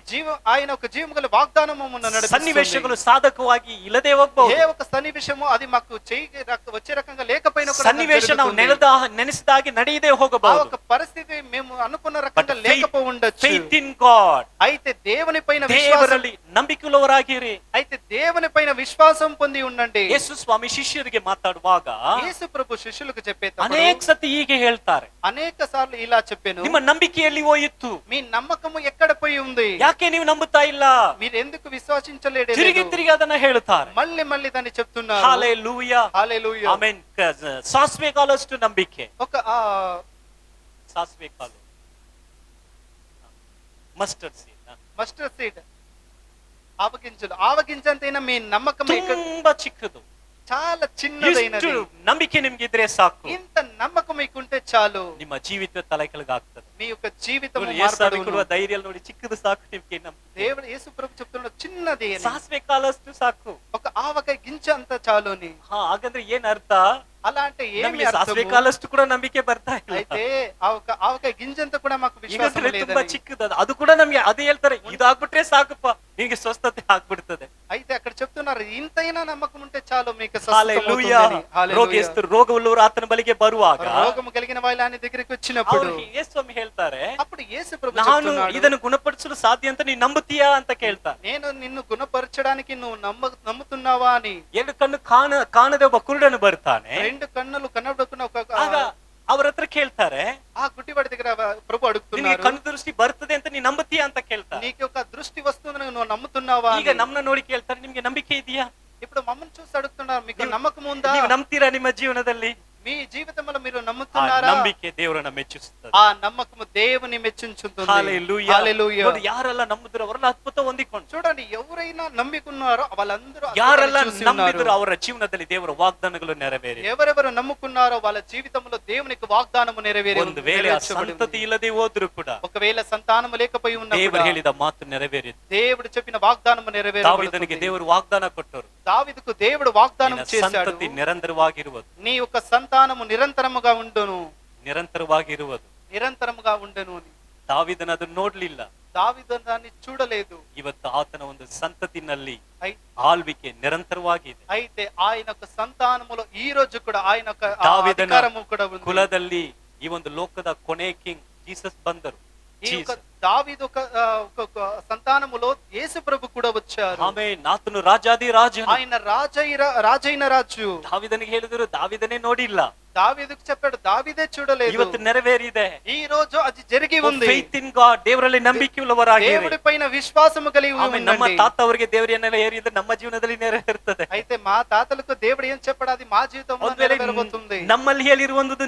ఆయన ఒక జీవం గల వాగ్దానం మమ్మల్ని నడిపిస్తుంది. ಸನ್ನಿವೇಶಗಳು ಸಾಧಕವಾಗಿ ಇಲ್ಲದೆ ಹೋಗ್ಬಹುದು. ఏ ఒక సన్నివేశము అది మాకు వచ్చే రకంగా లేకపోయినా కూడా ಸನ್ನಿವೇಶ ನಾವು జరుగుతుంది. ನೆನೆಸಿದಾಗಿ ನಡೆಯದೆ ఆ ಹೋಗಬಹುದು. ఒక పరిస్థితి మేము అనుకున్న But రకంగా లేకపోవచ్చు. faith in God, అయితే దేవుని పైన విశ్వాసం, ದೇವರಲ್ಲಿ ನಂಬಿಕೆಯುಳ್ಳವರಾಗಿರಿ. అయితే దేవుని పైన విశ్వాసం పొంది ఉండండి. ಯೇಸು ಸ್ವಾಮಿ ಶಿಷ್ಯರಿಗೆ ಮಾತಾಡುವಾಗ యేసు ప్రభు శిష్యులకు చెప్పేటప్పుడు ಅನೇಕ ಸತಿ ಹೀಗೆ ಹೇಳ್ತಾರೆ, అనేక సార్లు ఇలా చెప్పాను, ನಿಮ್ಮ ನಂಬಿಕೆಯಲ್ಲಿ ಹೋಯಿತು, మీ నమ్మకము ఎక్కడ పోయి ఉంది, ಯಾಕೆ ನೀವು ನಂಬುತ್ತಾ ಇಲ್ಲ? మీరు ఎందుకు విశ్వసించలేడు? ತಿರುಗಿ ತಿರುಗಿ ಅದನ್ನ ಹೇಳ್ತಾರೆ. మళ్ళీ మళ్ళీ దాన్ని చెప్తున్నారు. ಹಾಲೆಲೂಯಾ, హల్లెలూయా. ಆಮೆನ್. ಸಾಸಿವೆ ಕಾಲಷ್ಟು ನಂಬಿಕೆ, ఒక ಸಾಸಿವೆ ಕಾಲು, ಮಸ್ಟರ್ಡ್ ಸೀಡ್, మస్టర్డ్ సీడ్, ఆవగింజలు, ఆవగింజంతైనా మీ నమ్మకం ತುಂಬಾ ಚಿಕ್ಕದು. చాలా ಇಷ್ಟು చిన్నదైనది. ನಂಬಿಕೆ ನಿಮ್ಗಿದ್ರೆ ಸಾಕು, ఇంత నమ్మకం మీకుంటే చాలు, ನಿಮ್ಮ ಜೀವಿತ ತಲೆ ಕೆಳಗಾಗ್ತದೆ. మీ యొక్క జీవితం ಯೇಸು ಕೊಡುವ ಧೈರ್ಯ ನೋಡಿ, ಚಿಕ್ಕದು ಸಾಕು ನಿಮ್ಗೆ. దేవుడు యేసు ప్రభు చెప్తున్నాడు చిన్నది అని. ಸಾಸಿವೆ ಕಾಲಷ್ಟು ಸಾಕು. ఒక ఆవకాయ గింజ అంత చాలు అని. ಹಾಗಂದ್ರೆ ಏನ್ ಅರ್ಥ? అలా అంటే ఏమి ನಮಗೆ ಸಾಸಿವೆ అర్థము? ಕಾಲಷ್ಟು ಕೂಡ ನಂಬಿಕೆ ಬರ್ತಾ ಇಲ್ಲ. అయితే ఆవకాయ గింజంత కూడా మాకు విశ్వాసం ಈಗಂದ್ರೆ ತುಂಬಾ లేదని. ಚಿಕ್ಕದು, ಅದು ಕೂಡ ನಮ್ಗೆ ಅದೇ ಹೇಳ್ತಾರೆ, ಇದಾಗ್ಬಿಟ್ರೆ ಸಾಕಪ್ಪ ನಿಮಗೆ ಸ್ವಸ್ಥತೆ ಆಗ್ಬಿಡ್ತದೆ. అయితే అక్కడ చెప్తున్నారు ఇంతైనా నమ్మకం ఉంటే చాలు మీకు స్వస్థత ಹಾಲೆಲೂಯಾ. అవుతుందని. హల్లెలూయా. ರೋಗಿಸ್ತರು, ರೋಗವುಳ್ಳವರು ಆತನ ಬಳಿಗೆ ಬರುವಾಗ రోగము కలిగిన వాళ్ళు ఆయన దగ్గరికి వచ్చినప్పుడు ಅವರು ಯೇಸು ಸ್ವಾಮಿ ಹೇಳ್ತಾರೆ, అప్పుడు యేసు ప్రభు ನಾನು చెప్తున్నాడు, ಇದನ್ನು ಗುಣಪಡಿಸಲು ಸಾಧ್ಯ ಅಂತ ನೀನು ನಂಬುತ್ತೀಯಾ ಅಂತ ಕೇಳ್ತಾರೆ. నేను నిన్ను గుణపరచడానికి నువ్వు నమ్ముతున్నావా అని. ಎರಡು ಕಣ್ಣು ಕಾಣದೆ ಒಬ್ಬ ಕುರುಡನು ಬರ್ತಾನೆ. రెండు కన్నులు కనబడుకున్న ఒక ಆಗ ಅವ್ರ ಹತ್ರ ಕೇಳ್ತಾರೆ, ఆ గుడ్డివాడి దగ్గర ప్రభు ನಿನಗೆ అడుగుతున్నారు, ಕಣ್ಣು ದೃಷ್ಟಿ ಬರ್ತದೆ ಅಂತ ನೀನು ನಂಬುತ್ತೀಯಾ ಅಂತ ಕೇಳ್ತಾರೆ. నీకు ఒక దృష్టి వస్తుందని నువ్వు నమ్ముతున్నావా ಈಗ అని. ನಮ್ಮನ್ನ ನೋಡಿ ಕೇಳ್ತಾರೆ, ನಿಮ್ಗೆ ನಂಬಿಕೆ ಇದೆಯಾ? ఇప్పుడు మమ్మల్ని చూసి అడుగుతున్నారు, మీకు నమ్మకం ఉందా? ನೀವು ನಂಬ್ತೀರಾ ನಿಮ್ಮ ಜೀವನದಲ್ಲಿ? మీ జీవితంలో మీరు ಆ నమ్ముతున్నారా? ನಂಬಿಕೆ ದೇವರನ್ನ ಮೆಚ್ಚಿಸುತ್ತದೆ. ఆ నమ్మకము దేవుని మెచ్చించుతుంది. హల్లెలూయా. హల్లెలూయా. ನೋಡಿ, ಯಾರೆಲ್ಲ ನಂಬಿದ್ರು ಅವರೆಲ್ಲ ಅದ್ಭುತ ಹೊಂದಿಕೊಂಡು, చూడండి, ఎవరైనా నమ్ముకున్నారో వాళ్ళందరూ ಯಾರೆಲ್ಲ అద్భుతాన్ని చూసి ఉన్నారు. ನಂಬಿದ್ರು ಅವರ ಜೀವನದಲ್ಲಿ ದೇವರ ವಾಗ್ದಾನಗಳು ನೆರವೇರಿ. ఎవరెవరు నమ్ముకున్నారో వాళ్ళ జీవితంలో దేవునికి వాగ్దానము నెరవేరి ಒಂದು ವೇಳೆ ಆ ಸಂತತಿ ಇಲ್ಲದೆ ಹೋದ್ರು ಕೂಡ ఒకవేళ సంతానము లేకపోయి ದೇವರು ఉన్నప్పుడు ಹೇಳಿದ ಮಾತು ನೆರವೇರಿತು. దేవుడు చెప్పిన వాగ్దానము ದಾವೀದನಿಗೆ నెరవేరబడుతుంది. ದೇವರು ವಾಗ್ದಾನ ಕೊಟ್ಟರು, దావీదుకు దేవుడు వాగ్దానం ನಿನ್ನ చేశాడు, ಸಂತತಿ ನಿರಂತರವಾಗಿರುವುದು, నీ యొక్క సంతానము నిరంతరముగా ఉండును, ನಿರಂತರವಾಗಿರುವುದು. నిరంతరముగా ఉండును అని. ದಾವೀದನ ಅದನ್ನು ನೋಡ್ಲಿಲ್ಲ. దావీదు దాన్ని చూడలేదు. ಇವತ್ತು ಆತನ ಒಂದು ಸಂತತಿನಲ್ಲಿ అయి- ಆಳ್ವಿಕೆ ನಿರಂತರವಾಗಿದೆ. అయితే ఆయన యొక్క సంతానములో ఈ రోజు కూడా ఆయన యొక్క దావీదన అధికారము కూడా ఉంది. ಕುಲದಲ್ಲಿ ಈ ಒಂದು ಲೋಕದ ಕೊನೆ ಕಿಂಗ್ ಜೀಸಸ್ ಬಂದರು. ఈ యొక్క దావీదు ఒక సంతానములో యేసు ప్రభు కూడా వచ్చారు. ಆಮೆನ್. ಆತನು ರಾಜಾದಿ ರಾಜನು. ఆయన రాజైన రాజు. ದಾವಿದನಿಗೆ ಹೇಳಿದ್ರು, ದಾವಿದನೇ ನೋಡಿಲ್ಲ, దావీదుకు చెప్పాడు, దావీదే చూడలేదు. ಇವತ್ತು ನೆರವೇರಿದೆ. ఈ రోజు అది జరిగి ఉంది. ಫೇತ್ ಇನ್ ಗಾಡ್, ದೇವರಲ್ಲಿ ನಂಬಿಕೆ ಉಳ್ಳವರಾಗಿರಿ. దేవుడి పైన విశ్వాసము కలిగి ಆಮೆನ್. ನಮ್ಮ ఉండండి. ತಾತ ಅವರಿಗೆ ದೇವರನ್ನೆಲ್ಲ ಏರಿದ್ರೆ ನಮ್ಮ ಜೀವನದಲ್ಲಿ ನೆರವೇರುತ್ತದೆ. అయితే మా తాతలకు దేవుడు ఏం చెప్పాడు, అది మా జీవితంలో నెరవేరబోతుంది. ನಮ್ಮಲ್ಲಿ ಹೇಳಿರುವುದು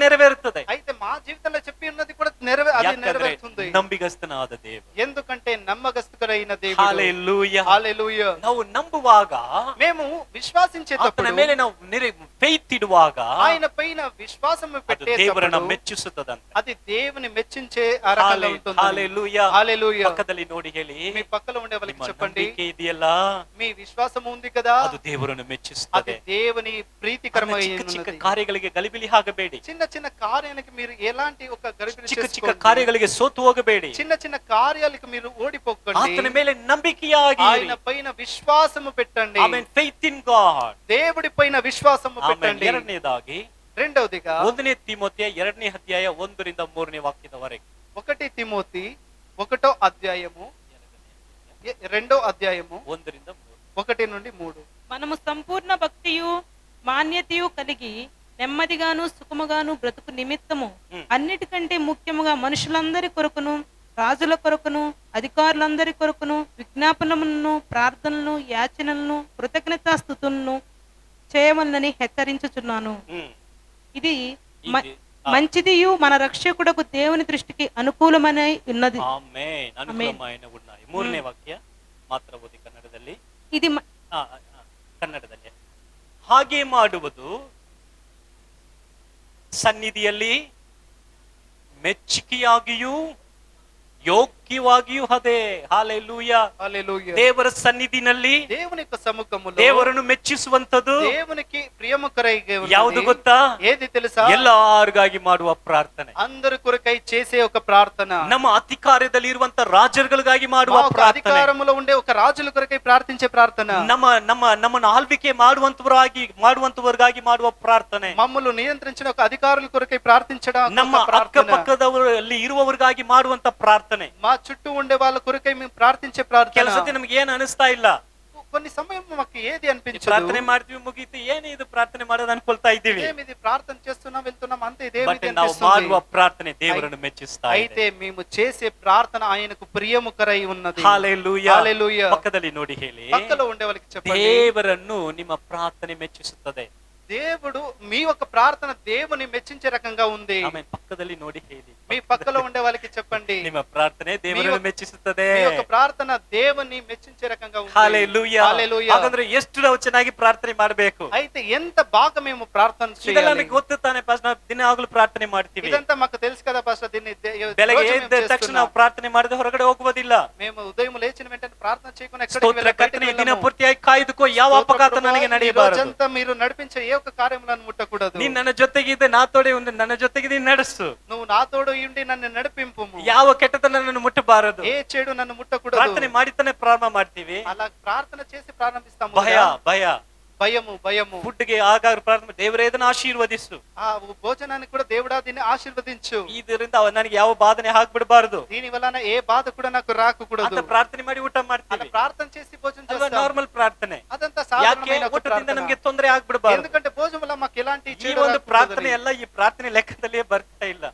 ನೆರವೇರುತ್ತದೆ. అయితే మా జీవితంలో చెప్పి ఉన్నది కూడా అది నెరవేరుతుంది. ನಂಬಿಗಸ್ತನಾದ ದೇವರು. ఎందుకంటే నమ్మకస్తుడైన దేవుడు. హల్లెలూయా. హల్లెలూయా. ನಾವು ನಂಬುವಾಗ, మేము విశ్వాసించేటప్పుడు, ಆತನ ಮೇಲೆ ನಾವು ಫೇತ್ ಇಡುವಾಗ, ఆయన పైన విశ్వాసం ಅದು పెట్టేటప్పుడు ದೇವರನ್ನ ಮೆಚ್ಚಿಸುತ್ತದಂತೆ. అది దేవుని మెచ్చించే ఆ రకంగా ఉంటుంది. హల్లెలూయా. హల్లెలూయా. పక్కದಲ್ಲಿ ನೋಡಿ ಹೇಳಿ, మీ పక్కలో ఉండే వాళ్ళకి ನಿಮ್ಮ చెప్పండి, ನಂಬಿಕೆ ಇದೆಯಲ್ಲ, మీ విశ్వాసం ఉంది కదా, ಅದು ದೇವರನ್ನು అది ಮೆಚ್ಚಿಸುತ್ತದೆ. దేవుని ప్రీతికరమైన ಚಿಕ್ಕ ಚಿಕ್ಕ ಕಾರ್ಯಗಳಿಗೆ ಗಲಿಬಿಲಿ ಆಗಬೇಡಿ. చిన్న చిన్న కార్యానికి మీరు ఎలాంటి ఒక గరిబిలి ಚಿಕ್ಕ ಚಿಕ್ಕ చేసుకోండి. ಕಾರ್ಯಗಳಿಗೆ ಸೋತು ಹೋಗಬೇಡಿ. చిన్న చిన్న కార్యాలకు మీరు ఓడిపోకండి. ಆತನ ಮೇಲೆ ನಂಬಿಕೆಯಾಗಿ, ఆయన పైన విశ్వాసము పెట్టండి. ಆಮೆನ್. Faith in god. దేవుడి పైన విశ్వాసము ಆಮೆನ್. పెట్టండి. ಎರಡನೇದಾಗಿ, రెండవదిగా 1 ತಿಮೋಥೆಯ 2ನೇ ಅಧ್ಯಾಯ 1ರಿಂದ 3ನೇ ವಾಕ್ಯದವರೆಗೆ. 1 తిమోతి 1వ అధ్యాయము 2వ అధ్యాయము 1ರಿಂದ 3. 1 నుండి 3. మనము సంపూర్ణ భక్తియు మాన్యతయు కలిగి నెమ్మదిగాను సుఖముగాను బ్రతుకు నిమిత్తము అన్నిటికంటే ముఖ్యముగా మనుషులందరి కొరకును, రాజుల కొరకును, అధికారులందరి కొరకును విజ్ఞాపనములను, ప్రార్థనలను, యాచనలను, కృతజ్ఞతాస్తుతులను చేయవలనని హెచ్చరించుచున్నాను. ఇది మంచిదియు మన రక్షకుడకు దేవుని దృష్టికి అనుకూలమై ఉన్నది. ಆಮೆನ್. ಅನುಕೂಲమైన ఉన్నాయి. 3ನೇ ವಾಕ್ಯ ಮಾತ್ರ ಓದಿ ಕನ್ನಡದಲ್ಲಿ. ఇది ಕನ್ನಡದಲ್ಲಿ. ಹಾಗೆ ಮಾಡುವುದು ಸನ್ನಿಧಿಯಲ್ಲಿ ಮೆಚ್ಚುಗೆಯಾಗಿಯೂ ಯೋಗ್ಯವಾಗಿಯೂ ಅದೇ. ಹಲ್ಲೆಲೂಯಾ. హల్లెలూయా. ದೇವರ ಸನ್ನಿಧಿನಲ್ಲಿ దేవుని యొక్క సముఖములో ದೇವರನ್ನು ಮೆಚ್ಚಿಸುವಂತದ್ದು దేవునికి ప్రియముకరైగా ఉన్నది. ಯಾವುದು ಗೊತ್ತಾ? ఏది తెలుసా? ಎಲ್ಲರಿಗಾಗಿ ಮಾಡುವ ಪ್ರಾರ್ಥನೆ. అందరి కొరకై చేసే ఒక ప్రార్థన. ನಮ್ಮ ಅಧಿಕಾರದಲ್ಲಿ ಇರುವಂತ ರಾಜರುಗಳಿಗಾಗಿ ಮಾಡುವ మా ఒక ಪ್ರಾರ್ಥನೆ. అధికారములో ఉండే ఒక రాజుల కొరకై ప్రార్థించే ప్రార్థన. ನಮ್ಮನ್ನು ಆಳ್ವಿಕೆ ಮಾಡುವಂತವರಿಗಾಗಿ ಮಾಡುವ ಪ್ರಾರ್ಥನೆ. మమ్మల్ని నియంత్రించిన ఒక అధికారుల కొరకై ప్రార్థించడం ನಮ್ಮ ಅಕ್ಕಪಕ್ಕದವರಲ್ಲಿ ಇರುವವರಿಗಾಗಿ ಮಾಡುವಂತ ಪ್ರಾರ್ಥನೆ. మా చుట్టూ ఉండే వాళ్ళ కొరకై మేము ప్రార్థించే ప్రార్థన. ಕೆಲಸಕ್ಕೆ ನಮ್ಗೆ ಏನು ಅನಿಸ್ತಾ ಇಲ್ಲ. కొన్ని సమయం మాకు ఏది అనిపించదు. ಪ್ರಾರ್ಥನೆ ಮಾಡ್ತೀವಿ, ಮುಗೀತು, ಏನೇ ಇದು ಪ್ರಾರ್ಥನೆ ಮಾಡೋದು ಅನ್ಕೊಳ್ತಾ ಇದ್ದೀವಿ. ఏమిది ప్రార్థన చేస్తున్నాం వెళ్తున్నాం అంతే, ఇదేమిది ಬಟ್ ನಾವು అనిపిస్తుంది. ಮಾಡುವ ಪ್ರಾರ್ಥನೆ ದೇವರನ್ನು ಮೆಚ್ಚಿಸ್ತಾ ಇದೆ. అయితే మేము చేసే ప్రార్థన ఆయనకు ప్రియముకరై ఉన్నది. ಹಲ್ಲೆಲೂಯಾ. హల్లెలూయా. ಪಕ್ಕದಲ್ಲಿ ನೋಡಿ ಹೇಳಿ, పక్కలో ఉండే వాళ్ళకి చెప్పండి, ದೇವರನ್ನು ನಿಮ್ಮ ಪ್ರಾರ್ಥನೆ ಮೆಚ್ಚಿಸುತ್ತದೆ. దేవుడు మీ యొక్క ప్రార్థన దేవుని మెచ్చించే రకంగా ఉంది. ಆಮೇಲೆ ಪಕ್ಕದಲ್ಲಿ ನೋಡಿ ಹೇಳಿ, మీ పక్కలో ఉండే వాళ్ళకి చెప్పండి, ನಿಮ್ಮ ಪ್ರಾರ್ಥನೆ ದೇವರನ್ನು ಮೆಚ್ಚಿಸುತ್ತದೆ. మీ యొక్క ప్రార్థన దేవుని మెచ్చించే రకంగా ఉంది. ಹಲ್ಲೆಲೂಯಾ. హల్లెలూయా. ಹಾಗಾದ್ರೆ ಎಷ್ಟು ನಾವು ಚೆನ್ನಾಗಿ ಪ್ರಾರ್ಥನೆ ಮಾಡಬೇಕು. అయితే ఎంత బాగా మేము ప్రార్థన ಇದೆಲ್ಲ చేయాలి. ನಮಗೆ ಗೊತ್ತು ತಾನೆ ಪಾಸ್, ನಾವು ದಿನಾಗಲೂ ಪ್ರಾರ್ಥನೆ ಮಾಡ್ತೀವಿ. ఇదంతా మాకు తెలుసు కదా పాస్టర్. దీన్ని ಬೆಳಗ್ಗೆ రోజు మేము ಎದ್ದ ತಕ್ಷಣ చేస్తున్నాం. ನಾವು ಪ್ರಾರ್ಥನೆ ಮಾಡದೆ ಹೊರಗಡೆ ಹೋಗುವುದಿಲ್ಲ. మేము ఉదయం లేచిన వెంటనే ప్రార్థన చేయకుండా ఎక్కడికి ಸ್ತೋತ್ರ ಕರ್ತನೆ, ದಿನ ಪೂರ್ತಿಯಾಗಿ ಕಾಯ್ದುಕೋ, ಯಾವ ಅಪಘಾತ ನನಗೆ ನಡೆಯಬಾರದು. రోజంతా మీరు నడిపించే ఏ ఒక్క కార్యములను ముట్టకూడదు. ನೀನ್ ನನ್ನ ಜೊತೆಗಿದೆ, ನಾತೋಡೆ ಒಂದು ನನ್ನ ಜೊತೆಗಿದೆ, ನಡೆಸು. నువ్వు నాతోడు ఉండి నన్ను నడిపింపు. ಯಾವ ಕೆಟ್ಟತನ ನನ್ನನ್ನು ಮುಟ್ಟಬಾರದು. ఏ చెడు నన్ను ముట్టకూడదు. ಪ್ರಾರ್ಥನೆ ಮಾಡಿತಾನೆ ಪ್ರಾರಂಭ ಮಾಡ್ತೀವಿ. అలా ప్రార్థన చేసి ప్రారంభిస్తాము. ಭಯ ಭಯ భయము ಫುಡ್ಗೆ ಆಗಾಗ ಪ್ರಾರ್ಥನೆ, ದೇವರೇ ಇದನ್ನು ಆಶೀರ್ವದಿಸು. ఆ భోజనానికి కూడా దేవుడా దీన్ని ఆశీర్వదించు. ಇದರಿಂದ ನನಗೆ ಯಾವ ಬಾಧನೆ ಆಗ್ಬಿಡಬಾರದು. దీని వలన ఏ బాధ కూడా నాకు రాకూడదు. ಅಂತ ಪ್ರಾರ್ಥನೆ ಮಾಡಿ ಊಟ అలా ಮಾಡ್ತೀವಿ. ప్రార్థన చేసి భోజనం చేస్తాం. ನಾರ್ಮಲ್ ಪ್ರಾರ್ಥನೆ. అదంతా ಯಾಕೆ? సాధారణమైన ఒక ಊಟದಿಂದ ప్రార్థన. ನಮಗೆ ತೊಂದರೆ ಆಗ್ಬಿಡಬಾರದು. ఎందుకంటే భోజనం వల్ల మాకు ఎలాంటి ಈ చెడు ಒಂದು రాకూడదని. ಪ್ರಾರ್ಥನೆ ಎಲ್ಲ ಈ ಪ್ರಾರ್ಥನೆ ಲೆಕ್ಕದಲ್ಲೇ ಬರ್ತಾ ಇಲ್ಲ.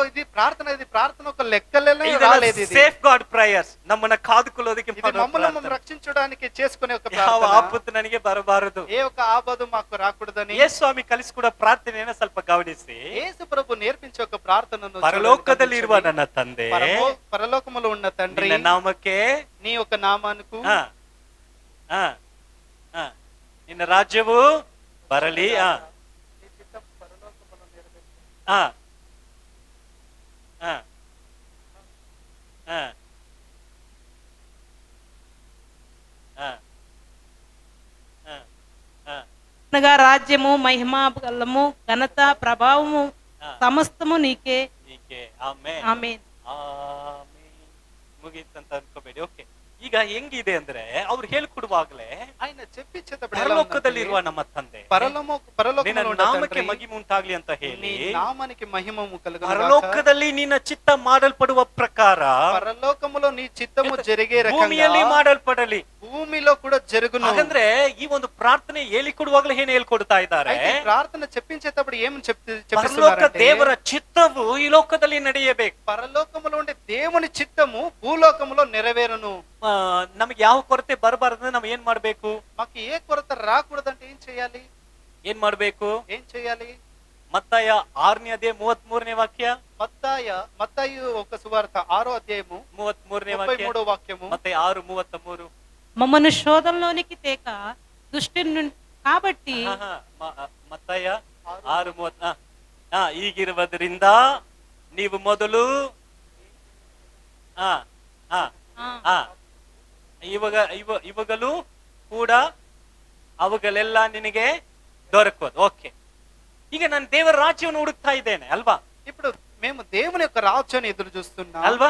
ఇది ప్రార్థన ఒక లెక్కలే రాలేదు. ఇది ಸೇಫ್ ಗಾಡ್ ಪ್ರೇಯರ್ಸ್, ನಮ್ಮನ್ನ ಕಾದುಕೊಳ್ಳೋದಕ್ಕೆ ఇది ಮಾಡುವ మమ్మల్ని ಪ್ರಾರ್ಥನೆ. రక్షించడానికి చేసుకునే ఒక ಯಾವ ప్రార్థన. ಆಪತ್ತು ನನಗೆ ಬರಬಾರದು. ఏ ఒక ఆపద మాకు రాకూడదని ಯೇಸು ಸ್ವಾಮಿ ಕಲಿಸಿಕೊಡ ಪ್ರಾರ್ಥನೆಯನ್ನು ಸ್ವಲ್ಪ ಗಮನಿಸಿ. యేసు ప్రభు నేర్పించే ఒక ప్రార్థనను ಪರಲೋಕದಲ್ಲಿ ಇರುವ ನನ್ನ ತಂದೆ, పరలోకములో ఉన్న తండ్రి, ನಿನ್ನ ನಾಮಕ್ಕೆ నీ యొక్క నామానికి ನಿನ್ನ ರಾಜ್ಯವು ಬರಲಿ. అనగా రాజ్యము, మహిమ, బలము, ఘనత, ప్రభావము సమస్తము నీకే. ಆಮೆನ್. ఆమేన్. ಆಮೆನ್. ಮುಗೀತಂತ ಅನ್ಕೋಬೇಡಿ. ಓಕೆ, ಈಗ ಹೆಂಗಿದೆ ಅಂದ್ರೆ ಅವ್ರು ಹೇಳ್ಕೊಡುವಾಗ್ಲೇ ఆయన చెప్పించేటప్పుడు ఎలా ఉందంటే, ಪರಲೋಕದಲ್ಲಿರುವ ನಮ್ಮ ತಂದೆ ನಿನ್ನ పరలోకములో ఉన్న ನಾಮಕ್ಕೆ తండ్రి, ಮಹಿಮೆ ಉಂಟಾಗ್ಲಿ ಅಂತ నీ ಹೇಳಿ నామానికి మహిమము కలుగును గాక. ಪರಲೋಕದಲ್ಲಿ ನಿನ್ನ ಚಿತ್ತ ಮಾಡಲ್ಪಡುವ ಪ್ರಕಾರ పరలోకములో నీ చిత్తము జరిగే ಭೂಮಿಯಲ್ಲಿ రకంగా ಮಾಡಲ್ಪಡಲಿ. భూమిలో కూడా జరుగును. ಹಾಗಂದ್ರೆ ಈ ಒಂದು ಪ್ರಾರ್ಥನೆ ಹೇಳಿಕೊಡುವಾಗಲೇ ಏನ್ ಹೇಳ್ಕೊಡ್ತಾ ಇದ್ದಾರೆ? అయితే ఈ ప్రార్థన చెప్పించేటప్పుడు ఏమని ಪರಲೋಕ చెప్పిస్తున్నారంటే, ದೇವರ ಚಿತ್ತವು ಈ ಲೋಕದಲ್ಲಿ ನಡೆಯಬೇಕು. పరలోకములో ఉండే దేవుని చిత్తము భూలోకములో నెరవేరును. ನಮಗೆ ಯಾವ ಕೊರತೆ ಬರಬಾರದಂದ್ರೆ ನಾವು ಏನ್ ಮಾಡ್ಬೇಕು? మాకు ఏ కొరత రాకూడదంటే ఏం చేయాలి? ಏನ್ ಮಾಡ್ಬೇಕು? ఏం చేయాలి? ಮತ್ತಾಯ 6ನೇ ಅಧ್ಯಾಯ 33ನೇ ವಾಕ್ಯ, మత్తయి ఒక సువార్త 6వ అధ్యాయము 33ನೇ ವಾಕ್ಯ, 33వ వాక్యము. ಮತ್ತೆ 6:33. మమ్మను శోధనలోనికి తేక దుష్టి కాబట్టి ಮತ್ತಾಯ 6:30. ಈಗಿರುವುದರಿಂದ ನೀವು ಮೊದಲು ಇವುಗಳು ಕೂಡ ಅವುಗಳೆಲ್ಲ ನಿನಗೆ ದೊರಕುವುದು. ಓಕೆ, ಈಗ ನಾನು ದೇವರ ರಾಜ್ಯವನ್ನು ಹುಡುಕ್ತಾ ಇದ್ದೇನೆ ಅಲ್ವಾ? ఇప్పుడు మేము దేవుని యొక్క రాజ్యాన్ని ఎదురు చూస్తున్నాం ಅಲ್ವಾ?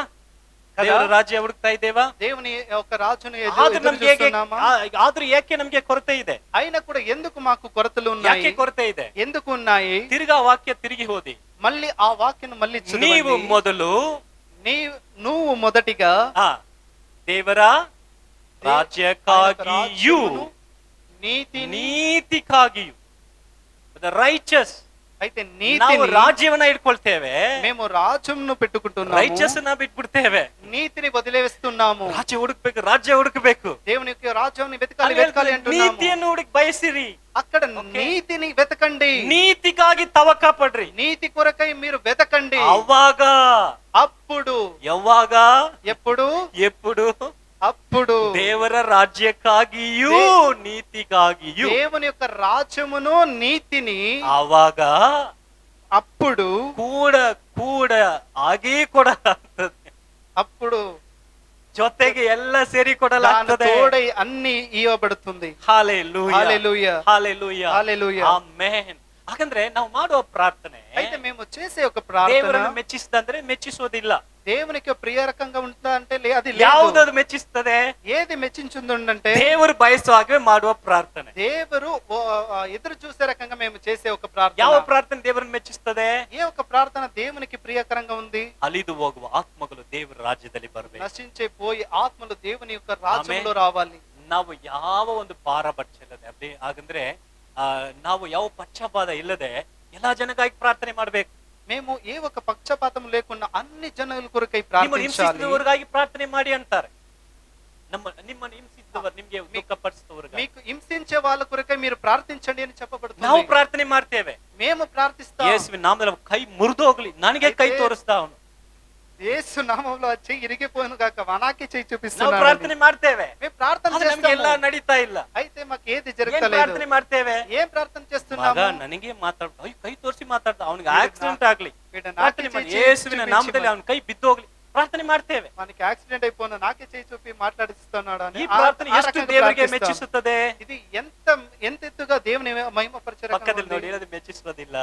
ದೇವರ ರಾಜ್ಯ ಹುಡುಕ್ತಾ ಇದ್ದೇವಾ? దేవుని యొక్క రాజును ಆದ್ರೂ ఎదురు ನಮ್ಗೆ చూస్తున్నామా? ಆದ್ರೂ ಯಾಕೆ ನಮ್ಗೆ ಕೊರತೆ ಇದೆ? అయినా కూడా ఎందుకు మాకు కొరతలు ఉన్నాయి? ಯಾಕೆ ಕೊರತೆ ಇದೆ? ఎందుకు ఉన్నాయి? ತಿರ್ಗಾ ವಾಕ್ಯ ತಿರುಗಿ ಹೋದಿ. మళ్ళీ ఆ వాక్యను మళ్ళీ ನೀವು చదవండి. ಮೊದಲು నువ్వు మొదటిగా ದೇವರ ರಾಜ್ಯಕ್ಕಾಗಿಯೂ ನೀತಿಗಾಗಿಯೂ ರೈಚಸ್. అయితే ನಾವು నీతిని ರಾಜ್ಯವನ್ನ ಇಟ್ಕೊಳ್ತೇವೆ, మేము ರಾಜ್ಯವನ್ನು పెట్టుకుంటున్నాము, ರೈಚಸ್ ನ ಬಿಟ್ಬಿಡ್ತೇವೆ. నీతిని వదిలేస్తున్నాము. ರಾಜ್ಯ ಹುಡುಕ್ಬೇಕು, ರಾಜ್ಯ ಹುಡುಕ್ಬೇಕು. దేవుని యొక్క రాజ్యాన్ని వెతకాలి అంటున్నాము. ನೀತಿಯನ್ನು ಹುಡುಕ್ ಬಯಸಿರಿ. అక్కడ నీతిని వెతకండి. ನೀತಿಗಾಗಿ ತವಕ ಪಡ್ರಿ. నీతి కొరకై మీరు వెతకండి. ಅವಾಗ అప్పుడు ಯಾವಾಗ ఎప్పుడు ಎప్పుడు అప్పుడు ದೇವರ ರಾಜ್ಯಕ್ಕಾಗಿಯೂ ನೀತಿಗಾಗಿಯೂ దేవుని యొక్క రాజ్యమును నీతిని ಆವಾಗ అప్పుడు ಕೂಡ ಕೂಡ ಆಗೇ ಕೊಡಲಾಗ್ತದೆ. అప్పుడు ಜೊತೆಗೆ ಎಲ್ಲ ಸೇರಿ దాని ಕೊಡಲಾಗ್ತದೆ. తోడై అన్ని ఇవ్వబడుతుంది. ಹಾಲೆಲೂಯಾ, హల్లెలూయా, ಹಾಲೆಲೂಯಾ, హల్లెలూయా. ಆಮೆನ್. ಹಾಗಂದ್ರೆ ನಾವು ಮಾಡುವ ಪ್ರಾರ್ಥನೆ అయితే మేము చేసే ఒక ప్రార్థన ದೇವರನ್ನು ಮೆಚ್ಚಿಸ್ತಂದ್ರೆ ಮೆಚ್ಚಿಸೋದಿಲ್ಲ. దేవునికి ప్రియరకంగా ఉంటుందా అంటే అది లేదు. ಯಾವುದದು ಮೆಚ್ಚಿಸ್ತದೆ? ఏది మెచ్చించుందంటే ದೇವರು ಬಯಸುವ ಹಾಗೆ ಮಾಡುವ ಪ್ರಾರ್ಥನೆ. దేవురు ఎదురు చూసే రకంగా మేము చేసే ఒక ప్రార్థన. ಯಾವ ಪ್ರಾರ್ಥನೆ ದೇವರನ್ನು ಮೆಚ್ಚಿಸ್ತದೆ? ఏ ఒక ప్రార్థన దేవునికి ప్రియకరంగా ఉంది? ಅಲಿದು ಹೋಗುವ ಆತ್ಮಗಳು ದೇವರ ರಾಜ್ಯದಲ್ಲಿ ಬರಬೇಕು. నశించే పోయి ఆత్మలు దేవుని యొక్క రాజ్యంలో రావాలి. ನಾವು ಯಾವ ಒಂದು ಭಾರ ಬಚ್ಚಲ್ಲದೆ ಅದೇ ಹಾಗಂದ್ರೆ ನಾವು ಯಾವ ಪಕ್ಷಪಾತ ಇಲ್ಲದೆ ಎಲ್ಲಾ ಜನಗಾಗಿ ಪ್ರಾರ್ಥನೆ ಮಾಡ್ಬೇಕು. మేము ఏ ఒక పక్షపాతం లేకుండా అన్ని జనుల కొరకై ನಿಮ್ಮನ್ನು ప్రార్థించాలి. ಹಿಂಸಿಸಿದವರಿಗಾಗಿ ಪ್ರಾರ್ಥನೆ ಮಾಡಿ ಅಂತಾರೆ. ನಿಮ್ಮನ್ನು ಹಿಂಸಿಸಿದವರು, ನಿಮ್ಗೆ ದುಃಖಪಡಿಸಿದವರಿಗಾಗಿ మీకు హింసించే వాళ్ళ కొరకై మీరు ప్రార్థించండి అని ನಾವು చెప్పబడుతుంది. ಪ್ರಾರ್ಥನೆ ಮಾಡ್ತೇವೆ. మేము ప్రార్థిస్తాం. ಯೇಸುವಿನ ನಾಮದಲ್ಲಿ ಕೈ ಮುರಿದೋಗ್ಲಿ, ನನಗೆ ಕೈ ತೋರಿಸ್ತಾ ಅವನು. యేసు నామములో ఆ చెయ్యి ఇరిగిపోయిన గాక వనాకి చెయ్యి ನಾವು చూపిస్తున్నాడు. ಪ್ರಾರ್ಥನೆ ಮಾಡ್ತೇವೆ, మేము ప్రార్థన ಆದ್ರೆ ನಮ್ಗೆ ಎಲ್ಲ చేస్తాము. ನಡೀತಾ ಇಲ್ಲ. అయితే మాకు ఏది ಏನ್ జరగలేదు. ಪ್ರಾರ್ಥನೆ ಮಾಡ್ತೇವೆ? ఏం ప్రార్థన ಮಗ చేస్తున్నాము? ನನಗೆ ಮಾತಾಡ್ತಾ ಕೈ ತೋರಿಸಿ ಮಾತಾಡ್ತಾ ಅವನಿಗೆ ಆಕ್ಸಿಡೆಂಟ್ ಆಗ್ಲಿ, వీడు నాకే ಪ್ರಾರ್ಥನೆ ಮಾಡಿ చెయ్యి ಯೇಸುವಿನ చూపించి ನಾಮದಲ್ಲಿ ಅವನ ಕೈ ಬಿದ್ದೋಗ್ಲಿ, ಪ್ರಾರ್ಥನೆ ಮಾಡ್ತೇವೆ. మనకి యాక్సిడెంట్ అయిపోయిన నాకే చెయ్యి చూపి మాట్లాడిస్తున్నాడు అని ಈ ಪ್ರಾರ್ಥನೆ ఆ ಎಷ್ಟು రకంగా ದೇವರಿಗೆ ప్రార్థిస్తాం. ಮೆಚ್ಚಿಸುತ್ತದೆ? ఇది ఎంత ఎత్తుగా దేవుని మహిమపరిచే రకంగా ಪಕ್ಕದಲ್ಲಿ ఉంది. ನೋಡಿ, ಅದು ಮೆಚ್ಚಿಸುವುದಿಲ್ಲ.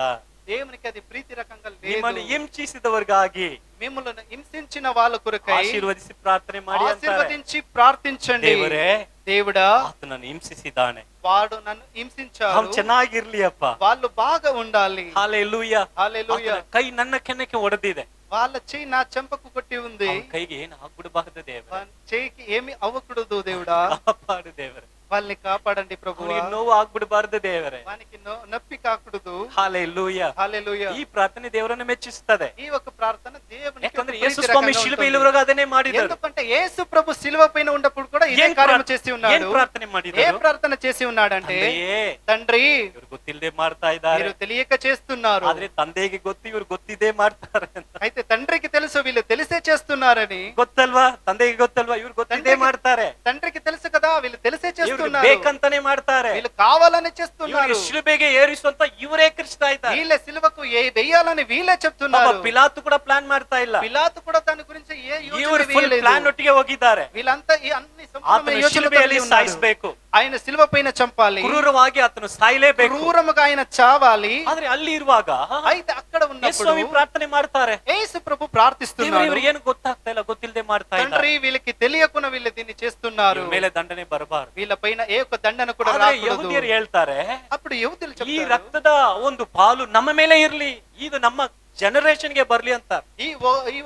దేవునికి అది ప్రీతి రకంగా ನಿಮ್ಮನ್ನು లేదు. ಹಿಂಸಿಸಿದವರಿಗಾಗಿ మిమ్మల్ని హింసించిన వాళ్ళ కొరకై ಆಶೀರ್ವದಿಸಿ ಪ್ರಾರ್ಥನೆ ಮಾಡಿ ಅಂತಾರೆ. ఆశీర్వదించి ప్రార్థించండి. ದೇವರೇ, దేవుడా, ಆತನನ್ನು ಹಿಂಸಿಸಿದ್ದಾನೆ, వాడు నన్ను ಅವನು హింసించాడు, ಚೆನ್ನಾಗಿರ್ಲಿ ಅಪ್ಪ. వాళ్ళు బాగా ఉండాలి. ಹಾಲೆಲೂಯಾ. హల్లెలూయా. ಆತನ ಕೈ ನನ್ನ ಕೆನ್ನಕ್ಕೆ ಹೊಡೆದಿದೆ, వాళ్ళ చెయ్యి నా చెంపకు కొట్టి ఉంది. ಅವನ ಕೈಗೆ ಏನು ಆಗ್ಬಿಡಬಾರದು ದೇವರೇ. వాళ్ళ చెయ్యికి ఏమి అవ్వకూడదు దేవుడా. ಕಾಪಾಡು ದೇವರೇ. వాళ్ళని కాపాడండి ప్రభువా. ಅವನಿಗೆ ನೋವು ಆಗ್ಬಿಡಬಾರದು ದೇವರೇ. వానికి నొప్పి కాకూడదు. ಹಾಲೆಲೂಯಾ. హల్లెలూయా. ಈ ಪ್ರಾರ್ಥನೆ ದೇವರನ್ನು ಮೆಚ್ಚಿಸುತ್ತದೆ. ఈ ఒక ప్రార్థన దేవునికి ಯಾಕಂದ್ರೆ ప్రీతి ಯೇಸು రకంగా ಸ್ವಾಮಿ ఉంటుంది. ಶಿಲುಬೆಯಲ್ಲಿರುವಾಗ ಅದನ್ನೇ ಮಾಡಿದರು. ఎందుకంటే యేసు ప్రభు శిలువ పైన ఉన్నప్పుడు కూడా ఇదే ಏನ್ కార్యం ಪ್ರಾರ್ಥನೆ- చేసి ಏನ್ ఉన్నాడు. ಪ್ರಾರ್ಥನೆ ఏ ಮಾಡಿದರು? ప్రార్థన చేసి ఉన్నాడంటే, ತಂದೆಯೇ, తండ్రి ಇವ್ರು ಗೊತ್ತಿಲ್ಲದೆ ಮಾಡ್ತಾ ಇದ್ದಾರೆ, మీరు తెలియక చేస్తున్నారు. ಆದ್ರೆ ತಂದೆಗೆ ಗೊತ್ತು ಇವ್ರು ಗೊತ್ತಿದ್ದೇ ಮಾಡ್ತಾರೆ ಅಂತ. అయితే తండ్రికి తెలుసు వీళ్ళు తెలిసే చేస్తున్నారని. ಗೊತ್ತಲ್ವಾ? ತಂದೆಗೆ ಗೊತ್ತಲ್ವಾ? ಇವ್ರು ಗೊತ್ತಿದ್ದೇ ಮಾಡ್ತಾರೆ, తండ్రికి తెలుసు కదా వీళ్ళు తెలిసే ಇವ್ರು చేస్తున్నారు. ಬೇಕಂತಾನೆ ಮಾಡ್ತಾರೆ. వీళ్ళు కావాలని చేస్తున్నారు. ಇವ್ರು ಶಿಲುಬೆಗೆ ಏರಿಸುವಂತ ಇವರೇ ಕೃಷ್ಣ ಇದ್ದಾರೆ. వీళ్ళ సిలువకు వెయ్యాలని వీళ్ళే చెప్తున్నారు. ಪಿಲಾತು ಕೂಡ ಪ್ಲಾನ್ ಮಾಡ್ತಾ ಇಲ್ಲ, పిలాతు కూడా దాని గురించి ఏ యోచన ಇವರು ಫುಲ್ వేయలేదు. ಪ್ಲಾನ್ ಒಟ್ಟಿಗೆ ಹೋಗಿದ್ದಾರೆ. వీళ్ళంతా ఈ అన్ని సంపూర్ణమైన ಆತನ యోచనలతో ಶಿಲುಬೆಯಲ್ಲಿ కలిగి ఉన్నారు. ಸಾಯಿಸಬೇಕು, ఆయన సిలువ పైన చంపాలి, ಕ್ರೂರವಾಗಿ ಆತನು ಸಾಯಲೇಬೇಕು. క్రూరముగా ఆయన చావాలి. ಆದ್ರೆ ಅಲ್ಲಿ ಇರುವಾಗ అయితే అక్కడ ఉన్నప్పుడు ಯೇಸು ಸ್ವಾಮಿ ಪ್ರಾರ್ಥನೆ ಮಾಡ್ತಾರೆ. యేసు ప్రభు ದೇವರು ప్రార్థిస్తున్నాడు. ಇವ್ರಿಗೆ ಏನು ಗೊತ್ತಾಗ್ತಾ ಇಲ್ಲ, ಗೊತ್ತಿಲ್ಲದೆ ಮಾಡ್ತಾ ಇದ್ದಾರೆ. తండ్రి వీళ్ళకి తెలియకుండా వీళ్ళు దీన్ని చేస్తున్నారు, ಇವ್ರ ಮೇಲೆ ದಂಡನೆ ಬರಬಾರದು. వీళ్ళ పైన ఏ ఒక్క దండన కూడా ಆದ್ರೆ రాకూడదు. ಯಹೂದ್ಯರು ಹೇಳ್ತಾರೆ, అప్పుడు యువతులు ಈ చెప్తారు, ರಕ್ತದ ಒಂದು ಪಾಲು ನಮ್ಮ ಮೇಲೆ ಇರ್ಲಿ, ಇದು ನಮ್ಮ ಜನರೇಷನ್ ಗೆ ಬರ್ಲಿ ಅಂತ. ఈ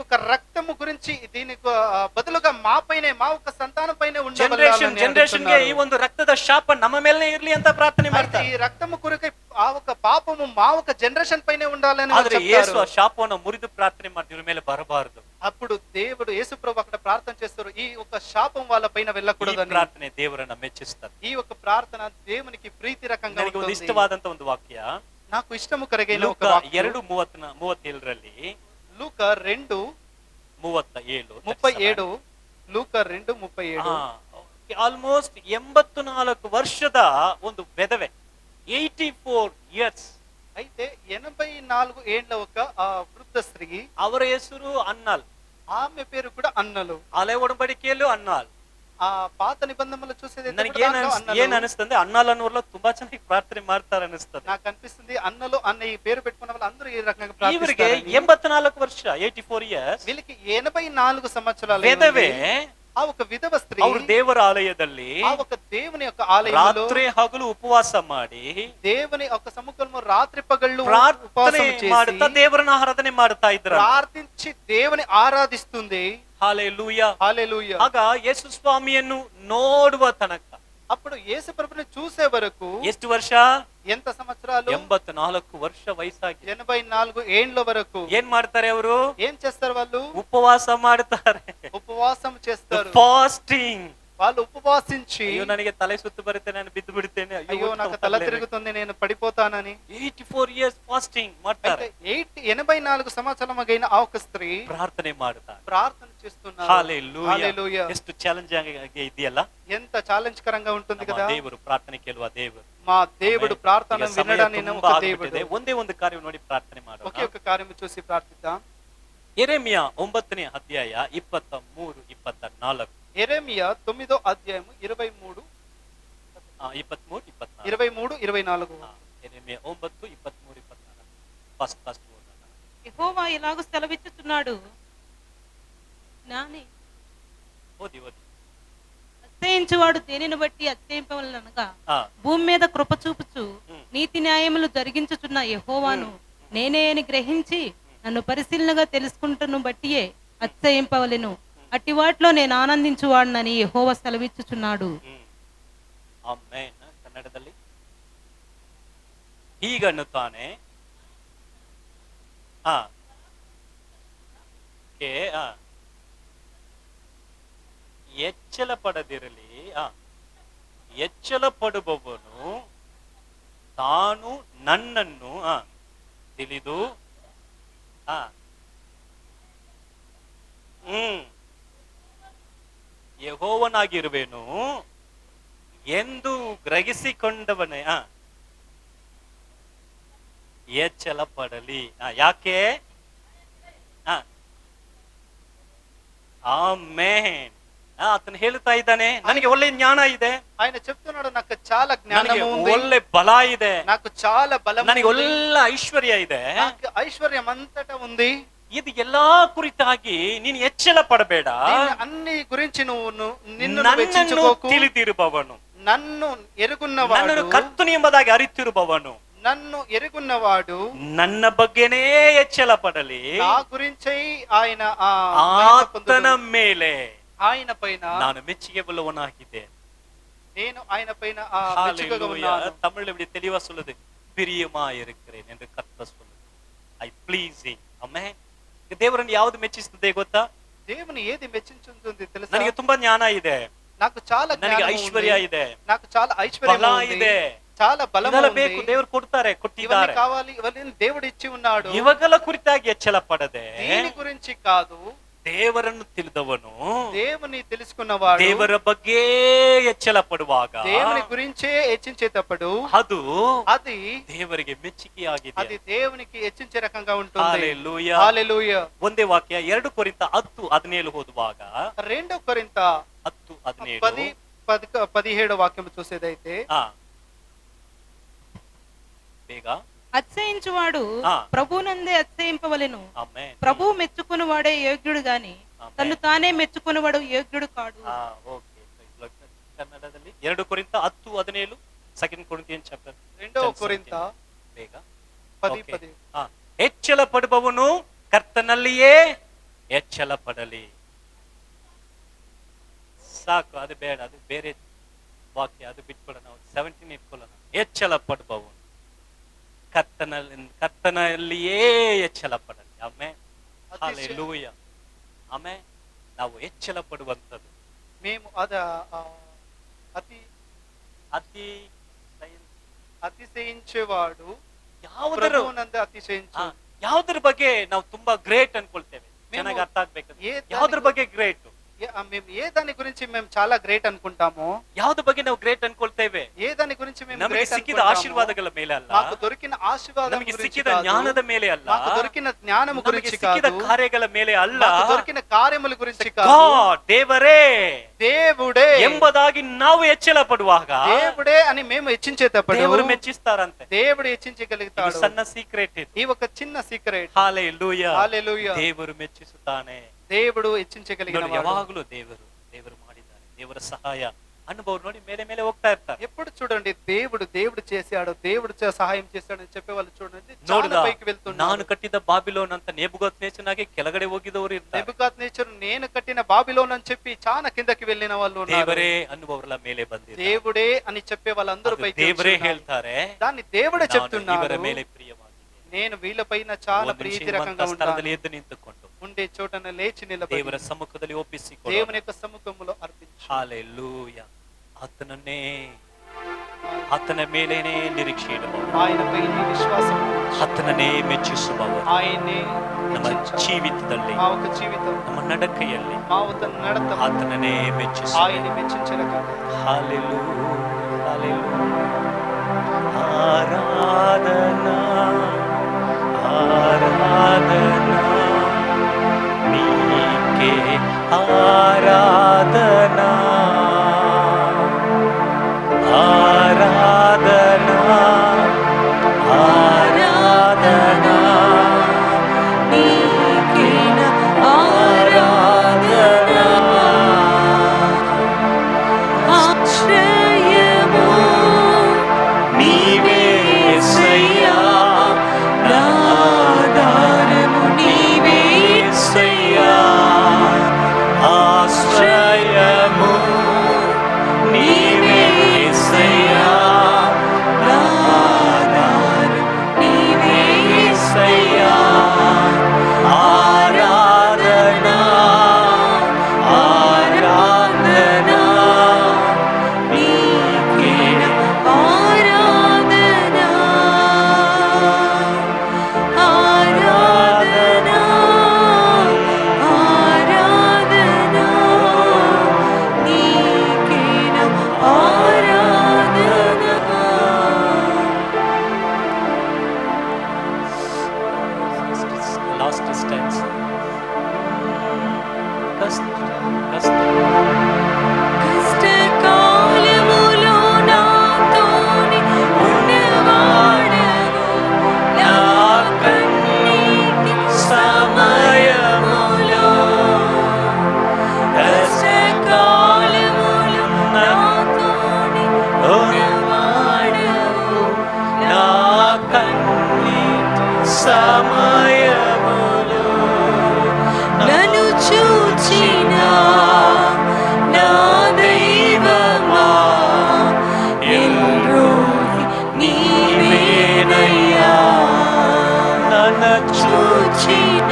ఒక రక్తము గురించి దీనికి బదులుగా మా పైనే, మా ఒక సంతానం పైనే ಜನರೇಷನ್ ಗೆ ಈ ಒಂದು ರಕ್ತದ ಶಾಪ ನಮ್ಮ ಮೇಲೆ ಇರ್ಲಿ ಅಂತ ಪ್ರಾರ್ಥನೆ ఈ ಮಾಡ್ತಾರೆ. రక్తము కొరకై ఆ ఒక పాపము మా ఒక జనరేషన్ పైనే ఉండాలని ಆದ್ರೆ ಯೇಸು ಆ ಶಾಪವನ್ನು ಮುರಿದು ಪ್ರಾರ್ಥನೆ ಮಾಡಿ ಇವ್ರ ಮೇಲೆ ಬರಬಾರದು. అప్పుడు దేవుడు యేసుప్రభు అక్కడ ప్రార్థన చేస్తారు, ఈ ఒక శాపం వాళ్ళ పైన ಈ వెళ్ళకూడదని. ಪ್ರಾರ್ಥನೆ ದೇವರನ್ನ ಮೆಚ್ಚಿಸ್ತಾರೆ. ఈ ఒక ప్రార్థన దేవునికి ప్రీతి రకంగా ನನಗೆ ಒಂದು ఉంటుంది. ಇಷ್ಟವಾದಂತ ಒಂದು ವಾಕ್ಯ నాకు ఇష్టము కలిగిన ಲೂಕ ఒక వాక్యం 2:37 లూక 2:37 లూక 2:37 ಆಲ್ಮೋಸ್ಟ್ 84 ವರ್ಷದ ಒಂದು ಬೆದವೆ, 84 ಇಯರ್ಸ್. అయితే 84 ఏండ్ల ఒక వృద్ధ స్త్రీ, ಅವರ ಹೆಸರು ಅನ್ನಾಲ್. ఆమె పేరు కూడా అన్నలు. ಹಳೆ ಒಡಂಬಡಿಕೆಯಲ್ಲೂ ಅನ್ನಾಲ್. ఆ పాత నిబంధనలు చూసేదైతే ನನಗೆ కూడా దాంట్లో అన్నలు. ಏನ್ ಅನಿಸ್ತಂದ್ರೆ ಅನ್ನಾಲ್ ಅನ್ನೋರ್ಲ ತುಂಬಾ ಚೆನ್ನಾಗಿ ಪ್ರಾರ್ಥನೆ ಮಾಡ್ತಾರೆ ಅನಿಸ್ತದೆ. నాకు అనిపిస్తుంది అన్నలు అన్న ఈ పేరు పెట్టుకున్న వాళ్ళు అందరూ ఈ రకంగా ಇವರಿಗೆ ప్రార్థిస్తారు. 84 ವರ್ಷ, 84 ಇಯರ್ಸ್. వీళ్ళకి 84 సంవత్సరాలు ಬೆದವೆ ఆ ఒక విధవ స్త్రీ ಅವರು ದೇವರ ಆಲಯದಲ್ಲಿ ఆ ఒక దేవుని యొక్క ఆలయంలో ರಾತ್ರಿ ಹಗಲು ಉಪವಾಸ ಮಾಡಿ దేవుని యొక్క సముఖంలో రాత్రి పగళ్ళు ಪ್ರಾರ್ಥನೆ ఉపవాసం ಮಾಡುತ್ತಾ చేసి ದೇವರನ್ನ ಆರಾಧನೆ ಮಾಡ್ತಾ ಇದ್ರು. ప్రార్థించి దేవుని ఆరాధిస్తుంది. ಹಲ್ಲೆಲೂಯಾ. హల్లెలూయా. ಆಗ ಯೇಸು ಸ್ವಾಮಿಯನ್ನು ನೋಡುವ ತನಕ అప్పుడు యేసు ప్రభుని చూసే వరకు ಎಷ್ಟು ವರ್ಷ? ఎంత సంవత్సరాలు? 84 ವರ್ಷ ವಯಸ್ಸಾಗಿದೆ. 84 ఏండ్ల వరకు ಏನ್ ಮಾಡ್ತಾರೆ ಅವರು? ఏం చేస్తారు వాళ్ళు? ಉಪವಾಸ ಮಾಡ್ತಾರೆ, ఉపవాసం చేస్తారు. ಫಾಸ್ಟಿಂಗ್. వాళ్ళు ఉపవాసించి, ಅಯ್ಯೋ ನನಗೆ ತಲೆ ಸುತ್ತು ಬರುತ್ತೆ, ನಾನು ಬಿದ್ದು ಬಿಡ್ತೇನೆ, అయ్యో నాకు తల తిరుగుతుంది, నేను పడిపోతానని 84 ఇయర్స్ ఫాస్టింగ్ ಮಾಡ್ತಾರೆ. 84 సంవత్సరాలమైన ఆ ఒక స్త్రీ ಪ್ರಾರ್ಥನೆ ಮಾಡ್ತಾರೆ. ప్రార్థన చేస్తున్నారు. ಹಲ್ಲೆಲೂಯಾ. హల్లెలూయా. ಎಷ್ಟು ಚಾಲೆಂಜಿಂಗ್ ಆಗಿ ಇದೆಯಲ್ಲ. ఎంత ఛాలెంజ్ కరంగా ఉంటుంది ನಮ್ಮ కదా. ದೇವರು ಪ್ರಾರ್ಥನೆ ಕೇಳುವ ದೇವರು. మా దేవుడు ప్రార్థన ಈಗ ಸಮಯ వినడానికి ತುಂಬಾ ఒక ಆಗ್ಬಿಟ್ಟಿದೆ. దేవుడు. ಒಂದೇ ಒಂದು ಕಾರ್ಯ ನೋಡಿ ಪ್ರಾರ್ಥನೆ ಮಾಡೋಣ. ఒకే ఒక కార్యం చూసి ప్రార్థిద్దాం. ಯೆರೆಮೀಯ 9ನೇ ಅಧ್ಯಾಯ 23-24. యెరెమీయా 9వ అధ్యాయం 23, 24. యెరెమీయ 9:23-24. ఫస్ట్ యెహోవా ఇలాగ సెలవిచ్చుచున్నాడు, జ్ఞాని ఓది అతిశయించువాడు దేనిని బట్టి అతిశయింపవలనగా ఆ, భూమి మీద కృప చూపుచు నీతి న్యాయములు జరిగించుచున్న యెహోవాను నేనే అని గ్రహించి నన్ను పరిశీలనగా తెలుసుకుంటును బట్టియే అతిశయింపవలెను. అట్టి వాటిలో నేను ఆనందించువాడినని యెహోవా సెలవిచ్చుచున్నాడు. ಆಮೆನ್. ಕನ್ನಡದಲ್ಲಿ ಹೀಗನ್ನುತ್ತಾನೆ. ಎಚ್ಚಲ ಪಡದಿರಲಿ, ಎಚ್ಚಲ ಪಡುವವನು ತಾನು ನನ್ನನ್ನು ತಿಳಿದು ಯೆಹೋವನಾಗಿರುವೆನು ಎಂದು ಗ್ರಹಿಸಿಕೊಂಡವನೇ ಎಚ್ಚಲ ಪಡಲಿ. ಯಾಕೆ? ಆಮೆನ್. ಆತನು ಹೇಳ್ತಾ ಇದ್ದಾನೆ, ನನಗೆ ಒಳ್ಳೆ ಜ್ಞಾನ ಇದೆ, ఆయన చెప్తున్నాడు, నాకు చాలా ನನಗೆ జ్ఞానము ఉంది, ಒಳ್ಳೆ ಬಲ ಇದೆ, నాకు చాలా బలం ನನಗೆ ఉంది, ಒಳ್ಳೆ ಐಶ್ವರ್ಯ ಇದೆ. నాకు ఐశ్వర్యం అంతటా ఉంది. ಇದು ಎಲ್ಲಾ ಕುರಿತಾಗಿ ನೀನು ಎಚ್ಚಲ ಪಡಬೇಡ. దీన్ని అన్ని గురించి నువ్వు నిన్ను ನನ್ನನ್ನು వెచ్చించుకోకు. ತಿಳಿದಿರುವವನು, నన్ను ఎరుగున్నవాడు, ನನ್ನನ್ನು ಕರ್ತನು ಎಂಬುದಾಗಿ ಅರಿತಿರುವವನು నన్ను ఎరుగున్నవాడు ನನ್ನ ಬಗ್ಗೆನೇ ಎಚ್ಚಲ ಪಡಲಿ. నా గురించి ఆయన ಆತನ ಮೇಲೆ ఆయన పైన ನಾನು ಮೆಚ್ಚುಗೆ ಬಲ್ಲವನಾಗಿದ್ದೆ. నేను ఆయన పైన మెచ్చుకగా ஹalleluya. ఉన్నాను. தமிழ்ல இப்படி தெளிவா சொல்லுது, பிரியமா இருக்கிறேன் என்று கர்த்தர் சொல்லுது. ஐ ப்ளீசிங். ಆಮೆನ್. ದೇವರನ್ನು ಯಾವುದು ಮೆಚ್ಚಿಸುತ್ತದೆ ಗೊತ್ತಾ? దేవుని ఏది మెచ్చించుతుంది తెలుసా? ನನಗೆ ತುಂಬಾ ಜ್ಞಾನ ಇದೆ, నాకు చాలా ನನಗೆ జ్ఞానం ಐಶ್ವರ್ಯ ఉంది, ಇದೆ, నాకు చాలా ఐశ్వర్యం ಬಲ ఉంది, ಇದೆ, చాలా బలం ಇದೆಲ್ಲ ఉంది. ಬೇಕು, ದೇವರು ಕೊಡ್ತಾರೆ, ఇవన్నీ ಕೊಟ್ಟಿದ್ದಾರೆ. కావాలి, ఇవన్నీ దేవుడు ఇచ్చి ఉన్నాడు. ಇವಾಗಲ ಕುರಿತಾಗಿ ಎಚ್ಚಲ ಪಡದೆ దీని గురించి కాదు, ದೇವರನ್ನು ತಿಳಿದವನು దేవుని తెలుసుకున్నవాడు ದೇವರ ಬಗ್ಗೆ ಎಚ್ಚಲ ಪಡುವಾಗ దేవుని గురించే హెచ్చించేటప్పుడు ಅದು అది ದೇವರಿಗೆ అది ಮೆಚ್ಚುಗೆಯಾಗಿದೆ. దేవునికి హెచ్చించే రకంగా ఉంటుంది. హల్లెలూయా. హల్లెలూయా. ಒಂದೇ ವಾಕ್ಯ 2 ಕೊರಿಂಥ 10:17 ಓದುವಾಗ 2 కొరింథ 10:17 17 వాక్యం చూసేదైతే ಬೇಗ అతిశయించువాడు ఆ. ప్రభునందే అతిశయింపవలెను. ಆಮೆನ್. ప్రభు మెచ్చుకుని వాడే యోగ్యుడు గాని తను తానే మెచ్చుకునేవాడు యోగ్యుడు కాడు. ಓಕೆ ಕನ್ನಡದಲ್ಲಿ 2 ಕೊರಿಂಥ 10:17 ಸೆಕೆಂಡ್ ಕೊರಿಂಥಿಯನ್ ಚಾಪ್ಟರ್ 2 ಕೊರಿಂಥ ಬೇಗ 10:10. ಹೆಚ್ಚಳ ಪಡುವವನು ಕರ್ತನಲ್ಲಿಯೇ ಹೆಚ್ಚಳ ಪಡಲಿ. ಸಾಕು, ಅದು ಬೇಡ, ಅದು ಬೇರೆ ವಾಕ್ಯ, ಅದು ಬಿಟ್ಬಿಡೋಣ. 17 ಇಟ್ಕೊಳ್ಳೋಣ. ಹೆಚ್ಚಳ ಪಡುವವನು ಕರ್ತನಲ್ಲಿಯೇ ಹೆಚ್ಚಳ ಪಡಲಿ. Amen, hallelujah. ಆಮೆನ್. ನಾವು ಹೆಚ್ಚಳ ಪಡುವಂಥದ್ದು. మేము అతి ಅತಿ అతిశయించేవాడు ಯಾವುದರ ప్రభువునందు అతిశయించు. ಯಾವ್ದ್ರ ಬಗ್ಗೆ ನಾವು ತುಂಬಾ ಗ್ರೇಟ್ ಅನ್ಕೊಳ್ತೇವೆ? ಚೆನ್ನಾಗಿ ಅರ್ಥ ಆಗ್ಬೇಕಂದ್ರೆ ಯಾವ್ದ್ರ ಬಗ್ಗೆ ಗ್ರೇಟ್? మేము ఏ దాని గురించి మేము చాలా గ్రేట్ అనుకుంటామో, ಯಾವ್ದ್ರ ಬಗ್ಗೆ ನಾವು ಗ್ರೇಟ್ ಅನ್ಕೊಳ್ತೇವೆ? ఏ దాని గురించి మేము ನಮಗೆ గ్రేట్ ಸಿಕ್ಕಿದ ಆಶೀರ್ವಾದಗಳ ಮೇಲೆ ಅಲ್ಲ, మాకు దొరికిన ఆశీర్వాదం ನಮಗೆ గురించి ಸಿಕ್ಕಿದ కాదు, ಜ್ಞಾನದ ಮೇಲೆ ಅಲ್ಲ, మాకు దొరికిన జ్ఞానము ನಮಗೆ గురించి ಸಿಕ್ಕಿದ కాదు, ಕಾರ್ಯಗಳ ಮೇಲೆ ಅಲ್ಲ, మాకు దొరికిన కార్యముల గురించి కాదు, God, ದೇವರೇ దేవుడే ಎಂಬುದಾಗಿ ನಾವು ಹೆಚ್ಚಳ ಪಡುವಾಗ దేవుడే అని మేము హెచ్చించేటప్పుడు ದೇವರು ಮೆಚ್ಚಿಸ್ತಾರಂತೆ. దేవుడు ಇದು హెచ్చించగలుగుతాడు. ಸಣ್ಣ ಸೀಕ್ರೆಟ್ ಇದು. ఈ ఒక చిన్న సీక్రెట్. ಹಲ್ಲೆಲೂಯಾ. హల్లెలూయా. ದೇವರು ಮೆಚ್ಚಿಸುತ್ತಾನೆ. దేవుడు హెచ్చించగలిగిన ನೋಡಿ, ಯಾವಾಗಲೂ ದೇವರು ಮಾಡಿದ್ದಾರೆ. ದೇವರ ಸಹಾಯ ಅನುಭವ ನೋಡಿ ಮೇಲೆ ಮೇಲೆ ಹೋಗ್ತಾ ಇರ್ತಾರೆ. ఎప్పుడు చూడండి, దేవుడు చేశాడు, సహాయం చేశాడు అని చెప్పే వాళ్ళు చూడండి ನೋಡಿದ చాలా పైకి వెళ్తున్నారు. ನಾನು ಕಟ್ಟಿದ ಬಾಬಿಲೋನ್ ಅಂತ ನೆಬೂಕದ್ನೆಚ್ಚರನಾಗಿ ಕೆಳಗಡೆ ಹೋಗಿದವರು ಇರ್ತಾರೆ. నెబుకద్నెజరు నేను కట్టిన బాబిలోన్ అని చెప్పి చాలా కిందకి వెళ్ళిన వాళ్ళు ఉన్నారు. ದೇವರೇ ಅನ್ನುವವರ ಮೇಲೆ ಬಂದಿದೆ. దేవుడే అని చెప్పే వాళ్ళందరూ పైకి ದೇವರೇ వచ్చున్నారు. ಹೇಳ್ತಾರೆ, దాన్ని దేవుడే ನಾನು చెప్తున్నాడు, ಇವರ ಮೇಲೆ ಪ್ರಿಯವಾಗಿದೆ. నేను వీళ్ళపైన చాలా ಒಂದು ನಿಮಿಷ ప్రీతిరకంగా ಇರುವಂತಹ ಸ್ಥಳದಲ್ಲಿ ఉంటాను. ಎದ್ದು ನಿಂತುಕೊಂಡು ఉండే చోటన లేచి నిలబడి ದೇವರ ಸಮ್ಮುಖದಲ್ಲಿ ಒಪ್ಪಿಸಿಕೊಂಡು దేవుని యొక్క సముఖంలో అర్పించు. ಹಲ್ಲೆಲೂಯಾ. ಆತನ ಮೇಲೇನೆ ನಿರೀಕ್ಷೆ ಇಡುವವರು, ఆయనపై నీ విశ్వాసం ఉంచు. ಆತನನ್ನೇ ಮೆಚ್ಚಿಸುವವರು ఆయన్నే ನಮ್ಮ హెచ్చించాలి. ಜೀವಿತದಲ್ಲಿ, మా ఒక జీవితం, ನಮ್ಮ ನಡಕೆಯಲ್ಲಿ మా ఒక నడత ಆತನನ್ನೇ ಮೆಚ್ಚಿಸುವ. ఆయన మెచ్చించరగా. హల్లెలూయా, హల్లెలూయా. ఆరాధనా, ఆరాధనా నీకే, ఆరాధనా, ఆరాధనా, ఆరాధనా నీకేన ఆరాధనా. ఆశ్రయము నీవే యేసయ్యా, నా ఆధారము నీవే యేసయ్యా. ఆశ్రయము నీవే యేసయ్యా, నా ఆధారము నీవే యేసయ్యా. ఆరాధనా, ఆరాధనా నీకేన ఆరాధనా. ఆరాధనా, ఆరాధనా నీకేన ఆరాధనా. Last stance. కష్టకాలములో నాతోని ఉన్నవాడవు, నా కన్నీటి సమయములో. కష్టకాలములో నాతోని ఉన్నవాడవు, నా కన్నీటి సమయములో నన్ను చూచిన నా దైవమా, ఎల్రోయి నీవేనయ్యా. నన్ను చూచిన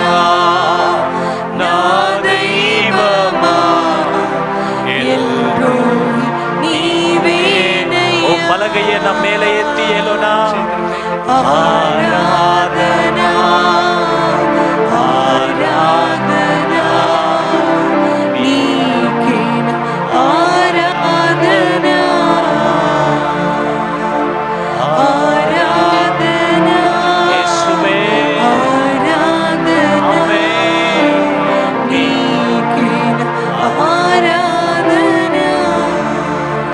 నా దైవమా, ఎల్రోయి నీవేనయ్యా. ಓ ಬಲಗೈಯ ನಮ್ಮ ಮೇಲೆ ಎತ್ತಿ ಹೇಳೋಣ. ఆరాధనా, ఆరాధనా నీకేన ఆరాధనా. ఆరాధనా, యేసువే, ఆరాధనా ఆమేన్. నీకేన ఆరాధనా.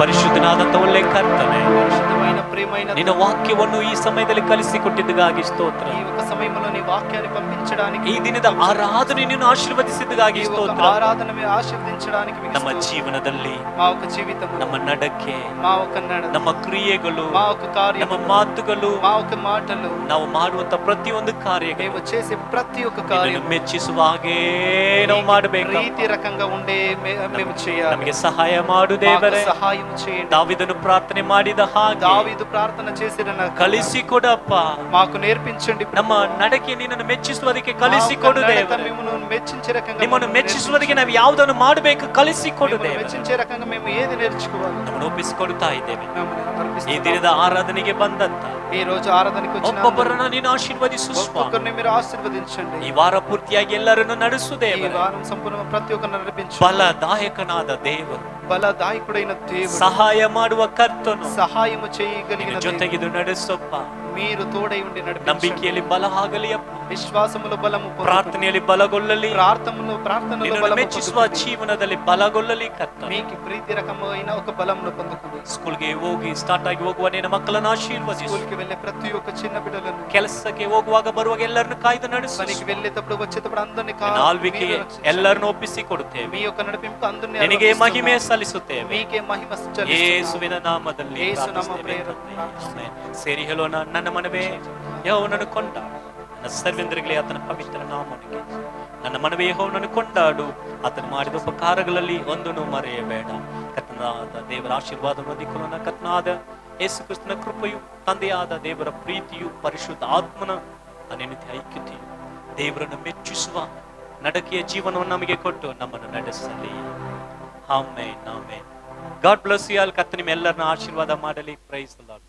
ಪರಿಶುದ್ಧನಾದಂಥ ಒಳ್ಳೆ ಕರ್ತನೆ, పరిశుద్ధమైన ప్రేమ ಶ್ರೇಷ್ಠమైన ನಿನ್ನ ವಾಕ್ಯವನ್ನು ಈ ಸಮಯದಲ್ಲಿ ಕಲಿಸಿಕೊಟ್ಟಿದ್ದಗಾಗಿ ಸ್ತೋತ್ರ. ఈ ఒక సమయంలో నీ వాక్యాన్ని పంపించడానికి ಈ ದಿನದ ಆರಾಧನೆ ನಿನ್ನ ಆಶೀರ್ವದಿಸಿದ್ದಗಾಗಿ ఈ ఒక ಸ್ತೋತ್ರ. ఆరాధన ఆశీర్వదించడానికి మీకు ನಮ್ಮ స్తోత్రం. ಜೀವನದಲ್ಲಿ మా ఒక జీవితం, ನಮ್ಮ ನಡಕೆ, మా ఒక నడ, ನಮ್ಮ ಕ್ರಿಯೆಗಳು, మా ఒక కార్యం, ನಮ್ಮ ಮಾತುಗಳು, మా ఒక మాటలు, ನಾವು ಮಾಡುವಂತ ಪ್ರತಿಯೊಂದು ಕಾರ್ಯಗಳು మేము చేసే ప్రతి ఒక్క ನಿನ್ನನ್ನು కార్యం ಮೆಚ್ಚಿಸುವ ಹಾಗೆ ನಾವು ಮಾಡಬೇಕು. ప్రీతి రకంగా ఉండే మేము చేయాలి. ನಮಗೆ ಸಹಾಯ ಮಾಡು మాకు ದೇವರೇ. సహాయం చేయండి. ದಾವಿದನು ಪ್ರಾರ್ಥನೆ ಮಾಡಿದ ಹಾಗೆ దావీదు ప్రార్థన చేసిన ಕಲಿಸಿಕೊಡಪ್ಪ. మాకు నేర్పించండి. ನಮ್ಮ ನಡಕೆ ನಿನ್ನನ್ನು ಮೆಚ್ಚಿಸುವುದಕ್ಕೆ ಕಲಿಸಿಕೊಡು ದೇವರೇ. మిమ్మల్ని మెచ్చించే రకంగా ನಿಮ್ಮನ್ನು ಮೆಚ್ಚಿಸುವುದಕ್ಕೆ ನಾವು ಯಾವುದನ್ನು ಮಾಡಬೇಕು ಕಲಿಸಿಕೊಡು మిమ్మల్ని ದೇವರೇ. మెచ్చించే రకంగా మేము ఏది నేర్చుకోవాలి ನಮ್ಮನ್ನು ಒಪ್ಪಿಸಿಕೊಡುತ್ತಾ ಇದ್ದೇವೆ. మిమ్మల్ని ಈ అర్పిస్తున్నాము. ದಿನದ ಆರಾಧನೆಗೆ ಬಂದಂತ ఈ రోజు ఆరాధనకు వచ్చిన ಒಬ್ಬೊಬ್ಬರನ್ನ ನೀನು ಆಶೀರ್ವದಿಸು ಸ್ವಾಮಿ. ఒక్కొక్కరిని మీరు ఆశీర్వదించండి. ಈ ವಾರ ಪೂರ್ತಿಯಾಗಿ ಎಲ್ಲರನ್ನು ನಡೆಸು ఈ ದೇವರೇ. వారం సంపూర్ణ ప్రతి ఒక్కరిని నడిపించు. ಫಲದಾಯಕನಾದ ದೇವರು, బలదాయకుడైన దేవుడు, ಸಹಾಯ ಮಾಡುವ ಕರ್ತನು, సహాయము చేయగలిగిన ನಿನ್ನ దేవుడు. ಜೊತೆಗಿದು ನಡೆಸಪ್ಪ. మీరు తోడై ఉండి నడిపించండి. ನಂಬಿಕೆಯಲ್ಲಿ ಬಲ ಆಗಲಿ ಅಪ್ಪ. విశ్వాసములో బలము పొందుకొని, ಪ್ರಾರ್ಥನೆಯಲ್ಲಿ ಬಲಗೊಳ್ಳಲಿ. ప్రార్థనలో ನಿನ್ನನ್ನು బలము ಮೆಚ್ಚಿಸುವ పొందుకొని, ಜೀವನದಲ್ಲಿ ಬಲಗೊಳ್ಳಲಿ ಕರ್ತನು. మీకు ప్రీతి రకమైన ఒక బలమును పొందుకొని, ಸ್ಕೂಲ್ಗೆ ಹೋಗಿ ಸ್ಟಾರ್ಟ್ ಆಗಿ ಹೋಗುವ ನಿನ್ನ ಮಕ್ಕಳನ್ನು ಆಶೀರ್ವದಿಸು. స్కూల్కి వెళ్ళే ప్రతి ఒక్క చిన్న బిడ్డలను, ಕೆಲಸಕ್ಕೆ ಹೋಗುವಾಗ ಬರುವಾಗ ಎಲ್ಲರನ್ನು ಕಾಯ್ದು ನಡೆಸು. పనికి వెళ్ళేటప్పుడు వచ్చేటప్పుడు అందరినీ ನಿನ್ನ ಆಳ್ವಿಕೆ ಎಲ್ಲರನ್ನು ಒಪ್ಪಿಸಿ ಕೊಡುತ್ತೇವೆ. మీ యొక్క నడిపింపు అందరినీ ನಿನಗೆ అర్పిస్తున్నాము. ಮಹಿಮೆ ಸಲ್ಲಿಸುತ್ತೇವೆ. మీకే మహిమ ಯೇಸುವಿನ ನಾಮದಲ್ಲಿ ಯೇಸು ನಮ್ಮ ಪ್ರಾರ್ಥಿಸುತ್ತೇವೆ ಪ್ರೇರ- ತಂದೆ. ಆಮೆನ್. ಸೇರಿ ಹೇಳೋಣ, ನನ್ನ ಮನವೇ ಯೆಹೋವನನ್ನು ಕೊಂಡಾಡು, ನನ್ನ ಸರ್ವೇಂದ್ರಗಳೇ ಆತನ ಪವಿತ್ರ ನಾಮನಿಗೆ. ನನ್ನ ಮನವೇ ಯೆಹೋವನನ್ನು ಕೊಂಡಾಡು, ಆತನು ಮಾಡಿದ ಉಪಕಾರಗಳಲ್ಲಿ ಒಂದನ್ನು ಮರೆಯಬೇಡ. ಕರ್ತನಾದ ದೇವರ ಆಶೀರ್ವಾದವನ್ನು ಹೊಂದಿಕೊಳ್ಳೋಣ. ಕರ್ತನಾದ ಯೇಸು ಕ್ರಿಸ್ತನ ಕೃಪೆಯು, ತಂದೆಯಾದ ದೇವರ ಪ್ರೀತಿಯು, ಪರಿಶುದ್ಧ ಆತ್ಮನ ಅನಿತ್ಯ ಐಕ್ಯತೆಯು, ದೇವರನ್ನು ಮೆಚ್ಚಿಸುವ ನಡಕೆಯ ಜೀವನವನ್ನು ನಮಗೆ ಕೊಟ್ಟು ನಮ್ಮನ್ನು ನಡೆಸಲಿ. Amen, amen. God bless you all. ಕರ್ತನ ನಿಮ್ಮೆಲ್ಲರನ್ನ ಆಶೀರ್ವಾದ ಮಾಡಲಿ. Praise the lord.